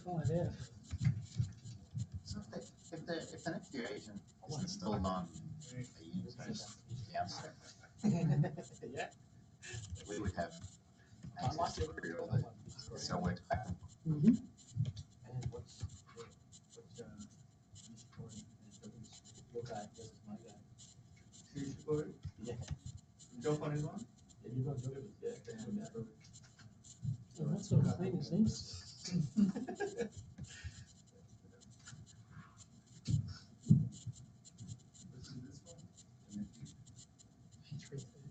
5F. So if the NFU agent is installed on a unit-based downside, Yeah. we would have access to query all the cell works back and Mm-hmm. And what's your guy versus my guy? Yeah. Jump on his one? Yeah, you got Joker, yeah. So what sort of thing is this? This is this one?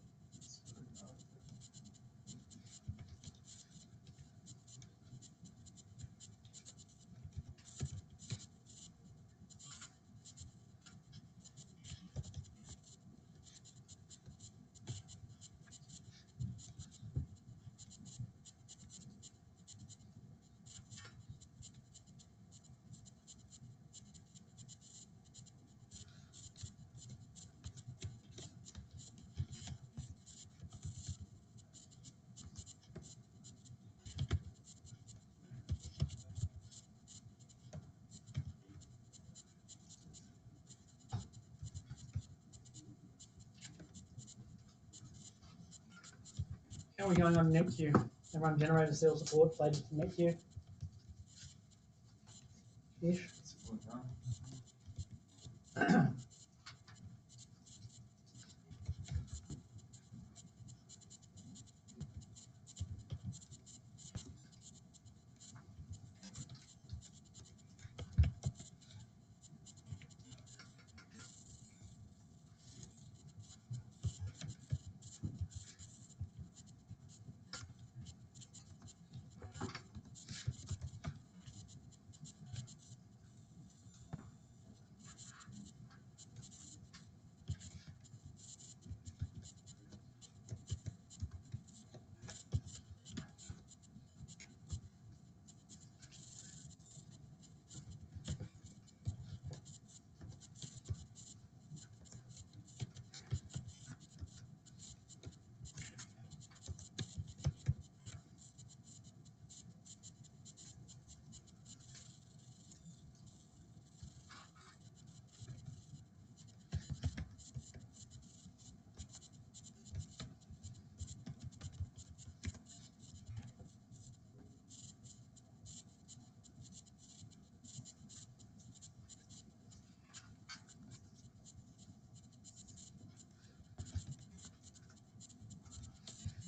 How are we going on NetQ? Everyone generated sales support, played to NetQ. Ish.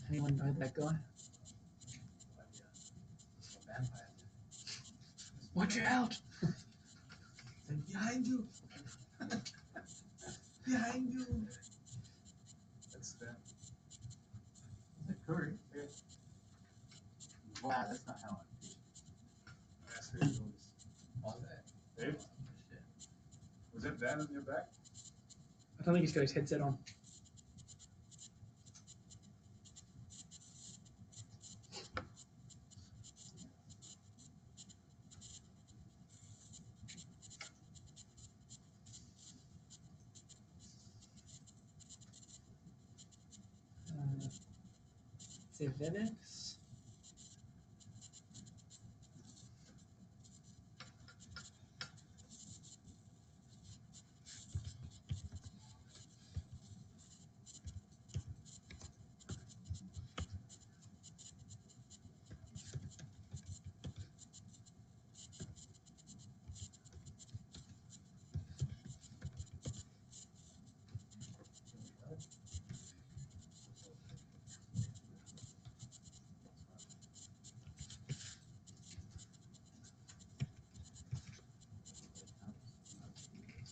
Anyone know that guy? Vampire. Watch out! Behind you. Behind you. That's them. the query. Wow, that's not how I That's their notice. All that. Dave, was that Dan on your back? I don't think he's got his headset on. Civics.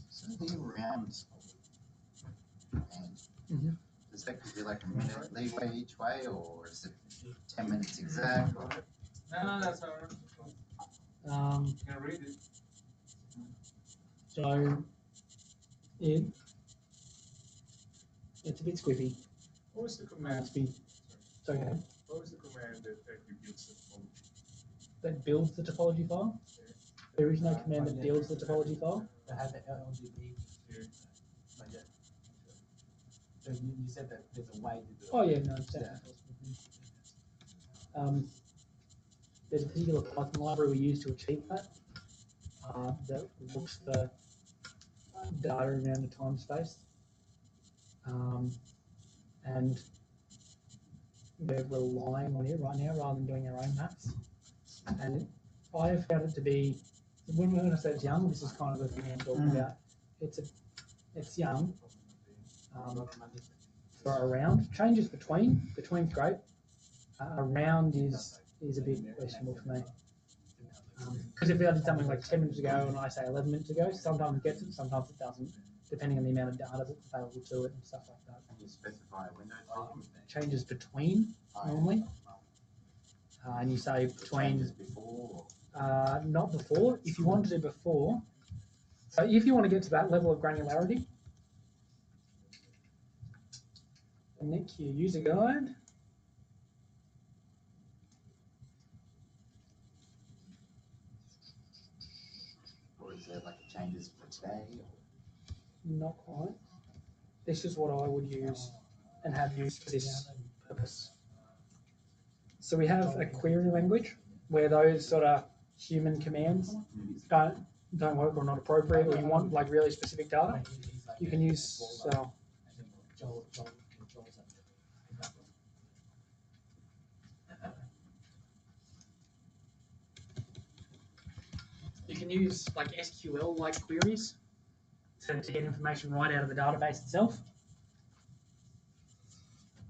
So the rounds, and Mhm. does that give you like a minute leeway each way, or is it 10 minutes exact? Or No, that's all right. Um, You can read it. so it's a bit squiffy. What was the Might command? be. So okay. What was the command that executes the phone? That builds the topology file. There is no command that builds the topology file. I had the LGB here. But yeah. So you said that there's a way to do it. Oh yeah, no, it's Yeah. definitely possible. there's a particular Python library we use to achieve that. That looks for data around the time space. And we're relying on it right now rather than doing our own maps. And I have found it to be, when I say it's young, this is kind of the thing I'm talking about. It's young. For around, changes between's great. Around is a bit questionable for me. Because if I did something like 10 minutes ago and I say 11 minutes ago, sometimes it gets it, sometimes it doesn't, depending on the amount of data that's available to it and stuff like that. Can you specify a window type? Changes between, normally. And you say between, Changes before? not before. If you want to do before, so if you want to get to that level of granularity, the NetQ user guide. Or is there like changes for today? Not quite. This is what I would use and have used for this purpose. So we have a query language where those sort of human commands don't work or not appropriate, or you want like really specific data. You can use like SQL like queries to get information right out of the database itself.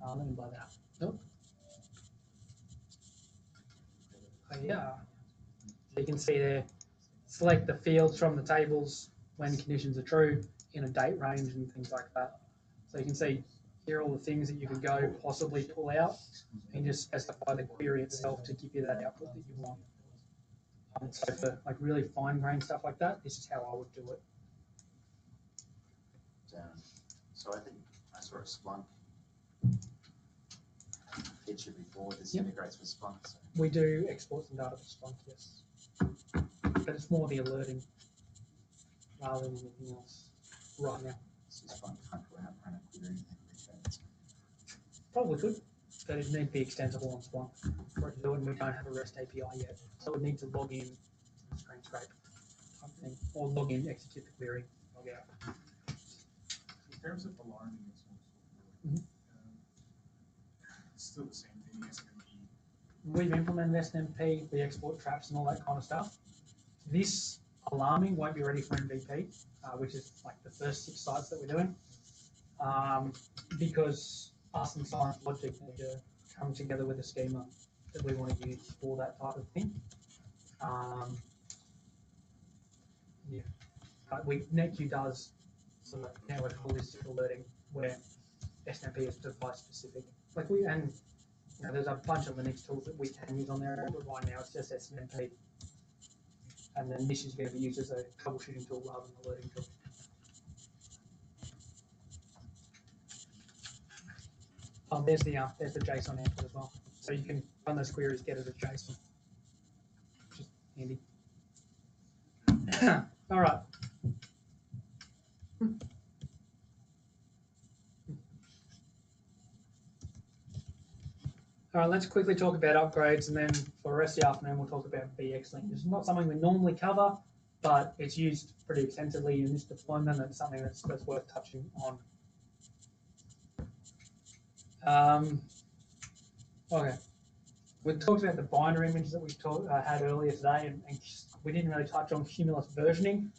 Let me blow that up. Nope. Yeah. So you can see there, select the fields from the tables when conditions are true in a date range and things like that. So you can see here are all the things that you could go possibly pull out and just specify the query itself to give you that output that you want. So for like really fine-grained stuff like that, this is how I would do it. So I think I saw a Splunk feature before. This integrates with Splunk. So. We do export some data to Splunk, yes. But it's more the alerting rather than anything else right now. So Splunk can't go out and run a query and return. Probably could, but it needs to be extensible on Splunk for it to do it, and we don't have a REST API yet. So it needs to log in, screen scrape type thing, or log in, execute the query, log out. In terms of alarming and so forth, it's still the same thing, SMP. We've implemented SNMP, we export traps and all that kind of stuff. This alarming won't be ready for MVP, which is like the first 6 sites that we're doing, because us and Science Logic need to come together with a schema that we want to use for that type of thing. Yeah, but NetQ does sort of network holistic alerting where SNMP is device specific. Like there's a bunch of Linux tools that we can use on there, but right now it's just SNMP. And then this is going to be used as a troubleshooting tool rather than an alerting tool. Oh, there's the JSON output as well. So you can run those queries, get it as JSON, which is handy. All right. All right, let's quickly talk about upgrades, and then for the rest of the afternoon, we'll talk about VXLink. This is not something we normally cover, but it's used pretty extensively in this deployment, and it's something that's worth touching on. Okay, we talked about the binder images that we had earlier today, and we didn't really touch on Cummulus versioning.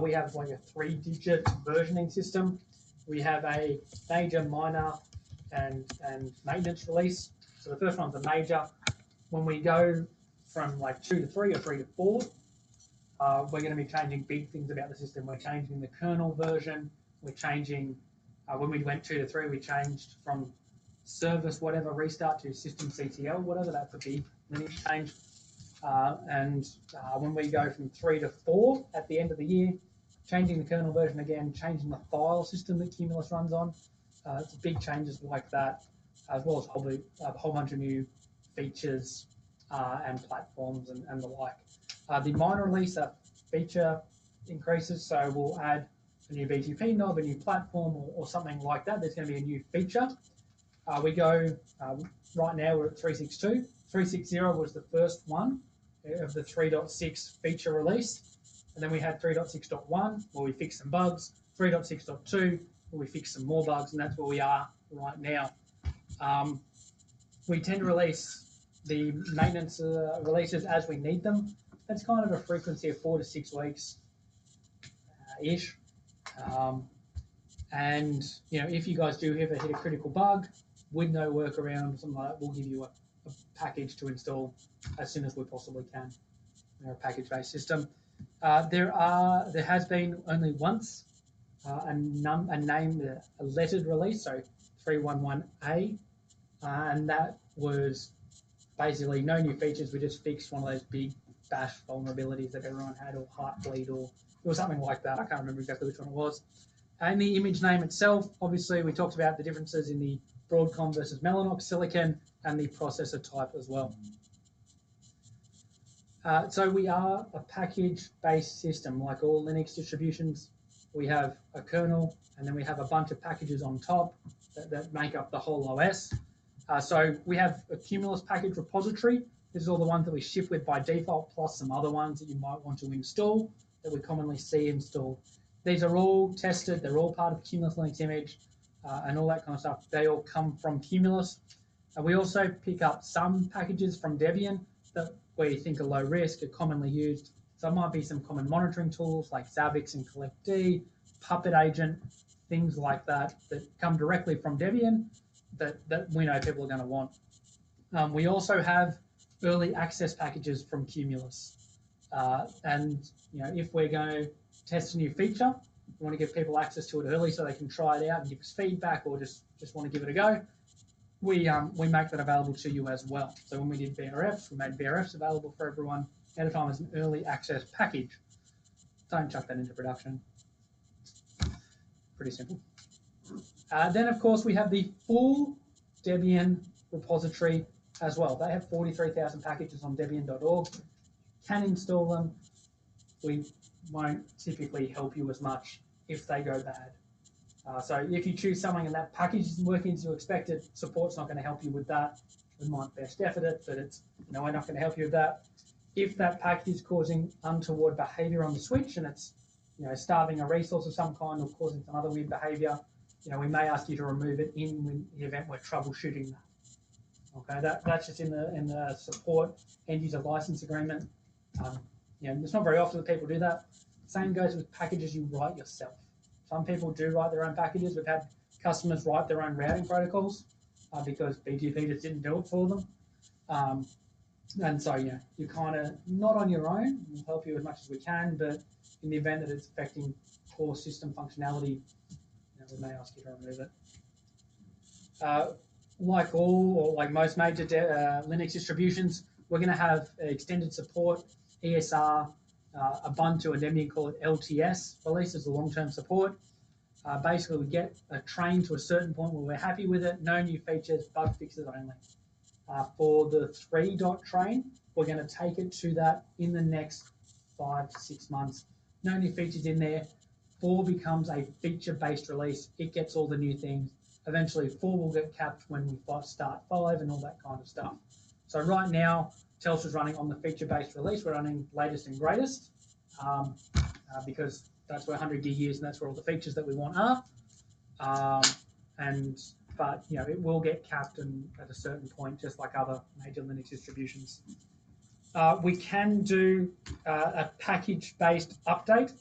We have like a 3-digit versioning system. We have a major, minor, and maintenance release. So the first one's a major. When we go from like 2 to 3 or 3 to 4, we're going to be changing big things about the system. We're changing the kernel version. We're changing, when we went 2 to 3, we changed from service whatever restart to system CTL, whatever. That's a big Linux change. And when we go from 3 to 4 at the end of the year, changing the kernel version again, changing the file system that Cummulus runs on. It's big changes like that, as well as a whole bunch of new features and platforms and the like. The minor release feature increases, so we'll add a new BGP knob, a new platform, or something like that. There's going to be a new feature. We go, right now we're at 3.6.2, 360 was the first one of the 3.6 feature release. And then we had 3.6.1 where we fixed some bugs, 3.6.2 where we fixed some more bugs, and that's where we are right now. We tend to release the maintenance releases as we need them. That's kind of a frequency of 4 to 6 weeks ish. And if you guys do ever hit a critical bug with no workaround, something like that, we'll give you a package to install as soon as we possibly can. We're a package-based system. There has been only once a lettered release, so 3.11a, and that was basically no new features. We just fixed one of those big bash vulnerabilities that everyone had, or Heartbleed, or it was something like that. I can't remember exactly which one it was. And the image name itself, obviously, we talked about the differences in the Broadcom versus Mellanox silicon and the processor type as well. So we are a package-based system. Like all Linux distributions, we have a kernel, and then we have a bunch of packages on top that make up the whole OS. So we have a Cummulus package repository. This is all the ones that we ship with by default, plus some other ones that you might want to install that we commonly see installed. These are all tested. They're all part of Cummulus Linux Image and all that kind of stuff. They all come from Cummulus. We also pick up some packages from Debian that we think are low risk, are commonly used. So it might be some common monitoring tools like Zabbix and CollectD, Puppet Agent, things like that come directly from Debian that we know people are going to want. We also have early access packages from Cummulus. And if we're going to test a new feature, we want to give people access to it early so they can try it out and give us feedback, or just want to give it a go. We make that available to you as well. So when we did BRFs, we made BRFs available for everyone at a time as an early access package. Don't chuck that into production. Pretty simple. Then, of course, we have the full Debian repository as well. They have 43,000 packages on Debian.org. Can install them. We won't typically help you as much if they go bad. So if you choose something and that package isn't working as you expected, support's not going to help you with that. We might best effort it, but it's we're not going to help you with that. If that package is causing untoward behavior on the switch and it's starving a resource of some kind or causing some other weird behavior, we may ask you to remove it in the event we're troubleshooting that. Okay, that's just in the support end user license agreement. It's not very often that people do that. Same goes with packages you write yourself. Some people do write their own packages. We've had customers write their own routing protocols because BGP just didn't do it for them. And so, you're kind of not on your own. We'll help you as much as we can, but in the event that it's affecting core system functionality, we may ask you to remove it. Like most major Linux distributions, we're going to have extended support, ESR, Ubuntu and Debian call it LTS releases, the long-term support. Basically, we get trained to a certain point where we're happy with it, no new features, bug fixes only. For the 3. train, we're going to take it to that in the next 5 to 6 months. No new features in there. 4 becomes a feature-based release. It gets all the new things. Eventually, 4 will get capped when we start 5 and all that kind of stuff. So right now, Telstra's running on the feature-based release. We're running latest and greatest because that's where 100 gig is and that's where all the features that we want are. But it will get capped at a certain point, just like other major Linux distributions. We can do a package-based update.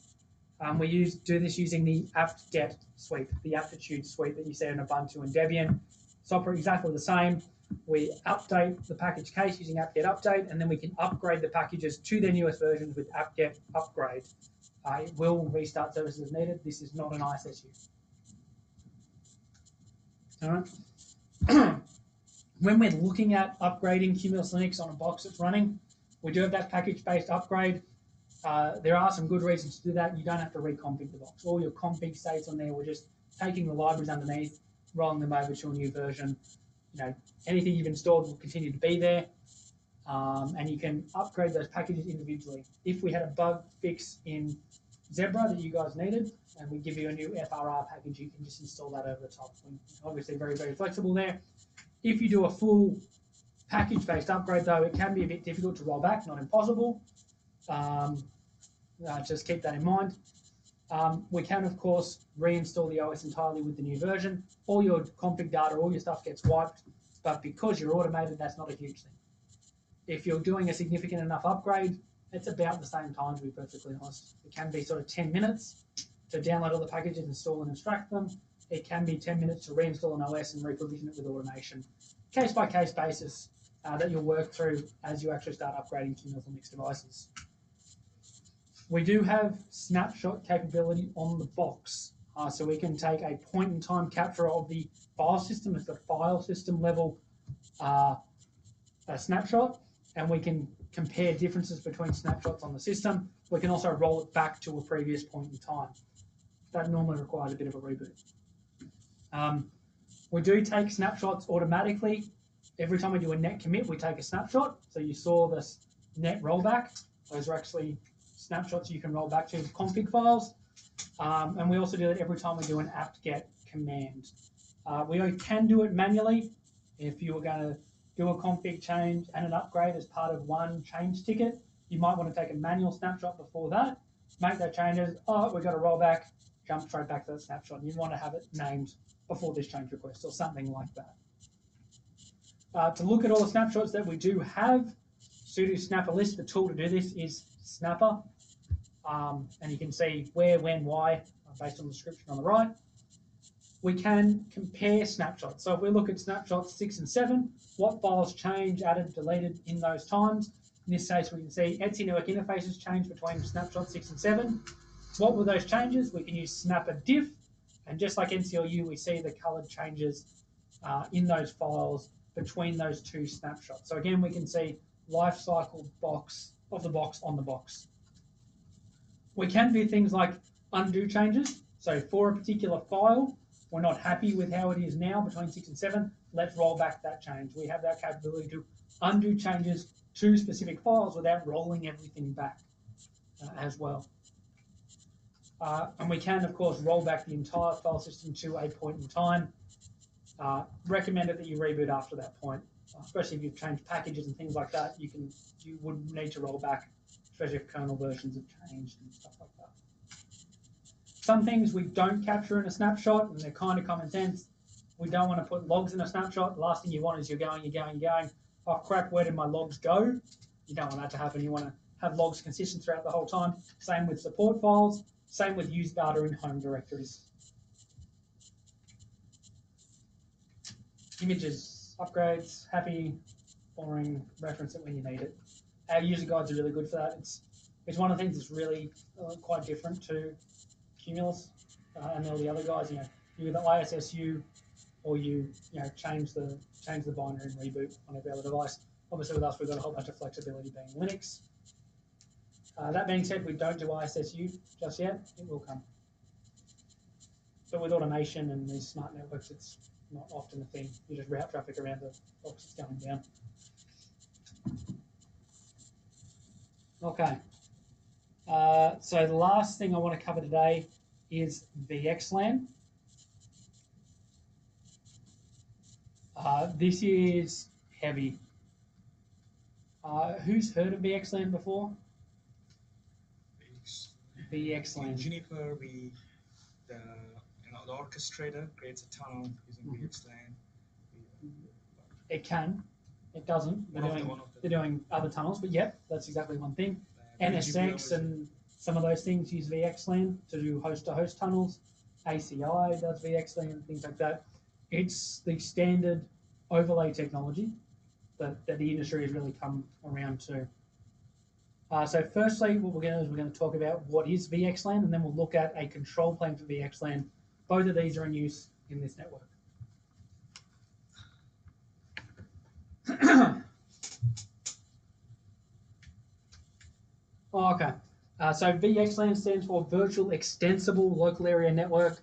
We do this using the apt-get suite, the aptitude suite that you see in Ubuntu and Debian. Software exactly the same. We update the package case using apt-get update, and then we can upgrade the packages to their newest versions with apt-get upgrade. It will restart services as needed. This is not an ISSU. All right. When we're looking at upgrading Cummulus Linux on a box that's running, we do have that package-based upgrade. There are some good reasons to do that. You don't have to reconfig the box. All your config states on there. We're just taking the libraries underneath, rolling them over to a new version. Anything you've installed will continue to be there, and you can upgrade those packages individually. If we had a bug fix in Zebra that you guys needed, and we give you a new FRR package, you can just install that over the top. Obviously, very, very flexible there. If you do a full package-based upgrade, though, it can be a bit difficult to roll back, not impossible. Just keep that in mind. We can, of course, reinstall the OS entirely with the new version. All your config data, all your stuff gets wiped, but because you're automated, that's not a huge thing. If you're doing a significant enough upgrade, it's about the same time, to be perfectly honest. It can be sort of 10 minutes to download all the packages, install and extract them. It can be 10 minutes to reinstall an OS and reprovision it with automation. Case-by-case basis that you'll work through as you actually start upgrading Cummulus Linux devices. We do have snapshot capability on the box. So we can take a point-in-time capture of the file system at the file system level a snapshot, and we can compare differences between snapshots on the system. We can also roll it back to a previous point in time. That normally requires a bit of a reboot. We do take snapshots automatically. Every time we do a net commit, we take a snapshot. So you saw this net rollback. Those are actually snapshots you can roll back to config files. And we also do it every time we do an apt-get command. We can do it manually. If you were going to do a config change and an upgrade as part of one change ticket, you might want to take a manual snapshot before that, make those changes. Oh, we've got to roll back, jump straight back to that snapshot. And you want to have it named before this change request or something like that. To look at all the snapshots that we do have, sudo snapper list, the tool to do this is snapper. And you can see where, when, why, based on the description on the right. We can compare snapshots. So if we look at snapshots 6 and 7, what files change, added, deleted in those times. In this case, we can see Etsy network interfaces change between snapshot 6 and 7. What were those changes? We can use snapper diff, and just like NCLU, we see the colored changes in those files between those two snapshots. So again, we can see life cycle box of the box on the box. We can do things like undo changes. So for a particular file, we're not happy with how it is now between 6 and 7, let's roll back that change. We have that capability to undo changes to specific files without rolling everything back as well. And we can, of course, roll back the entire file system to a point in time. Recommended that you reboot after that point, especially if you've changed packages and things like that. You would need to roll back, especially if kernel versions have changed and stuff like that. Some things we don't capture in a snapshot, and they're kind of common sense. We don't want to put logs in a snapshot. The last thing you want is you're going. Oh crap, where did my logs go? You don't want that to happen. You want to have logs consistent throughout the whole time. Same with support files. Same with used data in home directories. Images, upgrades, happy, boring, reference it when you need it. Our user guides are really good for that. It's one of the things that's really quite different to Cummulus and all the other guys. You either ISSU or you change the binary and reboot on every other device. Obviously, with us, we've got a whole bunch of flexibility being Linux. That being said, we don't do ISSU just yet. It will come. But with automation and these smart networks, it's not often a thing. You just route traffic around the box that's going down. Okay. So the last thing I want to cover today is VXLAN. This is heavy. Who's heard of VXLAN before? VXLAN. In Juniper, the orchestrator creates a tunnel using VXLAN. It can. It doesn't. They're doing other tunnels, but yep, that's exactly one thing. NSX and some of those things use VXLAN to do host-to-host tunnels. ACI does VXLAN and things like that. It's the standard overlay technology that the industry has really come around to. So firstly, what we're going to do is we're going to talk about what is VXLAN, and then we'll look at a control plane for VXLAN. Both of these are in use in this network. Okay, so VXLAN stands for Virtual Extensible Local Area Network.